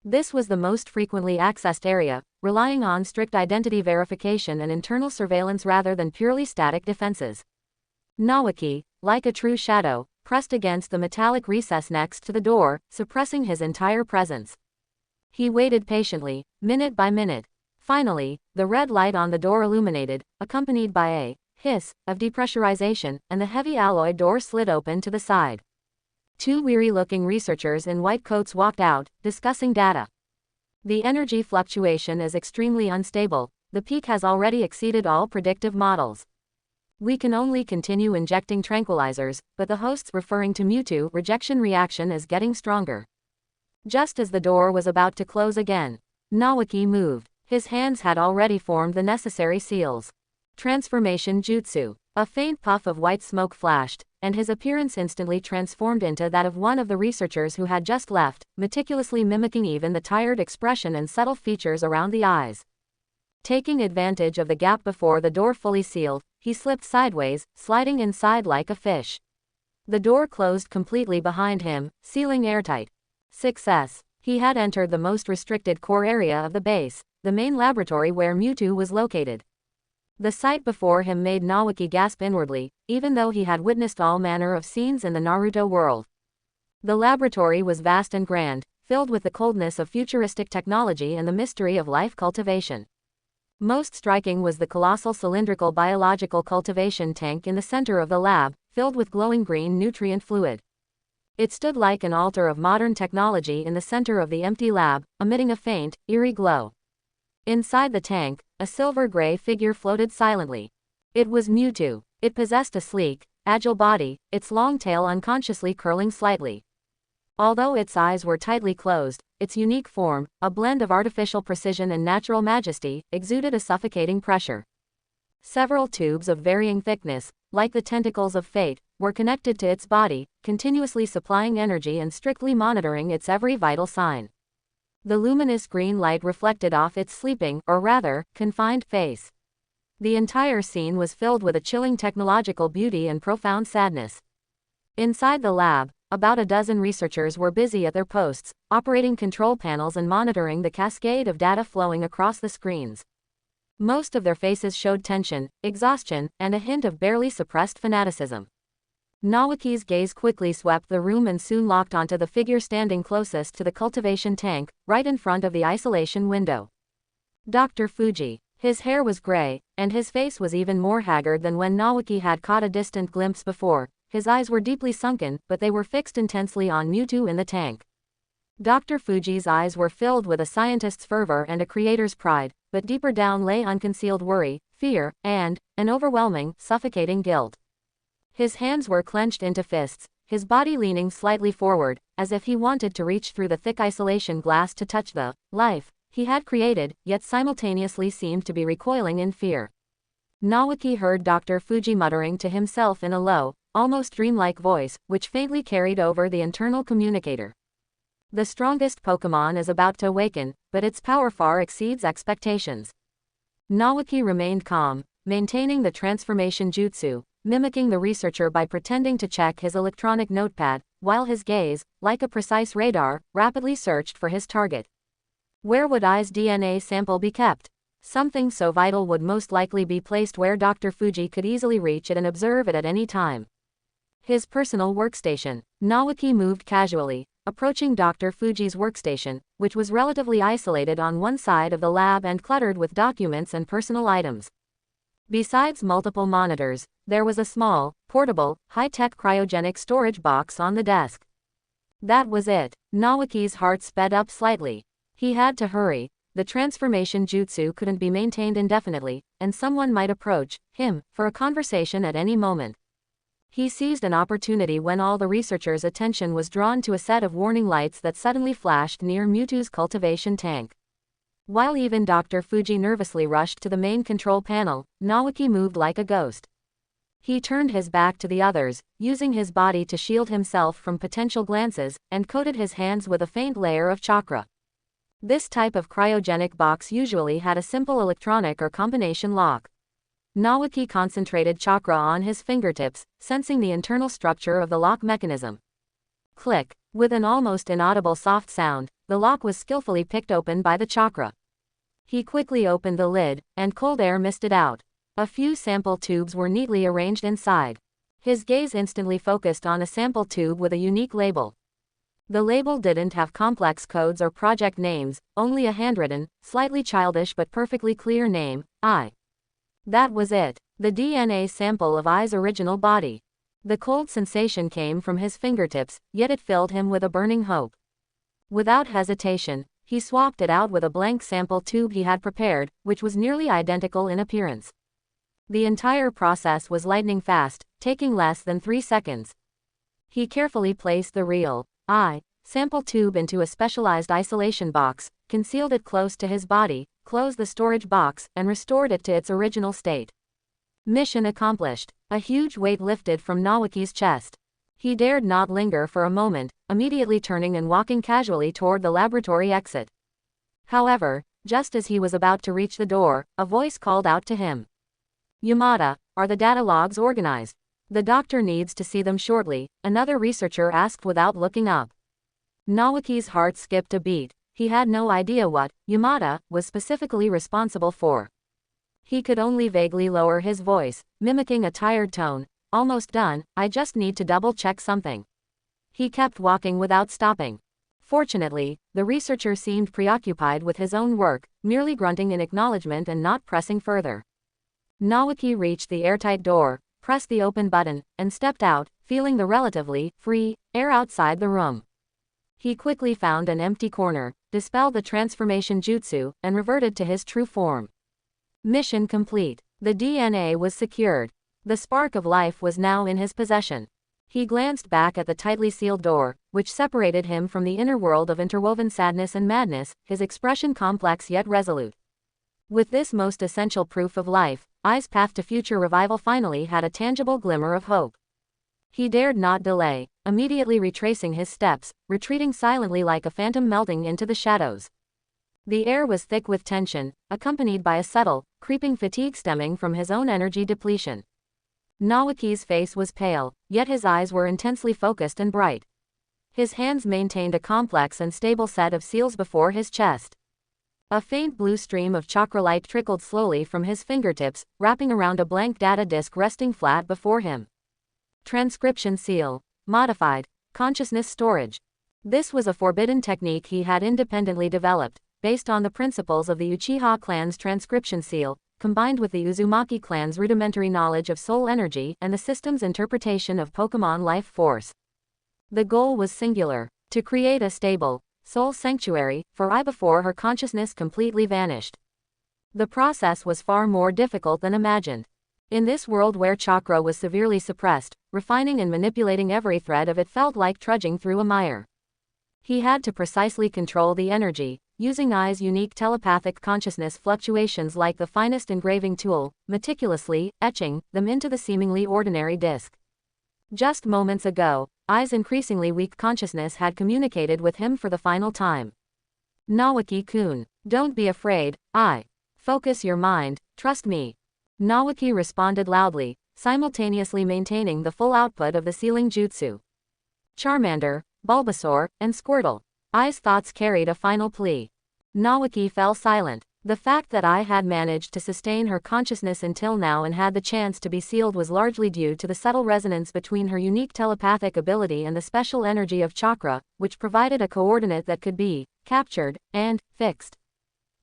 This was the most frequently accessed area, relying on strict identity verification and internal surveillance rather than purely static defenses. Naoki, like a true shadow, pressed against the metallic recess next to the door, suppressing his entire presence. He waited patiently, minute by minute. Finally, the red light on the door illuminated, accompanied by a hiss of depressurization, and the heavy alloy door slid open to the side. 2 weary-looking researchers in white coats walked out, discussing data. "The energy fluctuation is extremely unstable. The peak has already exceeded all predictive models. We can only continue injecting tranquilizers, but the host's, referring to Mewtwo, rejection reaction is getting stronger." Just as the door was about to close again, Naoki moved. His hands had already formed the necessary seals. Transformation jutsu. A faint puff of white smoke flashed, and his appearance instantly transformed into that of one of the researchers who had just left, meticulously mimicking even the tired expression and subtle features around the eyes. Taking advantage of the gap before the door fully sealed, he slipped sideways, sliding inside like a fish. The door closed completely behind him, sealing airtight. Success. He had entered the most restricted core area of the base, the main laboratory where Mewtwo was located. The sight before him made Naoki gasp inwardly, even though he had witnessed all manner of scenes in the Naruto world. The laboratory was vast and grand, filled with the coldness of futuristic technology and the mystery of life cultivation. Most striking was the colossal cylindrical biological cultivation tank in the center of the lab, filled with glowing green nutrient fluid. It stood like an altar of modern technology in the center of the empty lab, emitting a faint, eerie glow. Inside the tank, a silver-gray figure floated silently. It was Mewtwo. It possessed a sleek, agile body, its long tail unconsciously curling slightly. Although its eyes were tightly closed, its unique form, a blend of artificial precision and natural majesty, exuded a suffocating pressure. Several tubes of varying thickness, like the tentacles of fate, were connected to its body, continuously supplying energy and strictly monitoring its every vital sign. The luminous green light reflected off its sleeping, or rather, confined face. The entire scene was filled with a chilling technological beauty and profound sadness. Inside the lab, about a dozen researchers were busy at their posts, operating control panels and monitoring the cascade of data flowing across the screens. Most of their faces showed tension, exhaustion, and a hint of barely suppressed fanaticism. Naoki's gaze quickly swept the room and soon locked onto the figure standing closest to the cultivation tank, right in front of the isolation window. Dr. Fuji. His hair was gray, and his face was even more haggard than when Naoki had caught a distant glimpse before. His eyes were deeply sunken, but they were fixed intensely on Mewtwo in the tank. Dr. Fuji's eyes were filled with a scientist's fervor and a creator's pride, but deeper down lay unconcealed worry, fear, and an overwhelming, suffocating guilt. His hands were clenched into fists, his body leaning slightly forward, as if he wanted to reach through the thick isolation glass to touch the life he had created, yet simultaneously seemed to be recoiling in fear. Naoki heard Dr. Fuji muttering to himself in a low, almost dreamlike voice, which faintly carried over the internal communicator. The strongest Pokemon is about to awaken, but its power far exceeds expectations. Naoki remained calm, maintaining the transformation jutsu, mimicking the researcher by pretending to check his electronic notepad, while his gaze, like a precise radar, rapidly searched for his target. Where would Ai's DNA sample be kept? Something so vital would most likely be placed where Dr. Fuji could easily reach it and observe it at any time. His personal workstation. Naoki moved casually, approaching Dr. Fuji's workstation, which was relatively isolated on one side of the lab and cluttered with documents and personal items. Besides multiple monitors, there was a small, portable, high-tech cryogenic storage box on the desk. That was it. Naoki's heart sped up slightly. He had to hurry. The transformation jutsu couldn't be maintained indefinitely, and someone might approach him for a conversation at any moment. He seized an opportunity when all the researchers' attention was drawn to a set of warning lights that suddenly flashed near Mewtwo's cultivation tank. While even Dr. Fuji nervously rushed to the main control panel, Naoki moved like a ghost. He turned his back to the others, using his body to shield himself from potential glances, and coated his hands with a faint layer of chakra. This type of cryogenic box usually had a simple electronic or combination lock. Naoki concentrated chakra on his fingertips, sensing the internal structure of the lock mechanism. Click. With an almost inaudible soft sound, the lock was skillfully picked open by the chakra. He quickly opened the lid, and cold air misted out. A few sample tubes were neatly arranged inside. His gaze instantly focused on a sample tube with a unique label. The label didn't have complex codes or project names, only a handwritten, slightly childish but perfectly clear name, I. That was it. The DNA sample of I's original body. The cold sensation came from his fingertips, yet it filled him with a burning hope. Without hesitation, he swapped it out with a blank sample tube he had prepared, which was nearly identical in appearance. The entire process was lightning fast, taking less than 3 seconds. He carefully placed the real I sample tube into a specialized isolation box, concealed it close to his body, closed the storage box, and restored it to its original state. Mission accomplished. A huge weight lifted from Naoki's chest. He dared not linger for a moment, immediately turning and walking casually toward the laboratory exit. However, just as he was about to reach the door, a voice called out to him. Yamada, are the data logs organized? The doctor needs to see them shortly, another researcher asked without looking up. Naoki's heart skipped a beat. He had no idea what Yamada was specifically responsible for. He could only vaguely lower his voice, mimicking a tired tone. Almost done, I just need to double-check something. He kept walking without stopping. Fortunately, the researcher seemed preoccupied with his own work, merely grunting in acknowledgement and not pressing further. Naoki reached the airtight door, pressed the open button, and stepped out, feeling the relatively free air outside the room. He quickly found an empty corner, dispelled the transformation jutsu, and reverted to his true form. Mission complete. The DNA was secured. The spark of life was now in his possession. He glanced back at the tightly sealed door, which separated him from the inner world of interwoven sadness and madness, his expression complex yet resolute. With this most essential proof of life, I's path to future revival finally had a tangible glimmer of hope. He dared not delay, immediately retracing his steps, retreating silently like a phantom melting into the shadows. The air was thick with tension, accompanied by a subtle, creeping fatigue stemming from his own energy depletion. Naoki's face was pale, yet his eyes were intensely focused and bright. His hands maintained a complex and stable set of seals before his chest. A faint blue stream of chakra light trickled slowly from his fingertips, wrapping around a blank data disk resting flat before him. Transcription seal. Modified. Consciousness storage. This was a forbidden technique he had independently developed, based on the principles of the Uchiha clan's transcription seal, combined with the Uzumaki clan's rudimentary knowledge of soul energy and the system's interpretation of Pokemon life force. The goal was singular: to create a stable, soul sanctuary for Ai before her consciousness completely vanished. The process was far more difficult than imagined. In this world where chakra was severely suppressed, refining and manipulating every thread of it felt like trudging through a mire. He had to precisely control the energy, using Ai's unique telepathic consciousness fluctuations like the finest engraving tool, meticulously etching them into the seemingly ordinary disc. Just moments ago, Ai's increasingly weak consciousness had communicated with him for the final time. Nawaki-kun, don't be afraid, Ai. Focus your mind, trust me. Nawaki responded loudly, simultaneously maintaining the full output of the sealing jutsu. Charmander, Bulbasaur, and Squirtle. Ai's thoughts carried a final plea. Nawaki fell silent. The fact that Ai had managed to sustain her consciousness until now and had the chance to be sealed was largely due to the subtle resonance between her unique telepathic ability and the special energy of chakra, which provided a coordinate that could be captured and fixed.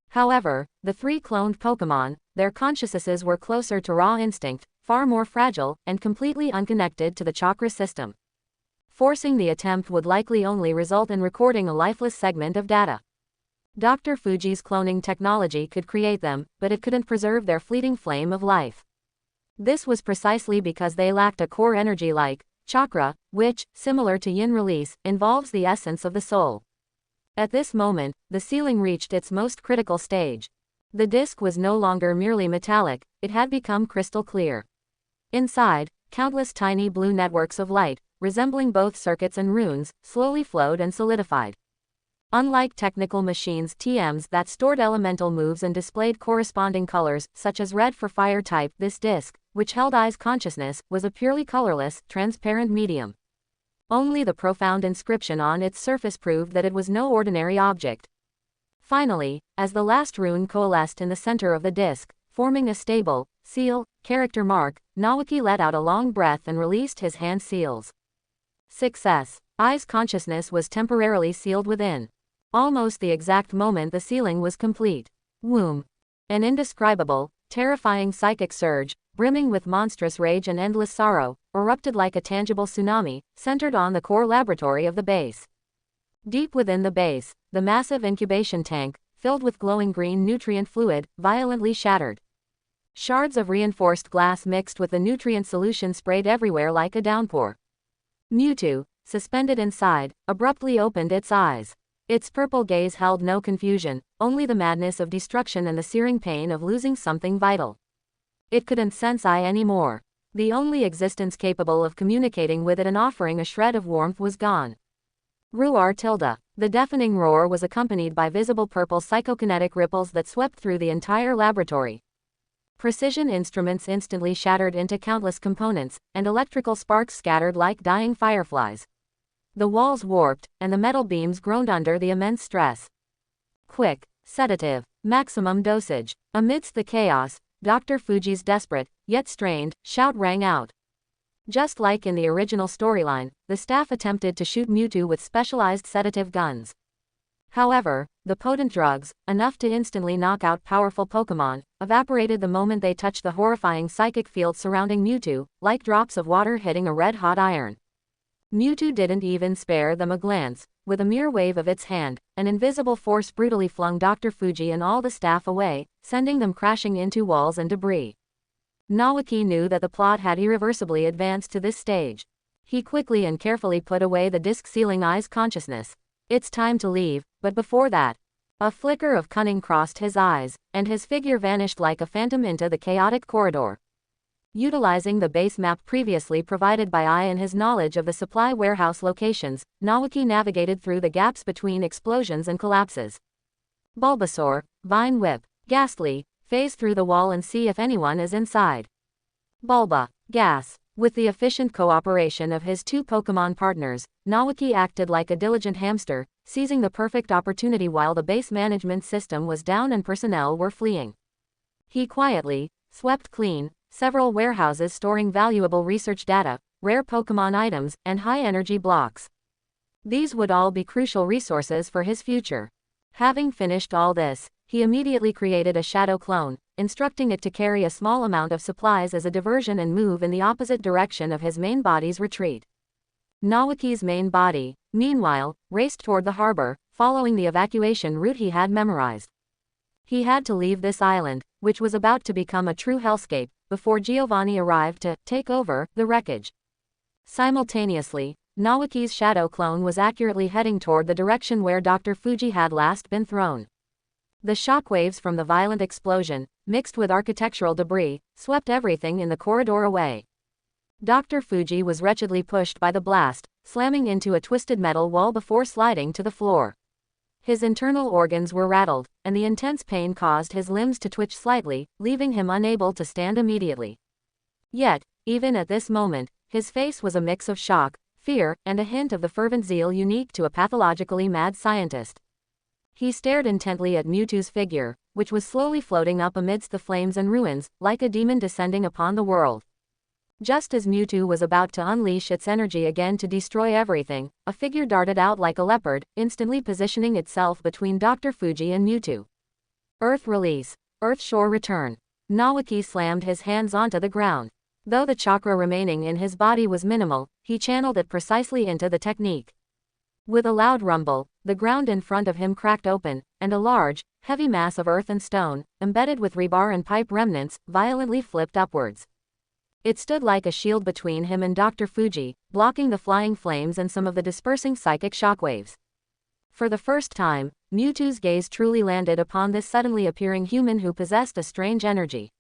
However, the three cloned Pokemon, their consciousnesses were closer to raw instinct, far more fragile, and completely unconnected to the chakra system. Forcing the attempt would likely only result in recording a lifeless segment of data. Dr. Fuji's cloning technology could create them, but it couldn't preserve their fleeting flame of life. This was precisely because they lacked a core energy like chakra, which, similar to yin release, involves the essence of the soul. At this moment, the sealing reached its most critical stage. The disc was no longer merely metallic, it had become crystal clear. Inside, countless tiny blue networks of light, resembling both circuits and runes, slowly flowed and solidified. Unlike technical machines TMs that stored elemental moves and displayed corresponding colors, such as red for fire type, this disc, which held Ai's consciousness, was a purely colorless, transparent medium. Only the profound inscription on its surface proved that it was no ordinary object. Finally, as the last rune coalesced in the center of the disc, forming a stable, seal, character mark, Nawaki let out a long breath and released his hand seals. Success. Ai's consciousness was temporarily sealed within. Almost the exact moment the sealing was complete. Womb. An indescribable, terrifying psychic surge, brimming with monstrous rage and endless sorrow, erupted like a tangible tsunami, centered on the core laboratory of the base. Deep within the base, the massive incubation tank, filled with glowing green nutrient fluid, violently shattered. Shards of reinforced glass mixed with the nutrient solution sprayed everywhere like a downpour. Mewtwo, suspended inside, abruptly opened its eyes. Its purple gaze held no confusion, only the madness of destruction and the searing pain of losing something vital. It couldn't sense Ai anymore. The only existence capable of communicating with it and offering a shred of warmth was gone. Ruar tilde. The deafening roar was accompanied by visible purple psychokinetic ripples that swept through the entire laboratory. Precision instruments instantly shattered into countless components, and electrical sparks scattered like dying fireflies. The walls warped, and the metal beams groaned under the immense stress. Quick, sedative, maximum dosage. Amidst the chaos, Dr. Fuji's desperate, yet strained, shout rang out. Just like in the original storyline, the staff attempted to shoot Mewtwo with specialized sedative guns. However, the potent drugs, enough to instantly knock out powerful Pokemon, evaporated the moment they touched the horrifying psychic field surrounding Mewtwo, like drops of water hitting a red-hot iron. Mewtwo didn't even spare them a glance. With a mere wave of its hand, an invisible force brutally flung Dr. Fuji and all the staff away, sending them crashing into walls and debris. Nawaki knew that the plot had irreversibly advanced to this stage. He quickly and carefully put away the disc sealing Ai's consciousness. It's time to leave, but before that, a flicker of cunning crossed his eyes, and his figure vanished like a phantom into the chaotic corridor. Utilizing the base map previously provided by Ai and his knowledge of the supply warehouse locations, Nawaki navigated through the gaps between explosions and collapses. Bulbasaur, Vine Whip, Ghastly, phase through the wall and see if anyone is inside. Bulba, Gas, With the efficient cooperation of his two Pokemon partners, Nawaki acted like a diligent hamster, seizing the perfect opportunity while the base management system was down and personnel were fleeing. He quietly swept clean several warehouses storing valuable research data, rare Pokemon items, and high-energy blocks. These would all be crucial resources for his future. Having finished all this, he immediately created a shadow clone, instructing it to carry a small amount of supplies as a diversion and move in the opposite direction of his main body's retreat. Nawaki's main body, meanwhile, raced toward the harbor, following the evacuation route he had memorized. He had to leave this island, which was about to become a true hellscape, before Giovanni arrived to take over the wreckage. Simultaneously, Nawaki's shadow clone was accurately heading toward the direction where Dr. Fuji had last been thrown. The shockwaves from the violent explosion, mixed with architectural debris, swept everything in the corridor away. Dr. Fuji was wretchedly pushed by the blast, slamming into a twisted metal wall before sliding to the floor. His internal organs were rattled, and the intense pain caused his limbs to twitch slightly, leaving him unable to stand immediately. Yet, even at this moment, his face was a mix of shock, fear, and a hint of the fervent zeal unique to a pathologically mad scientist. He stared intently at Mewtwo's figure, which was slowly floating up amidst the flames and ruins, like a demon descending upon the world. Just as Mewtwo was about to unleash its energy again to destroy everything, a figure darted out like a leopard, instantly positioning itself between Dr. Fuji and Mewtwo. Earth release. Earth shore return. Nawaki slammed his hands onto the ground. Though the chakra remaining in his body was minimal, he channeled it precisely into the technique. With a loud rumble, the ground in front of him cracked open, and a large, heavy mass of earth and stone, embedded with rebar and pipe remnants, violently flipped upwards. It stood like a shield between him and Dr. Fuji, blocking the flying flames and some of the dispersing psychic shockwaves. For the first time, Mewtwo's gaze truly landed upon this suddenly appearing human who possessed a strange energy.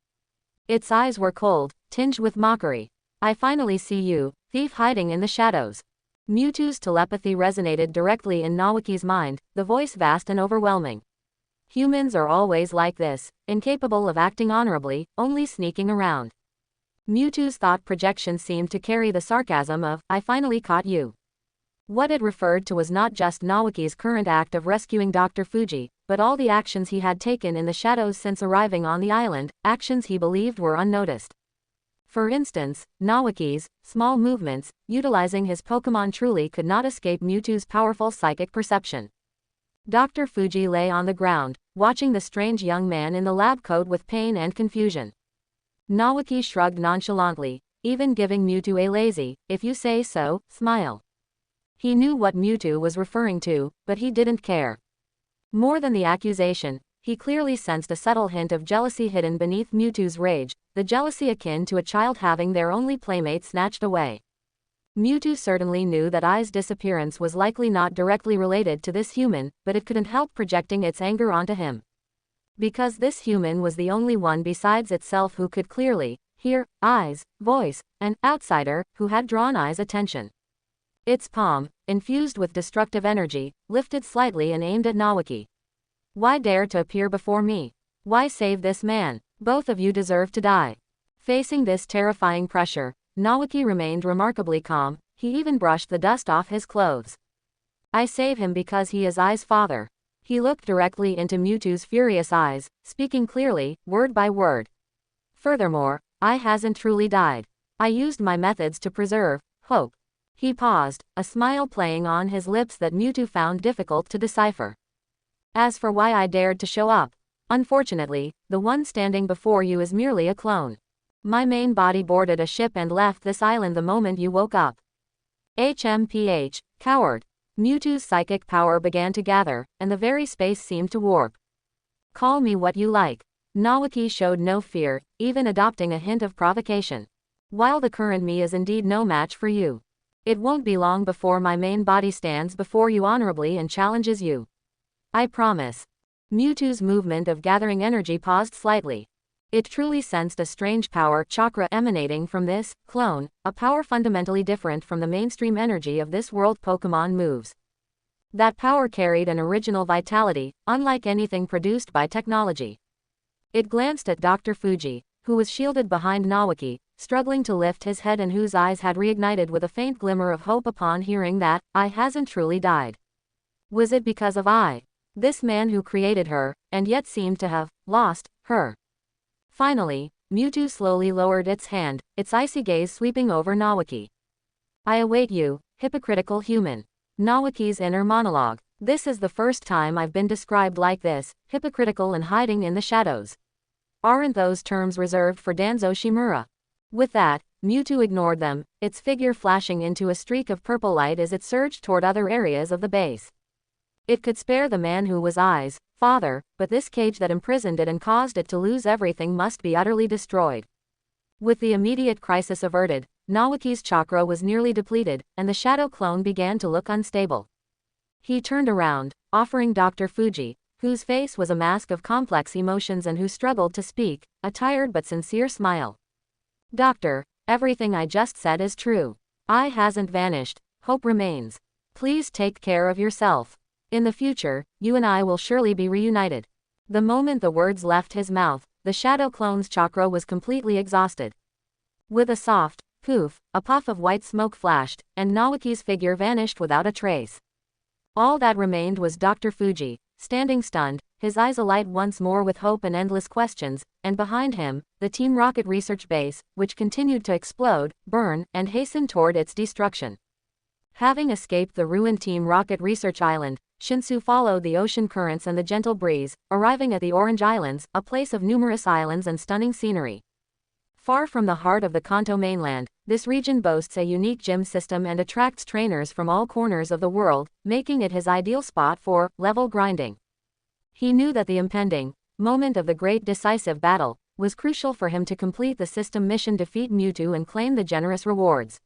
Its eyes were cold, tinged with mockery. "I finally see you, thief hiding in the shadows." Mewtwo's telepathy resonated directly in Nawaki's mind, the voice vast and overwhelming. Humans are always like this, incapable of acting honorably, only sneaking around. Mewtwo's thought projection seemed to carry the sarcasm of, "I finally caught you." What it referred to was not just Nawaki's current act of rescuing Dr. Fuji, but all the actions he had taken in the shadows since arriving on the island, actions he believed were unnoticed. For instance, Nawaki's small movements, utilizing his Pokemon truly could not escape Mewtwo's powerful psychic perception. Dr. Fuji lay on the ground, watching the strange young man in the lab coat with pain and confusion. Nawaki shrugged nonchalantly, even giving Mewtwo a lazy, "if you say so," smile. He knew what Mewtwo was referring to, but he didn't care. More than the accusation, he clearly sensed a subtle hint of jealousy hidden beneath Mewtwo's rage, the jealousy akin to a child having their only playmate snatched away. Mewtwo certainly knew that Ai's disappearance was likely not directly related to this human, but it couldn't help projecting its anger onto him. Because this human was the only one besides itself who could clearly hear Ai's voice, an outsider who had drawn Ai's attention. Its palm, infused with destructive energy, lifted slightly and aimed at Nawaki. "Why dare to appear before me? Why save this man? Both of you deserve to die." Facing this terrifying pressure, Nawaki remained remarkably calm, he even brushed the dust off his clothes. "I save him because he is Ai's father." He looked directly into Mewtwo's furious eyes, speaking clearly, word by word. "Furthermore, Ai hasn't truly died. I used my methods to preserve hope." He paused, a smile playing on his lips that Mewtwo found difficult to decipher. "As for why I dared to show up, unfortunately, the one standing before you is merely a clone. My main body boarded a ship and left this island the moment you woke up." HMPH, coward. Mewtwo's psychic power began to gather, and the very space seemed to warp. "Call me what you like." Nawaki showed no fear, even adopting a hint of provocation. "While the current me is indeed no match for you, it won't be long before my main body stands before you honorably and challenges you. I promise." Mewtwo's movement of gathering energy paused slightly. It truly sensed a strange power chakra emanating from this clone, a power fundamentally different from the mainstream energy of this world Pokemon moves. That power carried an original vitality, unlike anything produced by technology. It glanced at Dr. Fuji, who was shielded behind Nawaki, struggling to lift his head and whose eyes had reignited with a faint glimmer of hope upon hearing that I hasn't truly died. Was it because of this man who created her, and yet seemed to have lost her? Finally, Mewtwo slowly lowered its hand, its icy gaze sweeping over Nawaki. I await you, hypocritical human. Nawaki's inner monologue. This is the first time I've been described like this, hypocritical and hiding in the shadows. Aren't those terms reserved for Danzo Shimura? With that, Mewtwo ignored them, its figure flashing into a streak of purple light as it surged toward other areas of the base. It could spare the man who was Ai's father, but this cage that imprisoned it and caused it to lose everything must be utterly destroyed. With the immediate crisis averted, Nawaki's chakra was nearly depleted, and the shadow clone began to look unstable. He turned around, offering Dr. Fuji, whose face was a mask of complex emotions and who struggled to speak, a tired but sincere smile. Doctor, everything I just said is true. I hasn't vanished, hope remains. Please take care of yourself. In the future, you and I will surely be reunited. The moment the words left his mouth, the shadow clone's chakra was completely exhausted. With a soft poof, a puff of white smoke flashed, and Nawaki's figure vanished without a trace. All that remained was Dr. Fuji, standing stunned, his eyes alight once more with hope and endless questions, and behind him, the Team Rocket research base, which continued to explode, burn, and hasten toward its destruction. Having escaped the ruined Team Rocket research island, Shinsu followed the ocean currents and the gentle breeze, arriving at the Orange Islands, a place of numerous islands and stunning scenery. Far from the heart of the Kanto mainland, this region boasts a unique gym system and attracts trainers from all corners of the world, making it his ideal spot for level grinding. He knew that the impending moment of the great decisive battle was crucial for him to complete the system mission, defeat Mewtwo and claim the generous rewards.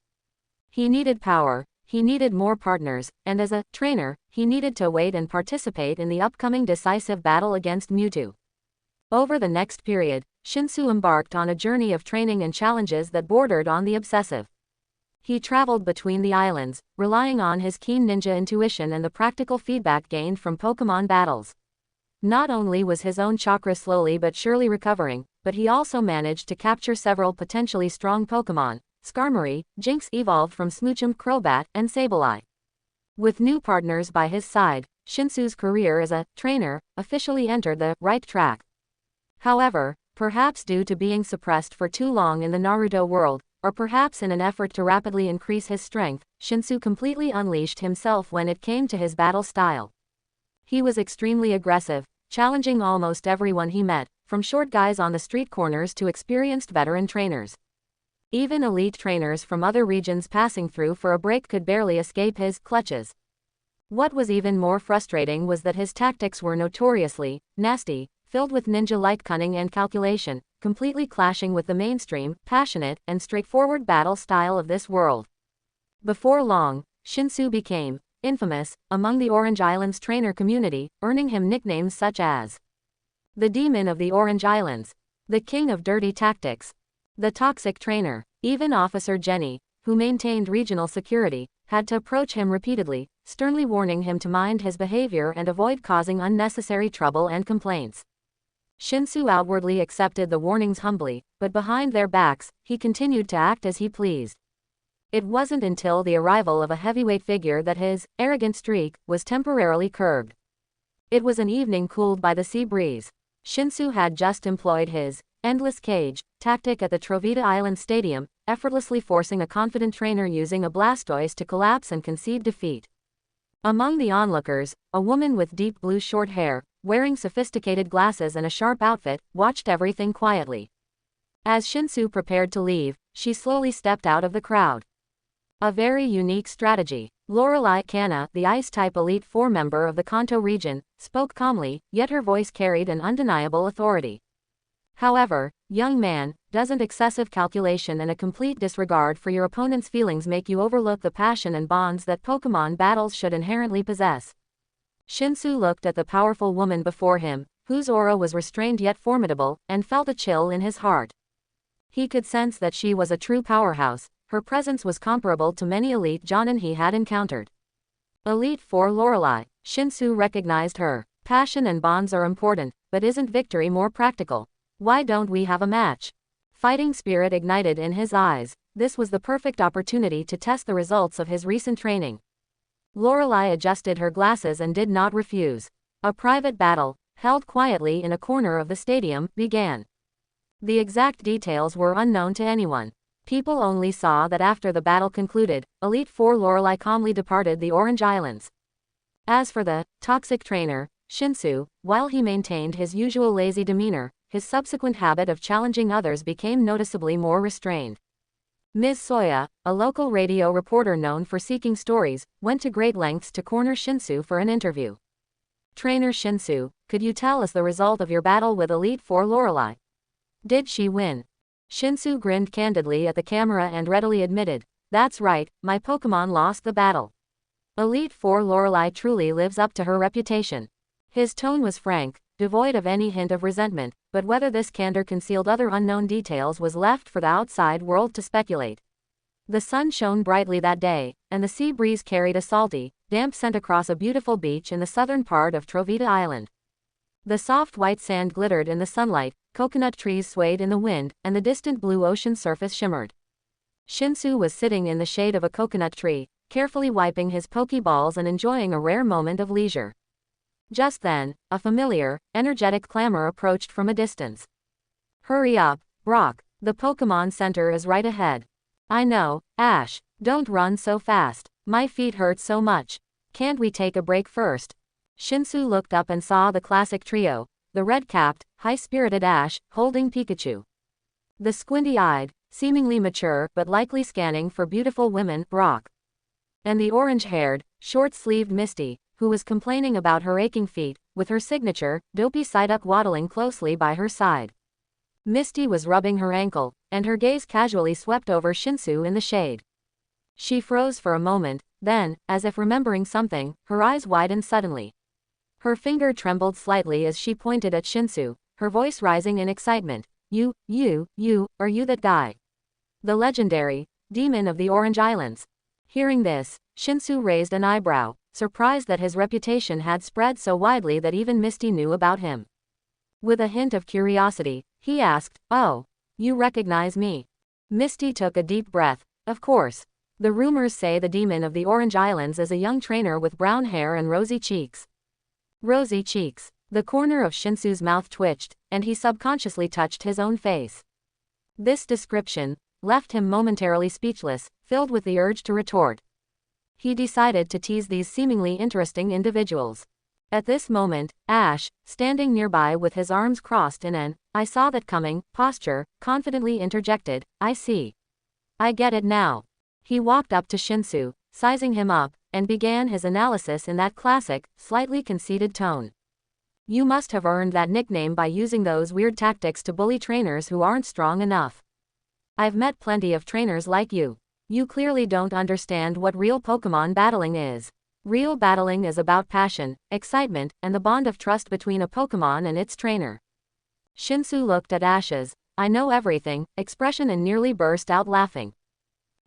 He needed power, he needed more partners, and as a trainer, he needed to wait and participate in the upcoming decisive battle against Mewtwo. Over the next period, Shinsu embarked on a journey of training and challenges that bordered on the obsessive. He traveled between the islands, relying on his keen ninja intuition and the practical feedback gained from Pokemon battles. Not only was his own chakra slowly but surely recovering, but he also managed to capture several potentially strong Pokemon. Skarmory, Jinx evolved from Smoochum, Crobat, and Sableye. With new partners by his side, Shinsu's career as a trainer officially entered the right track. However, perhaps due to being suppressed for too long in the Naruto world, or perhaps in an effort to rapidly increase his strength, Shinsu completely unleashed himself when it came to his battle style. He was extremely aggressive, challenging almost everyone he met, from short guys on the street corners to experienced veteran trainers. Even elite trainers from other regions passing through for a break could barely escape his clutches. What was even more frustrating was that his tactics were notoriously nasty, filled with ninja-like cunning and calculation, completely clashing with the mainstream, passionate, and straightforward battle style of this world. Before long, Shinsu became infamous among the Orange Islands trainer community, earning him nicknames such as the Demon of the Orange Islands, the King of Dirty Tactics, the Toxic Trainer. Even Officer Jenny, who maintained regional security, had to approach him repeatedly, sternly warning him to mind his behavior and avoid causing unnecessary trouble and complaints. Shinsu outwardly accepted the warnings humbly, but behind their backs, he continued to act as he pleased. It wasn't until the arrival of a heavyweight figure that his arrogant streak was temporarily curbed. It was an evening cooled by the sea breeze. Shinsu had just employed his endless cage tactic at the Trovita Island Stadium, effortlessly forcing a confident trainer using a Blastoise to collapse and concede defeat. Among the onlookers, a woman with deep blue short hair, wearing sophisticated glasses and a sharp outfit, watched everything quietly. As Shinsu prepared to leave, she slowly stepped out of the crowd. A very unique strategy. Lorelei Kanna, the Ice-type Elite Four member of the Kanto region, spoke calmly, yet her voice carried an undeniable authority. However, young man, doesn't excessive calculation and a complete disregard for your opponent's feelings make you overlook the passion and bonds that Pokemon battles should inherently possess? Shinsu looked at the powerful woman before him, whose aura was restrained yet formidable, and felt a chill in his heart. He could sense that she was a true powerhouse. Her presence was comparable to many elite Jonin he had encountered. Elite Four Lorelei. Shinsu recognized her. Passion and bonds are important, but isn't victory more practical? Why don't we have a match? Fighting spirit ignited in his eyes. This was the perfect opportunity to test the results of his recent training. Lorelei adjusted her glasses and did not refuse. A private battle, held quietly in a corner of the stadium, began. The exact details were unknown to anyone. People only saw that after the battle concluded, Elite Four Lorelei calmly departed the Orange Islands. As for the toxic trainer, Shinsu, while he maintained his usual lazy demeanor, his subsequent habit of challenging others became noticeably more restrained. Ms. Soya, a local radio reporter known for seeking stories, went to great lengths to corner Shinsu for an interview. Trainer Shinsu, could you tell us the result of your battle with Elite Four Lorelei? Did she win? Shinsu grinned candidly at the camera and readily admitted, that's right, my Pokemon lost the battle. Elite Four Lorelei truly lives up to her reputation. His tone was frank, devoid of any hint of resentment, but whether this candor concealed other unknown details was left for the outside world to speculate. The sun shone brightly that day, and the sea breeze carried a salty, damp scent across a beautiful beach in the southern part of Trovita Island. The soft white sand glittered in the sunlight, coconut trees swayed in the wind, and the distant blue ocean surface shimmered. Shinsu was sitting in the shade of a coconut tree, carefully wiping his Pokeballs and enjoying a rare moment of leisure. Just then, a familiar, energetic clamor approached from a distance. Hurry up, Brock, the Pokemon Center is right ahead. I know, Ash, don't run so fast, my feet hurt so much. Can't we take a break first? Shinsu looked up and saw the classic trio, the red-capped, high-spirited Ash, holding Pikachu. The squinty-eyed, seemingly mature but likely scanning for beautiful women, Brock. And the orange-haired, short-sleeved Misty, who was complaining about her aching feet, with her signature, dopey Psyduck waddling closely by her side. Misty was rubbing her ankle, and her gaze casually swept over Shinsu in the shade. She froze for a moment, then, as if remembering something, her eyes widened suddenly. Her finger trembled slightly as she pointed at Shinsu, her voice rising in excitement. You, are you that guy? The legendary demon of the Orange Islands. Hearing this, Shinsu raised an eyebrow, surprised that his reputation had spread so widely that even Misty knew about him. With a hint of curiosity, he asked, oh, you recognize me? Misty took a deep breath. Of course. The rumors say the demon of the Orange Islands is a young trainer with brown hair and rosy cheeks. Rosy cheeks. The corner of Shinsu's mouth twitched, and he subconsciously touched his own face. This description left him momentarily speechless, filled with the urge to retort. He decided to tease these seemingly interesting individuals. At this moment, Ash, standing nearby with his arms crossed in an "I saw that coming" posture, confidently interjected, I see. I get it now. He walked up to Shinsu, sizing him up, and began his analysis in that classic, slightly conceited tone. You must have earned that nickname by using those weird tactics to bully trainers who aren't strong enough. I've met plenty of trainers like you. You clearly don't understand what real Pokemon battling is. Real battling is about passion, excitement, and the bond of trust between a Pokemon and its trainer. Shinsu looked at Ash's "I know everything" expression and nearly burst out laughing.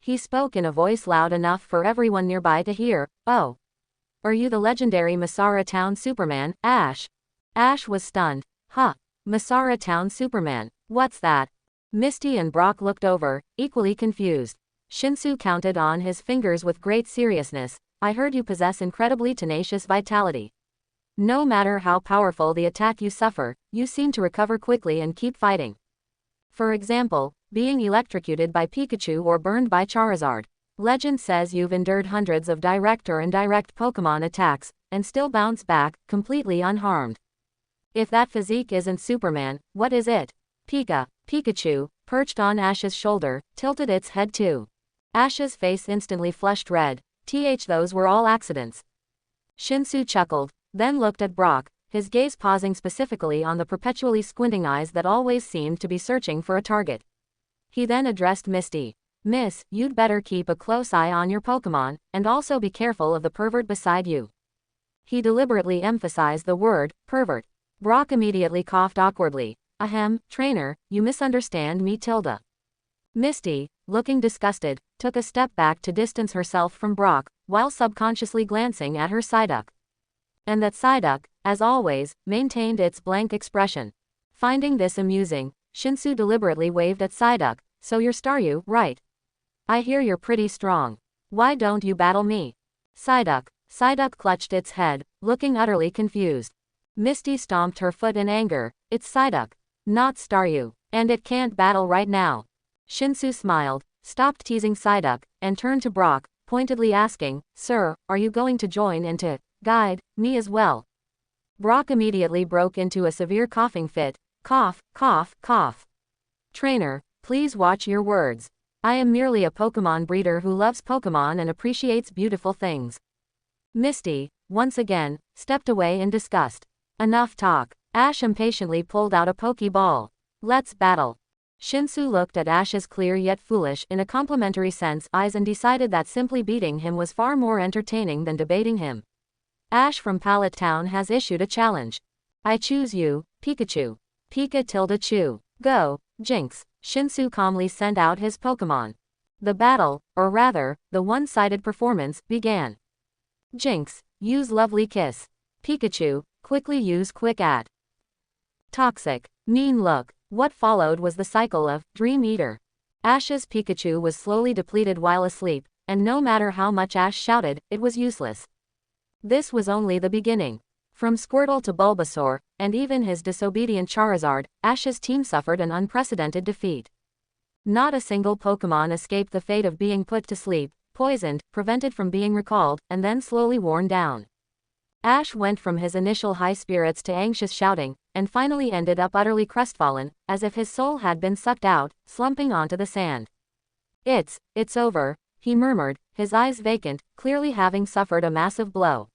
He spoke in a voice loud enough for everyone nearby to hear, oh. Are you the legendary Masara Town Superman, Ash? Ash was stunned. Huh. Masara Town Superman, what's that? Misty and Brock looked over, equally confused. Shinsu counted on his fingers with great seriousness. I heard you possess incredibly tenacious vitality. No matter how powerful the attack you suffer, you seem to recover quickly and keep fighting. For example, being electrocuted by Pikachu or burned by Charizard. Legend says you've endured hundreds of direct or indirect Pokemon attacks, and still bounce back, completely unharmed. If that physique isn't Superman, what is it? Pikachu, perched on Ash's shoulder, tilted its head too. Ash's face instantly flushed red. Those were all accidents. Shinsu chuckled, then looked at Brock, his gaze pausing specifically on the perpetually squinting eyes that always seemed to be searching for a target. He then addressed Misty. Miss, you'd better keep a close eye on your Pokemon, and also be careful of the pervert beside you. He deliberately emphasized the word, pervert. Brock immediately coughed awkwardly. Ahem, trainer, you misunderstand me tilde. Misty, looking disgusted, took a step back to distance herself from Brock, while subconsciously glancing at her Psyduck. And that Psyduck, as always, maintained its blank expression. Finding this amusing, Shinsu deliberately waved at Psyduck. So you're Staryu, right? I hear you're pretty strong. Why don't you battle me? Psyduck clutched its head, looking utterly confused. Misty stomped her foot in anger. It's Psyduck, not Staryu, and it can't battle right now. Shinsu smiled, stopped teasing Psyduck, and turned to Brock, pointedly asking, Sir, are you going to join in to guide me as well? Brock immediately broke into a severe coughing fit. Cough, cough, cough. Trainer, please watch your words. I am merely a Pokemon breeder who loves Pokemon and appreciates beautiful things. Misty, once again, stepped away in disgust. Enough talk. Ash impatiently pulled out a Pokeball. Let's battle. Shinsu looked at Ash's clear yet foolish in a complimentary sense eyes and decided that simply beating him was far more entertaining than debating him. Ash from Pallet Town has issued a challenge. I choose you, Pikachu. Pika-tilde-chew. Go, Jinx. Shinsu calmly sent out his Pokemon. The battle, or rather, the one-sided performance, began. Jinx, use Lovely Kiss. Pikachu, quickly use Quick At. Toxic. Mean Look. What followed was the cycle of Dream Eater. Ash's Pikachu was slowly depleted while asleep, and no matter how much Ash shouted, it was useless. This was only the beginning. From Squirtle to Bulbasaur, and even his disobedient Charizard, Ash's team suffered an unprecedented defeat. Not a single Pokemon escaped the fate of being put to sleep, poisoned, prevented from being recalled, and then slowly worn down. Ash went from his initial high spirits to anxious shouting, and finally ended up utterly crestfallen, as if his soul had been sucked out, slumping onto the sand. It's over, he murmured, his eyes vacant, clearly having suffered a massive blow.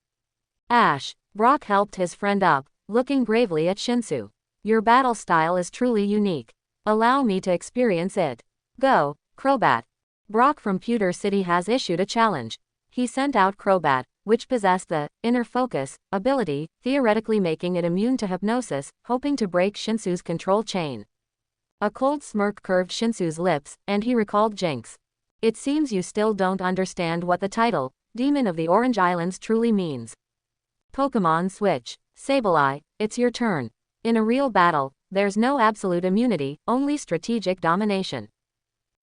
Ash. Brock helped his friend up, looking gravely at Shinsu. Your battle style is truly unique. Allow me to experience it. Go, Crobat. Brock from Pewter City has issued a challenge. He sent out Crobat, which possessed the inner focus ability, theoretically making it immune to hypnosis, hoping to break Shinsu's control chain. A cold smirk curved Shinsu's lips, and he recalled Jinx. It seems you still don't understand what the title, Demon of the Orange Islands, truly means. Pokemon Switch. Sableye, it's your turn. In a real battle, there's no absolute immunity, only strategic domination.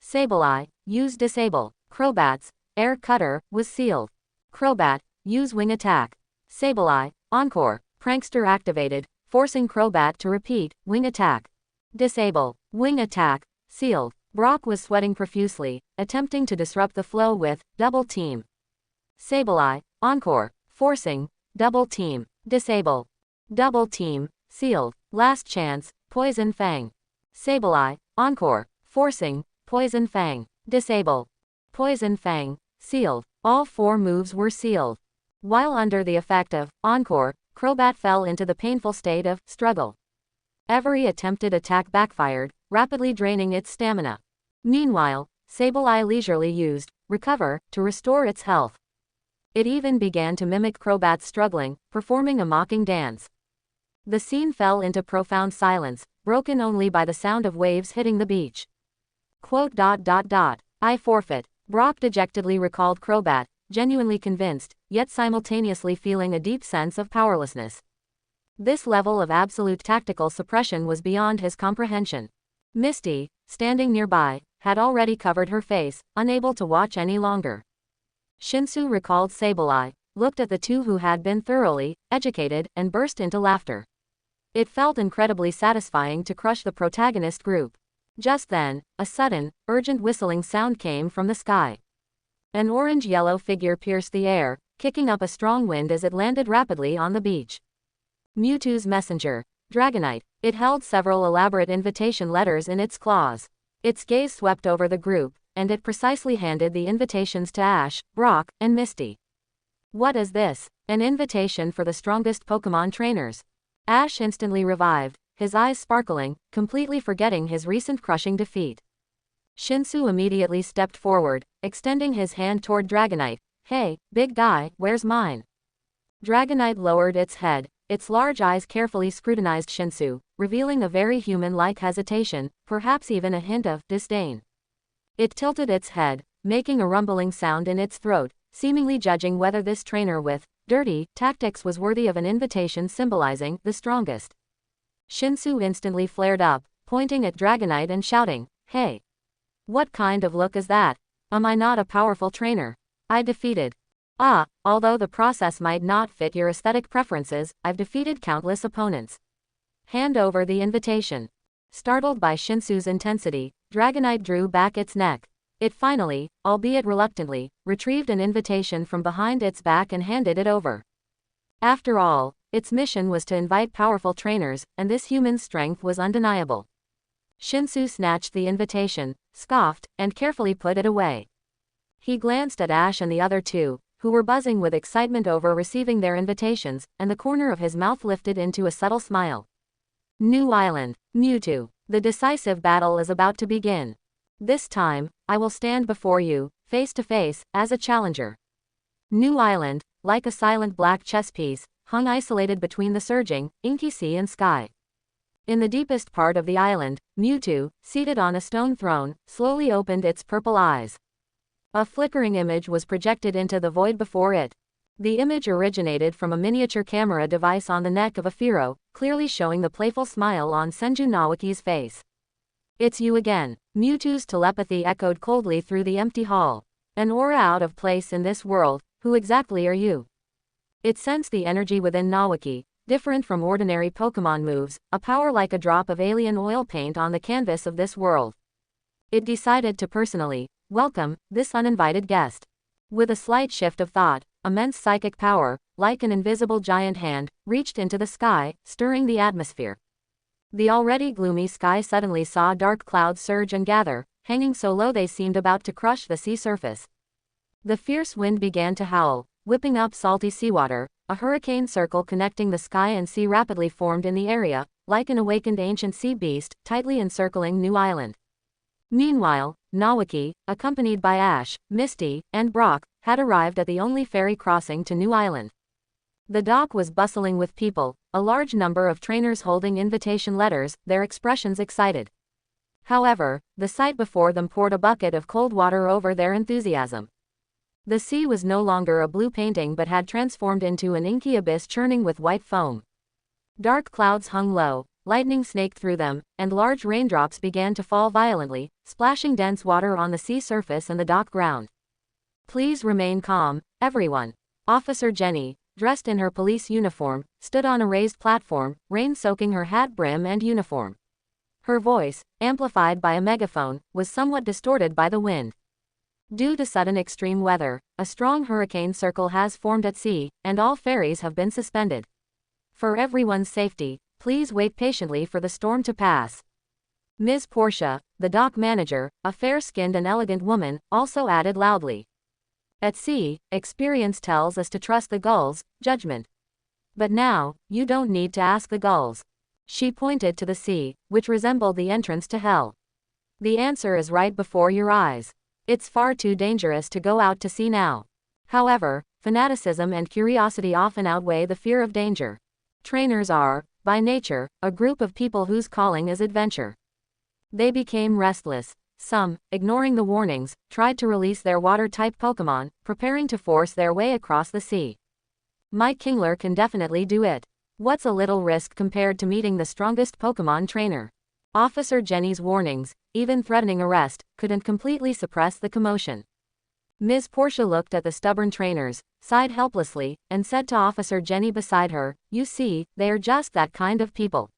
Sableye, use Disable. Crobat's Air Cutter was sealed. Crobat, use Wing Attack. Sableye, Encore. Prankster activated, forcing Crobat to repeat, Wing Attack. Disable. Wing Attack, sealed. Brock was sweating profusely, attempting to disrupt the flow with Double Team. Sableye, Encore. Forcing Double Team. Disable. Double Team, sealed. Last chance, Poison Fang. Sableye, Encore. Forcing Poison Fang. Disable. Poison Fang, sealed. All four moves were sealed. While under the effect of Encore, Crobat fell into the painful state of struggle. Every attempted attack backfired, rapidly draining its stamina. Meanwhile, Sableye leisurely used Recover to restore its health. It even began to mimic Crobat's struggling, performing a mocking dance. The scene fell into profound silence, broken only by the sound of waves hitting the beach. I forfeit. Brock dejectedly recalled Crobat, genuinely convinced, yet simultaneously feeling a deep sense of powerlessness. This level of absolute tactical suppression was beyond his comprehension. Misty, standing nearby, had already covered her face, unable to watch any longer. Shinsu recalled Sableye, looked at the two who had been thoroughly educated, and burst into laughter. It felt incredibly satisfying to crush the protagonist group. Just then, a sudden, urgent whistling sound came from the sky. An orange-yellow figure pierced the air, kicking up a strong wind as it landed rapidly on the beach. Mewtwo's messenger, Dragonite. It held several elaborate invitation letters in its claws. Its gaze swept over the group, and it precisely handed the invitations to Ash, Brock, and Misty. What is this? An invitation for the strongest Pokemon trainers. Ash instantly revived, his eyes sparkling, completely forgetting his recent crushing defeat. Shinsu immediately stepped forward, extending his hand toward Dragonite. Hey, big guy, where's mine? Dragonite lowered its head, its large eyes carefully scrutinized Shinsu, revealing a very human-like hesitation, perhaps even a hint of disdain. It tilted its head, making a rumbling sound in its throat, seemingly judging whether this trainer with dirty tactics was worthy of an invitation symbolizing the strongest. Shinsu instantly flared up, pointing at Dragonite and shouting, "Hey! What kind of look is that? Am I not a powerful trainer? I defeated." Although the process might not fit your aesthetic preferences, I've defeated countless opponents. Hand over the invitation. Startled by Shinsu's intensity, Dragonite drew back its neck. It finally, albeit reluctantly, retrieved an invitation from behind its back and handed it over. After all, its mission was to invite powerful trainers, and this human's strength was undeniable. Shinsu snatched the invitation, scoffed, and carefully put it away. He glanced at Ash and the other two, who were buzzing with excitement over receiving their invitations, and the corner of his mouth lifted into a subtle smile. New Island, Mewtwo. The decisive battle is about to begin. This time, I will stand before you, face to face, as a challenger. New Island, like a silent black chess piece, hung isolated between the surging, inky sea and sky. In the deepest part of the island, Mewtwo, seated on a stone throne, slowly opened its purple eyes. A flickering image was projected into the void before it. The image originated from a miniature camera device on the neck of a Firo, clearly showing the playful smile on Senju Naoki's face. "It's you again." Mewtwo's telepathy echoed coldly through the empty hall. "An aura out of place in this world, who exactly are you?" It sensed the energy within Naoki, different from ordinary Pokemon moves, a power like a drop of alien oil paint on the canvas of this world. It decided to personally welcome this uninvited guest. With a slight shift of thought, immense psychic power, like an invisible giant hand, reached into the sky, stirring the atmosphere. The already gloomy sky suddenly saw dark clouds surge and gather, hanging so low they seemed about to crush the sea surface. The fierce wind began to howl, whipping up salty seawater. A hurricane circle connecting the sky and sea rapidly formed in the area, like an awakened ancient sea beast, tightly encircling New Island. Meanwhile, Naoki, accompanied by Ash, Misty, and Brock, had arrived at the only ferry crossing to New Island. The dock was bustling with people, a large number of trainers holding invitation letters, their expressions excited. However, the sight before them poured a bucket of cold water over their enthusiasm. The sea was no longer a blue painting but had transformed into an inky abyss churning with white foam. Dark clouds hung low, lightning snaked through them, and large raindrops began to fall violently, splashing dense water on the sea surface and the dock ground. "Please remain calm, everyone." Officer Jenny, dressed in her police uniform, stood on a raised platform, rain soaking her hat brim and uniform. Her voice, amplified by a megaphone, was somewhat distorted by the wind. Due to sudden extreme weather, a strong hurricane circle has formed at sea, and all ferries have been suspended. For everyone's safety, please wait patiently for the storm to pass. Ms. Portia, the dock manager, a fair-skinned and elegant woman, also added loudly. "At sea, experience tells us to trust the gulls' judgment. But now, you don't need to ask the gulls." She pointed to the sea, which resembled the entrance to hell. "The answer is right before your eyes. It's far too dangerous to go out to sea now." However, fanaticism and curiosity often outweigh the fear of danger. Trainers are, by nature, a group of people whose calling is adventure. They became restless. Some, ignoring the warnings, tried to release their water-type Pokemon, preparing to force their way across the sea. My Kingler can definitely do it. What's a little risk compared to meeting the strongest Pokemon trainer? Officer Jenny's warnings, even threatening arrest, couldn't completely suppress the commotion. Ms. Portia looked at the stubborn trainers, sighed helplessly, and said to Officer Jenny beside her, "You see, they are just that kind of people.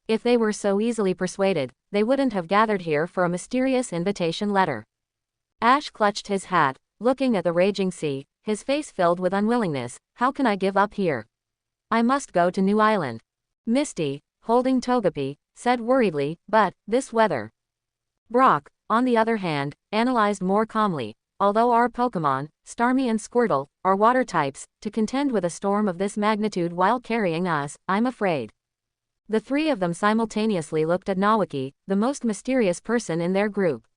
If they were so easily persuaded, they wouldn't have gathered here for a mysterious invitation letter." Ash clutched his hat, looking at the raging sea, his face filled with unwillingness. "How can I give up here? I must go to New Island." Misty, holding Togepi, said worriedly, "But, this weather." Brock, on the other hand, analyzed more calmly. "Although our Pokemon, Starmie and Squirtle, are water types, to contend with a storm of this magnitude while carrying us, I'm afraid." The three of them simultaneously looked at Naoki, the most mysterious person in their group.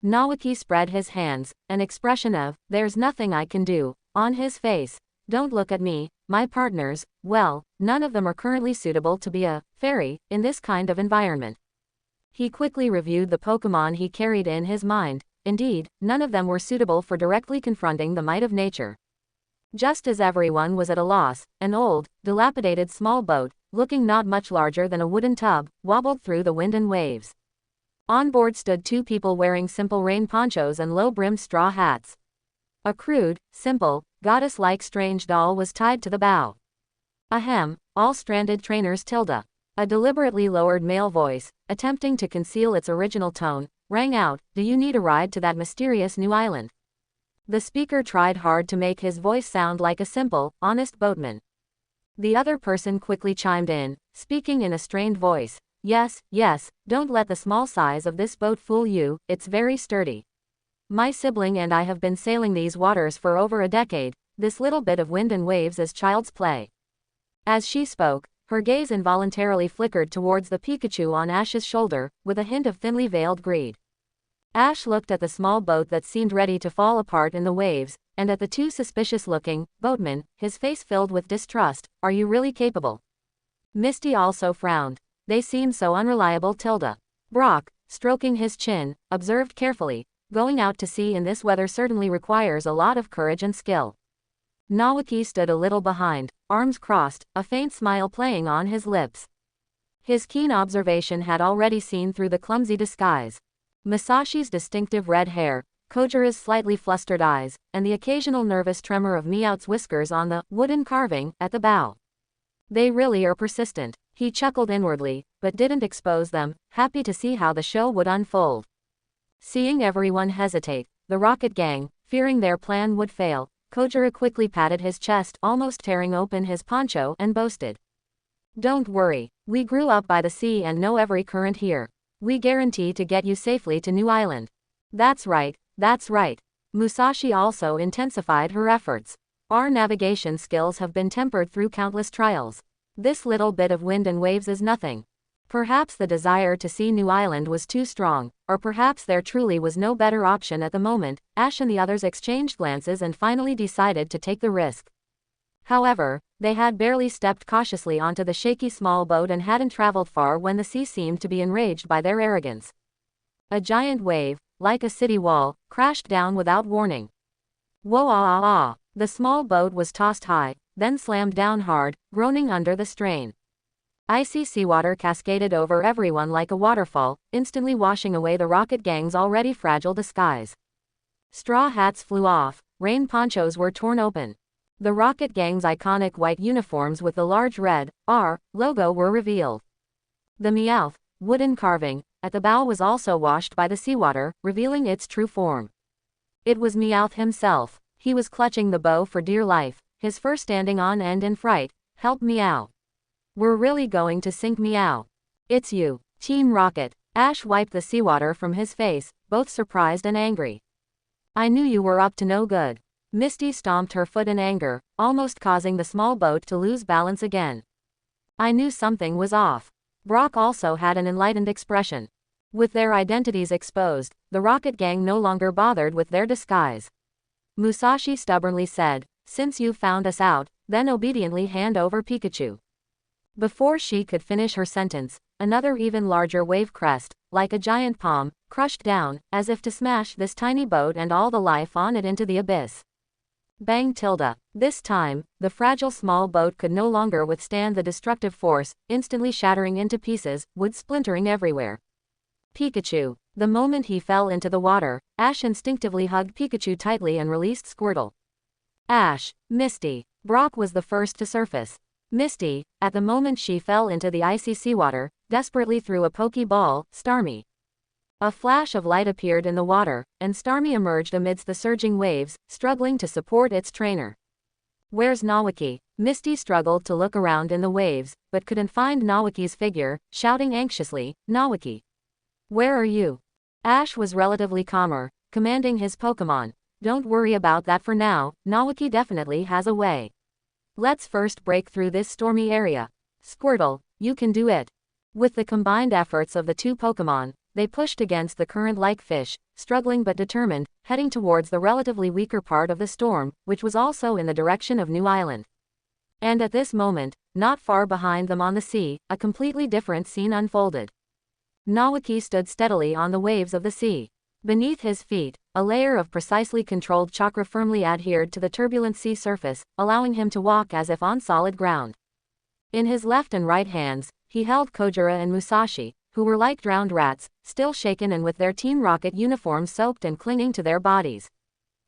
Naoki spread his hands, an expression of, "There's nothing I can do," on his face. "Don't look at me, my partners, well, none of them are currently suitable to be a fairy in this kind of environment." He quickly reviewed the Pokemon he carried in his mind. Indeed, none of them were suitable for directly confronting the might of nature. Just as everyone was at a loss, an old, dilapidated small boat, looking not much larger than a wooden tub, wobbled through the wind and waves. On board stood two people wearing simple rain ponchos and low-brimmed straw hats. A crude, simple, goddess-like strange doll was tied to the bow. Ahem, all stranded trainers tilde. A deliberately lowered male voice, attempting to conceal its original tone, rang out, "Do you need a ride to that mysterious new island?" The speaker tried hard to make his voice sound like a simple, honest boatman. The other person quickly chimed in, speaking in a strained voice, "Yes, yes, don't let the small size of this boat fool you, it's very sturdy. My sibling and I have been sailing these waters for over a decade, this little bit of wind and waves is child's play." As she spoke, her gaze involuntarily flickered towards the Pikachu on Ash's shoulder, with a hint of thinly veiled greed. Ash looked at the small boat that seemed ready to fall apart in the waves, and at the two suspicious-looking boatmen, his face filled with distrust. "Are you really capable?" Misty also frowned. "They seem so unreliable tilde." Brock, stroking his chin, observed carefully, "Going out to sea in this weather certainly requires a lot of courage and skill." Nawaki stood a little behind, arms crossed, a faint smile playing on his lips. His keen observation had already seen through the clumsy disguise. Masashi's distinctive red hair, Kojira's slightly flustered eyes, and the occasional nervous tremor of Meowth's whiskers on the wooden carving at the bow. They really are persistent. He chuckled inwardly, but didn't expose them, happy to see how the show would unfold. Seeing everyone hesitate, the Rocket Gang, fearing their plan would fail, Kojira quickly patted his chest, almost tearing open his poncho, and boasted, "Don't worry, we grew up by the sea and know every current here. We guarantee to get you safely to New Island." That's right, that's right. Musashi also intensified her efforts. "Our navigation skills have been tempered through countless trials. This little bit of wind and waves is nothing." Perhaps the desire to see New Island was too strong, or perhaps there truly was no better option at the moment. Ash and the others exchanged glances and finally decided to take the risk. However, they had barely stepped cautiously onto the shaky small boat and hadn't traveled far when the sea seemed to be enraged by their arrogance. A giant wave, like a city wall, crashed down without warning. Whoa-ah-ah-ah! The small boat was tossed high, then slammed down hard, groaning under the strain. Icy seawater cascaded over everyone like a waterfall, instantly washing away the Rocket Gang's already fragile disguise. Straw hats flew off, rain ponchos were torn open. The Rocket Gang's iconic white uniforms with the large red R logo were revealed. The Meowth wooden carving at the bow was also washed by the seawater, revealing its true form. It was Meowth himself. He was clutching the bow for dear life, his fur standing on end in fright. "Help Meow. We're really going to sink Meow." "It's you, Team Rocket." Ash wiped the seawater from his face, both surprised and angry. "I knew you were up to no good." Misty stomped her foot in anger, almost causing the small boat to lose balance again. "I knew something was off." Brock also had an enlightened expression. With their identities exposed, the Rocket Gang no longer bothered with their disguise. Musashi stubbornly said, "Since you've found us out, then obediently hand over Pikachu." Before she could finish her sentence, another even larger wave crest, like a giant palm, crushed down, as if to smash this tiny boat and all the life on it into the abyss. Bang tilde. This time, the fragile small boat could no longer withstand the destructive force, instantly shattering into pieces, wood splintering everywhere. Pikachu. The moment he fell into the water, Ash instinctively hugged Pikachu tightly and released Squirtle. Ash, Misty. Brock was the first to surface. Misty, at the moment she fell into the icy seawater, desperately threw a Pokeball, Starmie. A flash of light appeared in the water, and Starmie emerged amidst the surging waves, struggling to support its trainer. "Where's Nawaki?" Misty struggled to look around in the waves, but couldn't find Nawaki's figure, shouting anxiously, "Nawaki! Where are you?" Ash was relatively calmer, commanding his Pokemon, "Don't worry about that for now, Nawaki definitely has a way. Let's first break through this stormy area. Squirtle, you can do it." With the combined efforts of the two Pokemon, they pushed against the current like fish, struggling but determined, heading towards the relatively weaker part of the storm, which was also in the direction of New Island. And at this moment, not far behind them on the sea, a completely different scene unfolded. Nawaki stood steadily on the waves of the sea. Beneath his feet, a layer of precisely controlled chakra firmly adhered to the turbulent sea surface, allowing him to walk as if on solid ground. In his left and right hands, he held Kojiro and Musashi, who were like drowned rats, still shaken and with their Team Rocket uniforms soaked and clinging to their bodies.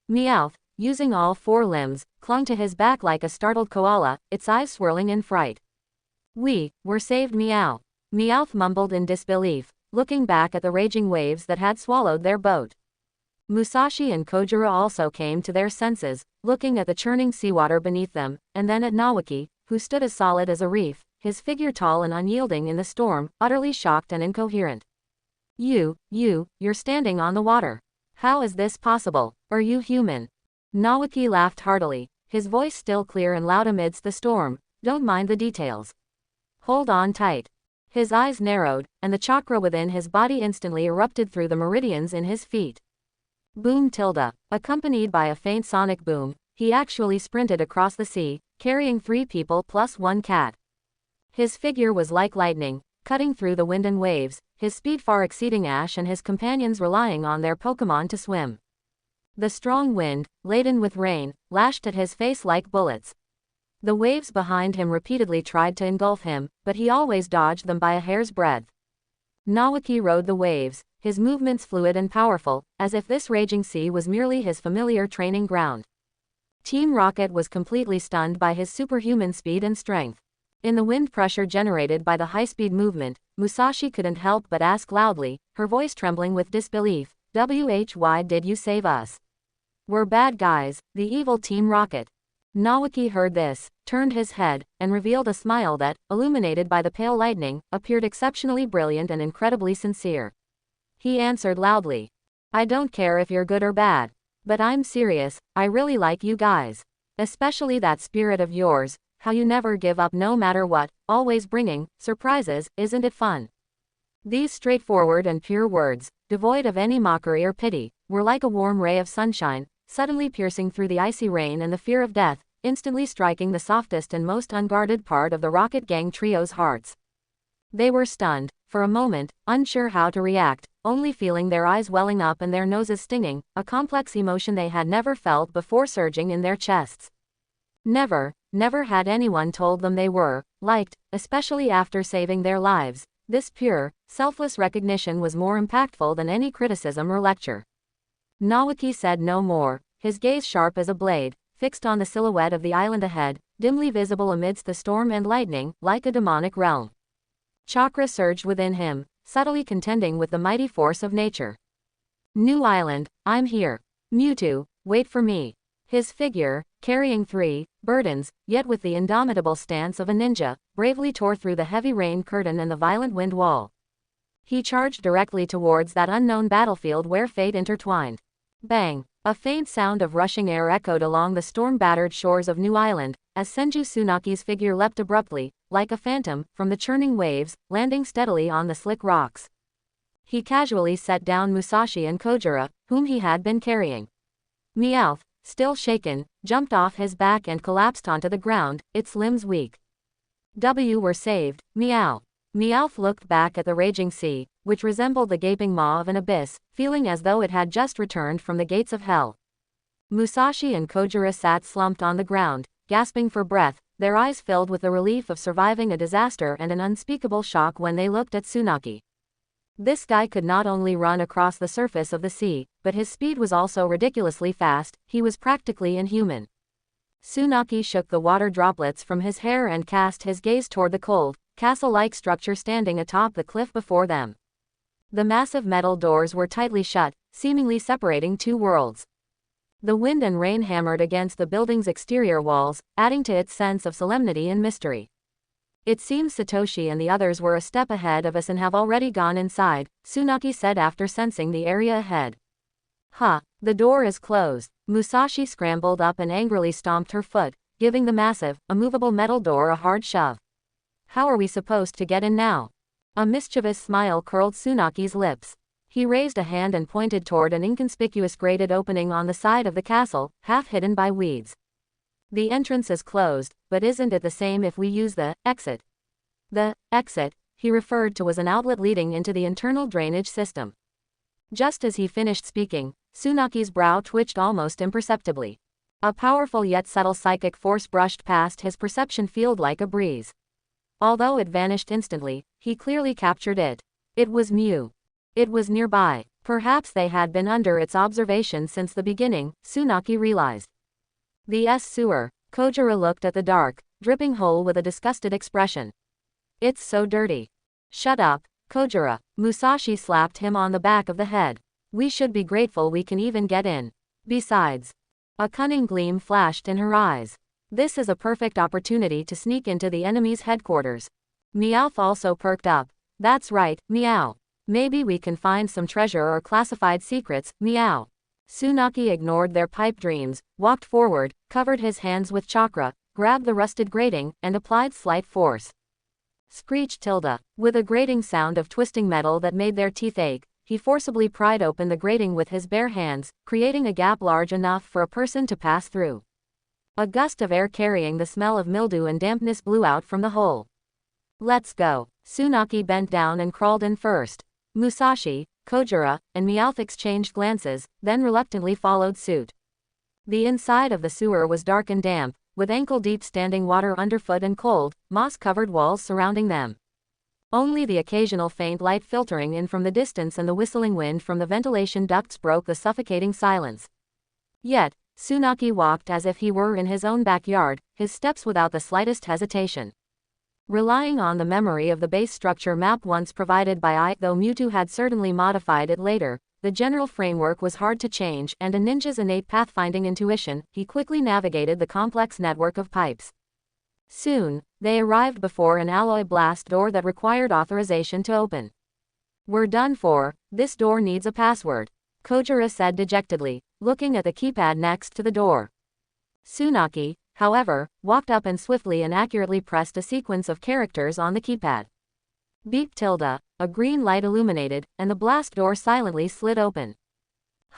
Meowth, using all 4 limbs, clung to his back like a startled koala, its eyes swirling in fright. "We were saved, Meow." Meowth mumbled in disbelief, looking back at the raging waves that had swallowed their boat. Musashi and Kojiro also came to their senses, looking at the churning seawater beneath them, and then at Naoki, who stood as solid as a reef, his figure tall and unyielding in the storm, utterly shocked and incoherent. You're standing on the water. How is this possible? Are you human?" Naoki laughed heartily, his voice still clear and loud amidst the storm. "Don't mind the details. Hold on tight." His eyes narrowed, and the chakra within his body instantly erupted through the meridians in his feet. Boom tilde. Accompanied by a faint sonic boom, he actually sprinted across the sea, carrying 3 people plus 1 cat. His figure was like lightning, cutting through the wind and waves, his speed far exceeding Ash and his companions relying on their Pokémon to swim. The strong wind, laden with rain, lashed at his face like bullets. The waves behind him repeatedly tried to engulf him, but he always dodged them by a hair's breadth. Naoki rode the waves, his movements fluid and powerful, as if this raging sea was merely his familiar training ground. Team Rocket was completely stunned by his superhuman speed and strength. In the wind pressure generated by the high-speed movement, Musashi couldn't help but ask loudly, her voice trembling with disbelief, "Why did you save us? We're bad guys, the evil Team Rocket." Naoki heard this, turned his head, and revealed a smile that, illuminated by the pale lightning, appeared exceptionally brilliant and incredibly sincere. He answered loudly, "I don't care if you're good or bad. But I'm serious, I really like you guys. Especially that spirit of yours, how you never give up no matter what, always bringing surprises, isn't it fun?" These straightforward and pure words, devoid of any mockery or pity, were like a warm ray of sunshine, suddenly piercing through the icy rain and the fear of death, instantly striking the softest and most unguarded part of the Rocket Gang trio's hearts. They were stunned, for a moment, unsure how to react, only feeling their eyes welling up and their noses stinging, a complex emotion they had never felt before surging in their chests. Never had anyone told them they were liked, especially after saving their lives. This pure, selfless recognition was more impactful than any criticism or lecture. Naoki said no more, his gaze sharp as a blade, fixed on the silhouette of the island ahead, dimly visible amidst the storm and lightning, like a demonic realm. Chakra surged within him, subtly contending with the mighty force of nature. "New island, I'm here. Mewtwo, wait for me." His figure, carrying 3 burdens, yet with the indomitable stance of a ninja, bravely tore through the heavy rain curtain and the violent wind wall. He charged directly towards that unknown battlefield where fate intertwined. Bang! A faint sound of rushing air echoed along the storm-battered shores of New Island, as Senju Tsunaki's figure leapt abruptly, like a phantom, from the churning waves, landing steadily on the slick rocks. He casually set down Musashi and Kojiro, whom he had been carrying. Meowth, still shaken, jumped off his back and collapsed onto the ground, its limbs weak. Were saved, Meow. Meowth looked back at the raging sea, which resembled the gaping maw of an abyss, feeling as though it had just returned from the gates of hell. Musashi and Kojiro sat slumped on the ground, gasping for breath, their eyes filled with the relief of surviving a disaster and an unspeakable shock when they looked at Tsunaki. This guy could not only run across the surface of the sea, but his speed was also ridiculously fast, he was practically inhuman. Tsunaki shook the water droplets from his hair and cast his gaze toward the cold, castle-like structure standing atop the cliff before them. The massive metal doors were tightly shut, seemingly separating 2 worlds. The wind and rain hammered against the building's exterior walls, adding to its sense of solemnity and mystery. "It seems Satoshi and the others were a step ahead of us and have already gone inside," Tsunaki said after sensing the area ahead. The door is closed." Musashi scrambled up and angrily stomped her foot, giving the massive, immovable metal door a hard shove. "How are we supposed to get in now?" A mischievous smile curled Tsunaki's lips. He raised a hand and pointed toward an inconspicuous grated opening on the side of the castle, half hidden by weeds. "The entrance is closed, but isn't it the same if we use the exit?" The exit he referred to was an outlet leading into the internal drainage system. Just as he finished speaking, Tsunaki's brow twitched almost imperceptibly. A powerful yet subtle psychic force brushed past his perception field like a breeze. Although it vanished instantly, he clearly captured it. It was Mew. It was nearby. Perhaps they had been under its observation since the beginning, Tsunaki realized. The sewer. Kojiro looked at the dark, dripping hole with a disgusted expression. It's so dirty. Shut up, Kojiro. Musashi slapped him on the back of the head. We should be grateful we can even get in. Besides. A cunning gleam flashed in her eyes. This is a perfect opportunity to sneak into the enemy's headquarters. Meowth also perked up. That's right, Meow. Maybe we can find some treasure or classified secrets, Meow. Tsunaki ignored their pipe dreams, walked forward, covered his hands with chakra, grabbed the rusted grating, and applied slight force. Screeched Tilda. With a grating sound of twisting metal that made their teeth ache, he forcibly pried open the grating with his bare hands, creating a gap large enough for a person to pass through. A gust of air carrying the smell of mildew and dampness blew out from the hole. Let's go. Tsunaki bent down and crawled in first. Musashi, Kojiro, and Meowth exchanged glances, then reluctantly followed suit. The inside of the sewer was dark and damp, with ankle-deep standing water underfoot and cold, moss-covered walls surrounding them. Only the occasional faint light filtering in from the distance and the whistling wind from the ventilation ducts broke the suffocating silence. Yet, Tsunaki walked as if he were in his own backyard, his steps without the slightest hesitation. Relying on the memory of the base structure map once provided by though Mewtwo had certainly modified it later, the general framework was hard to change, and a ninja's innate pathfinding intuition, he quickly navigated the complex network of pipes. Soon, they arrived before an alloy blast door that required authorization to open. We're done for, this door needs a password, Kojiro said dejectedly, looking at the keypad next to the door. Tsunaki, however, walked up and swiftly and accurately pressed a sequence of characters on the keypad. Beep tilde, a green light illuminated, and the blast door silently slid open.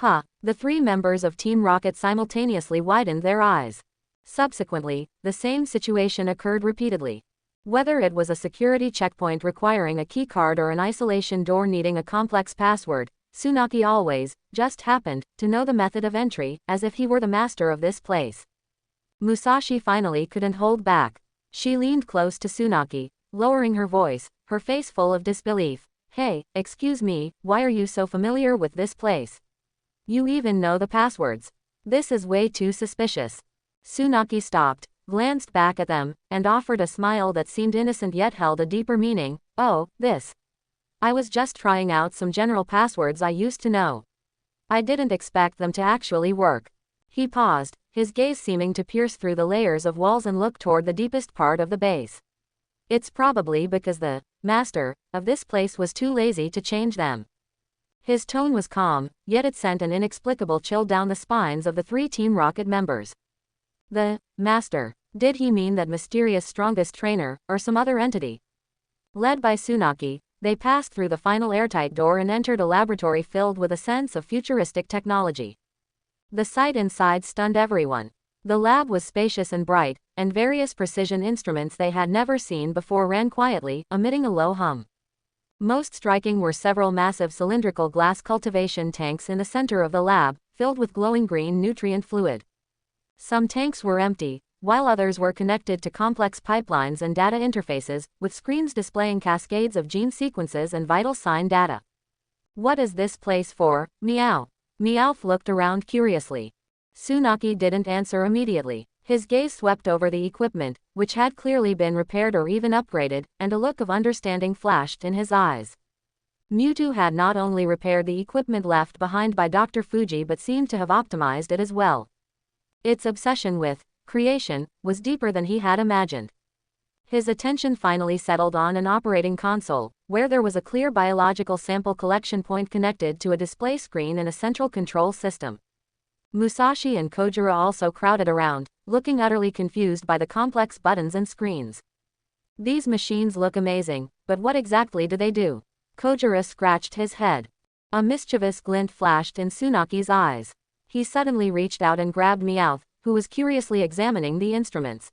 The three members of Team Rocket simultaneously widened their eyes. Subsequently, the same situation occurred repeatedly. Whether it was a security checkpoint requiring a keycard or an isolation door needing a complex password, Tsunaki always, just happened, to know the method of entry, as if he were the master of this place. Musashi finally couldn't hold back. She leaned close to Tsunaki, lowering her voice, her face full of disbelief. Hey, excuse me, why are you so familiar with this place? You even know the passwords. This is way too suspicious. Tsunaki stopped, glanced back at them, and offered a smile that seemed innocent yet held a deeper meaning. Oh, this. I was just trying out some general passwords I used to know. I didn't expect them to actually work. He paused, his gaze seeming to pierce through the layers of walls and look toward the deepest part of the base. It's probably because the master of this place was too lazy to change them. His tone was calm, yet it sent an inexplicable chill down the spines of the three Team Rocket members. The master. Did he mean that mysterious strongest trainer, or some other entity? Led by Tsunaki, they passed through the final airtight door and entered a laboratory filled with a sense of futuristic technology. The sight inside stunned everyone. The lab was spacious and bright, and various precision instruments they had never seen before ran quietly, emitting a low hum. Most striking were several massive cylindrical glass cultivation tanks in the center of the lab, filled with glowing green nutrient fluid. Some tanks were empty, while others were connected to complex pipelines and data interfaces, with screens displaying cascades of gene sequences and vital sign data. What is this place for, Meow? Meowth looked around curiously. Tsunaki didn't answer immediately. His gaze swept over the equipment, which had clearly been repaired or even upgraded, and a look of understanding flashed in his eyes. Mewtwo had not only repaired the equipment left behind by Dr. Fuji but seemed to have optimized it as well. Its obsession with creation was deeper than he had imagined. His attention finally settled on an operating console, where there was a clear biological sample collection point connected to a display screen in a central control system. Musashi and Kojiro also crowded around, looking utterly confused by the complex buttons and screens. These machines look amazing, but what exactly do they do? Kojiro scratched his head. A mischievous glint flashed in Tsunaki's eyes. He suddenly reached out and grabbed Meowth, who was curiously examining the instruments.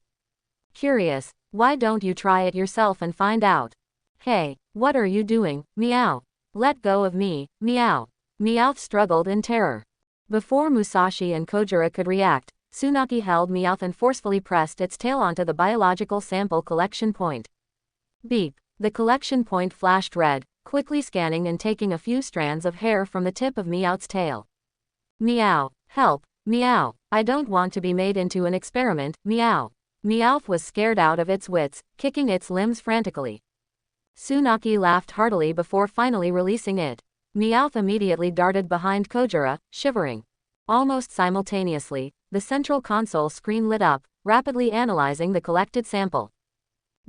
Curious, why don't you try it yourself and find out? Hey, what are you doing, Meow? Let go of me, Meow. Meowth struggled in terror. Before Musashi and Kojiro could react, Tsunaki held Meowth and forcefully pressed its tail onto the biological sample collection point. Beep. The collection point flashed red, quickly scanning and taking a few strands of hair from the tip of Meowth's tail. Meow. Help. Meow. I don't want to be made into an experiment, meow. Meowth was scared out of its wits, kicking its limbs frantically. Tsunaki laughed heartily before finally releasing it. Meowth immediately darted behind Kojira, shivering. Almost simultaneously, the central console screen lit up, rapidly analyzing the collected sample.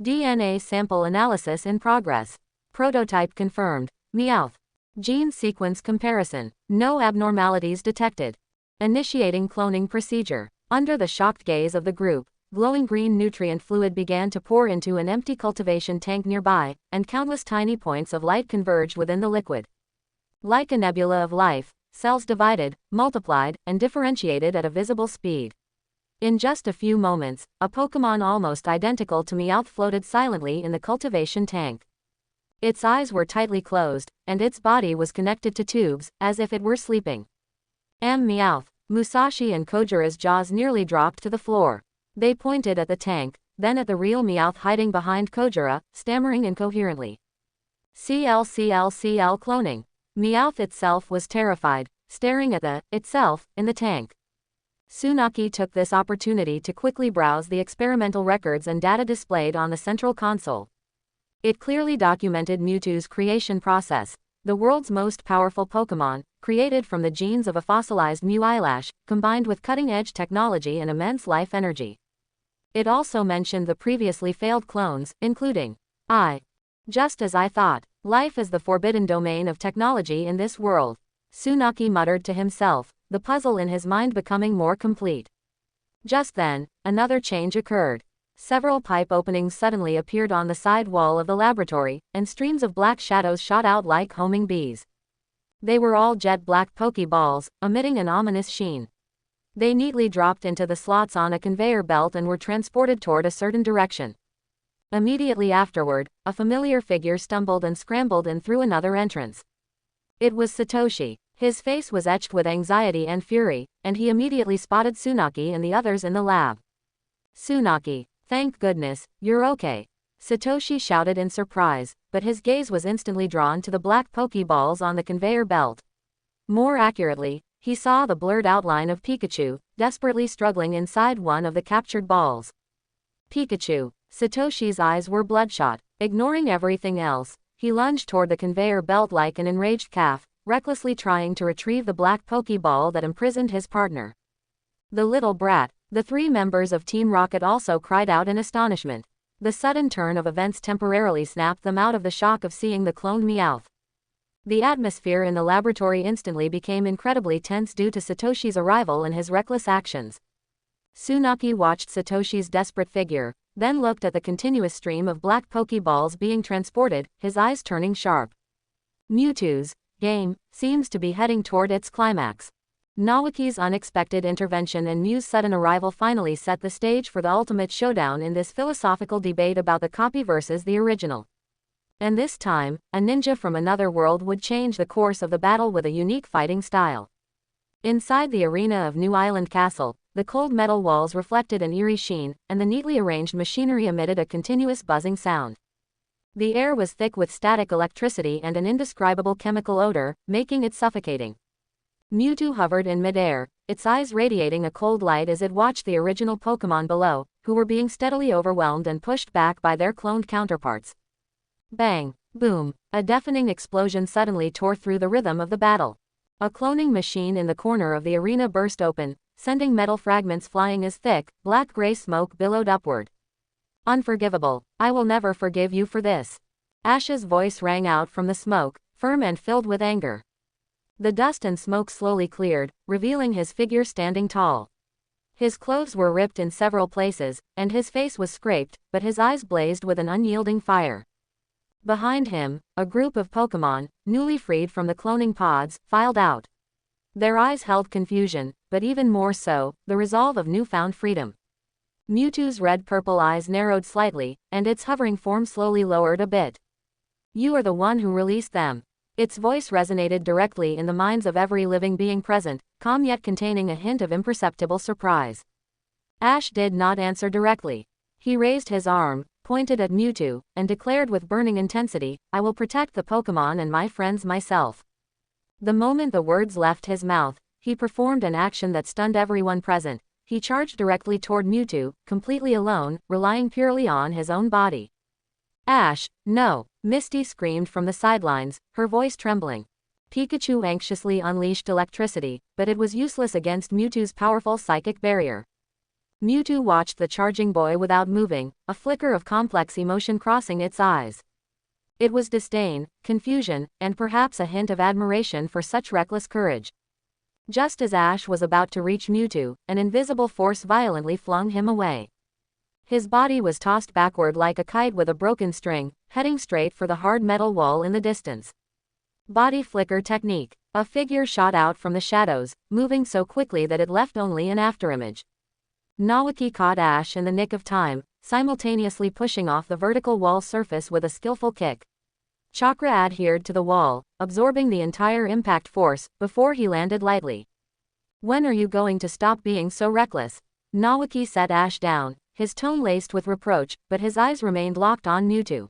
DNA sample analysis in progress. Prototype confirmed. Meowth. Gene sequence comparison. No abnormalities detected. Initiating cloning procedure. Under the shocked gaze of the group, glowing green nutrient fluid began to pour into an empty cultivation tank nearby, and countless tiny points of light converged within the liquid. Like a nebula of life, cells divided, multiplied, and differentiated at a visible speed. In just a few moments, a Pokémon almost identical to Meowth floated silently in the cultivation tank. Its eyes were tightly closed, and its body was connected to tubes, as if it were sleeping. Meowth. Musashi and Kojira's jaws nearly dropped to the floor. They pointed at the tank, then at the real Meowth hiding behind Kojira, stammering incoherently. CL cloning. Meowth itself was terrified, staring at the itself in the tank. Tsunaki took this opportunity to quickly browse the experimental records and data displayed on the central console. It clearly documented Mewtwo's creation process, the world's most powerful Pokémon, created from the genes of a fossilized Mew eyelash, combined with cutting-edge technology and immense life energy. It also mentioned the previously failed clones, including just as I thought, life is the forbidden domain of technology in this world. Tsunaki muttered to himself, the puzzle in his mind becoming more complete. Just then, another change occurred. Several pipe openings suddenly appeared on the side wall of the laboratory, and streams of black shadows shot out like homing bees. They were all jet black Pokeballs, emitting an ominous sheen. They neatly dropped into the slots on a conveyor belt and were transported toward a certain direction. Immediately afterward, a familiar figure stumbled and scrambled in through another entrance. It was Satoshi. His face was etched with anxiety and fury, and he immediately spotted Tsunaki and the others in the lab. Tsunaki, thank goodness, you're okay. Satoshi shouted in surprise, but his gaze was instantly drawn to the black Pokeballs on the conveyor belt. More accurately, he saw the blurred outline of Pikachu, desperately struggling inside one of the captured balls. Pikachu. Satoshi's eyes were bloodshot. Ignoring everything else, he lunged toward the conveyor belt like an enraged calf, recklessly trying to retrieve the black Pokeball that imprisoned his partner. The little brat. The three members of Team Rocket also cried out in astonishment. The sudden turn of events temporarily snapped them out of the shock of seeing the cloned Meowth. The atmosphere in the laboratory instantly became incredibly tense due to Satoshi's arrival and his reckless actions. Tsunaki watched Satoshi's desperate figure, then looked at the continuous stream of black Pokeballs being transported, his eyes turning sharp. Mewtwo's game seems to be heading toward its climax. Naoki's unexpected intervention and Mew's sudden arrival finally set the stage for the ultimate showdown in this philosophical debate about the copy versus the original. And this time, a ninja from another world would change the course of the battle with a unique fighting style. Inside the arena of New Island Castle, the cold metal walls reflected an eerie sheen, and the neatly arranged machinery emitted a continuous buzzing sound. The air was thick with static electricity and an indescribable chemical odor, making it suffocating. Mewtwo hovered in midair, its eyes radiating a cold light as it watched the original Pokémon below, who were being steadily overwhelmed and pushed back by their cloned counterparts. Bang! Boom! A deafening explosion suddenly tore through the rhythm of the battle. A cloning machine in the corner of the arena burst open, sending metal fragments flying as thick, black-gray smoke billowed upward. Unforgivable. I will never forgive you for this. Ash's voice rang out from the smoke, firm and filled with anger. The dust and smoke slowly cleared, revealing his figure standing tall. His clothes were ripped in several places, and his face was scraped, but his eyes blazed with an unyielding fire. Behind him, a group of Pokémon, newly freed from the cloning pods, filed out. Their eyes held confusion, but even more so, the resolve of newfound freedom. Mewtwo's red-purple eyes narrowed slightly, and its hovering form slowly lowered a bit. You are the one who released them. Its voice resonated directly in the minds of every living being present, calm yet containing a hint of imperceptible surprise. Ash did not answer directly. He raised his arm, pointed at Mewtwo, and declared with burning intensity, "I will protect the Pokémon and my friends myself." The moment the words left his mouth, he performed an action that stunned everyone present. He charged directly toward Mewtwo, completely alone, relying purely on his own body. "Ash, no!" Misty screamed from the sidelines, her voice trembling. Pikachu anxiously unleashed electricity, but it was useless against Mewtwo's powerful psychic barrier. Mewtwo watched the charging boy without moving, a flicker of complex emotion crossing its eyes. It was disdain, confusion, and perhaps a hint of admiration for such reckless courage. Just as Ash was about to reach Mewtwo, an invisible force violently flung him away. His body was tossed backward like a kite with a broken string, heading straight for the hard metal wall in the distance. Body flicker technique. A figure shot out from the shadows, moving so quickly that it left only an afterimage. Nawaki caught Ash in the nick of time, simultaneously pushing off the vertical wall surface with a skillful kick. Chakra adhered to the wall, absorbing the entire impact force, before he landed lightly. "When are you going to stop being so reckless?" Nawaki set Ash down, his tone laced with reproach, but his eyes remained locked on Mewtwo.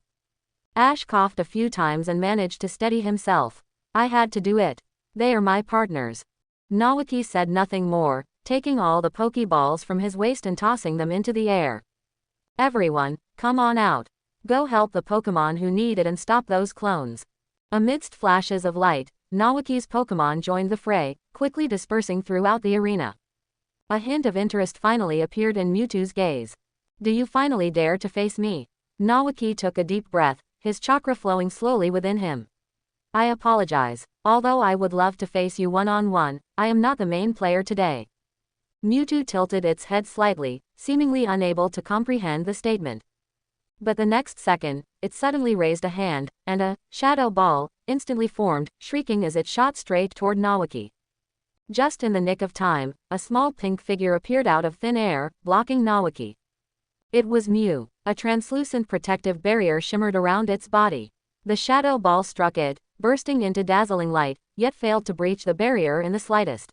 Ash coughed a few times and managed to steady himself. "I had to do it. They are my partners." Nawaki said nothing more, taking all the Pokeballs from his waist and tossing them into the air. "Everyone, come on out. Go help the Pokémon who need it and stop those clones." Amidst flashes of light, Nawaki's Pokémon joined the fray, quickly dispersing throughout the arena. A hint of interest finally appeared in Mewtwo's gaze. "Do you finally dare to face me?" Nawaki took a deep breath, his chakra flowing slowly within him. "I apologize. Although I would love to face you one-on-one, I am not the main player today." Mewtwo tilted its head slightly, seemingly unable to comprehend the statement. But the next second, it suddenly raised a hand, and a shadow ball instantly formed, shrieking as it shot straight toward Nawaki. Just in the nick of time, a small pink figure appeared out of thin air, blocking Nawaki. It was Mew. A translucent protective barrier shimmered around its body. The shadow ball struck it, bursting into dazzling light, yet failed to breach the barrier in the slightest.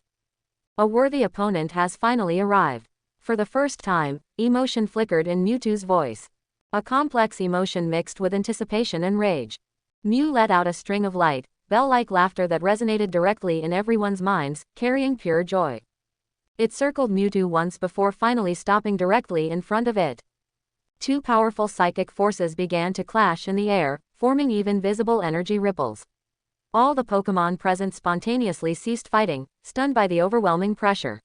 A worthy opponent has finally arrived. For the first time, emotion flickered in Mewtwo's voice. A complex emotion mixed with anticipation and rage. Mew let out a string of light, bell-like laughter that resonated directly in everyone's minds, carrying pure joy. It circled Mewtwo once before finally stopping directly in front of it. Two powerful psychic forces began to clash in the air, forming even visible energy ripples. All the Pokémon present spontaneously ceased fighting, stunned by the overwhelming pressure.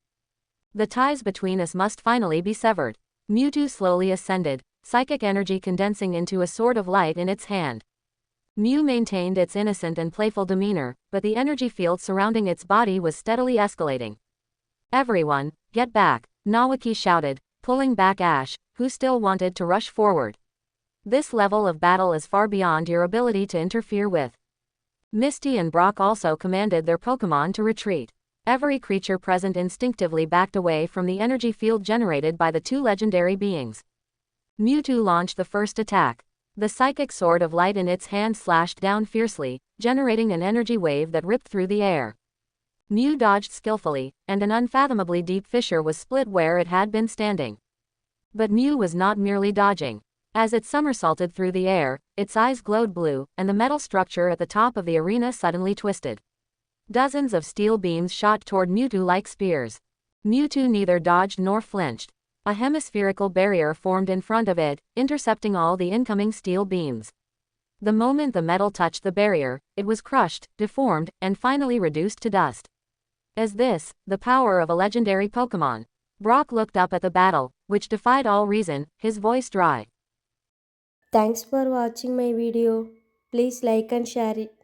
The ties between us must finally be severed. Mewtwo slowly ascended, psychic energy condensing into a sword of light in its hand. Mew maintained its innocent and playful demeanor, but the energy field surrounding its body was steadily escalating. "Everyone, get back," Nawaki shouted, pulling back Ash, who still wanted to rush forward. "This level of battle is far beyond your ability to interfere with." Misty and Brock also commanded their Pokémon to retreat. Every creature present instinctively backed away from the energy field generated by the two legendary beings. Mewtwo launched the first attack. The psychic sword of light in its hand slashed down fiercely, generating an energy wave that ripped through the air. Mew dodged skillfully, and an unfathomably deep fissure was split where it had been standing. But Mew was not merely dodging. As it somersaulted through the air, its eyes glowed blue, and the metal structure at the top of the arena suddenly twisted. Dozens of steel beams shot toward Mewtwo like spears. Mewtwo neither dodged nor flinched. A hemispherical barrier formed in front of it, intercepting all the incoming steel beams. The moment the metal touched the barrier, it was crushed, deformed, and finally reduced to dust. Is this the power of a legendary Pokémon? Brock looked up at the battle, which defied all reason, his voice dry. Thanks for watching my video. Please like and share it.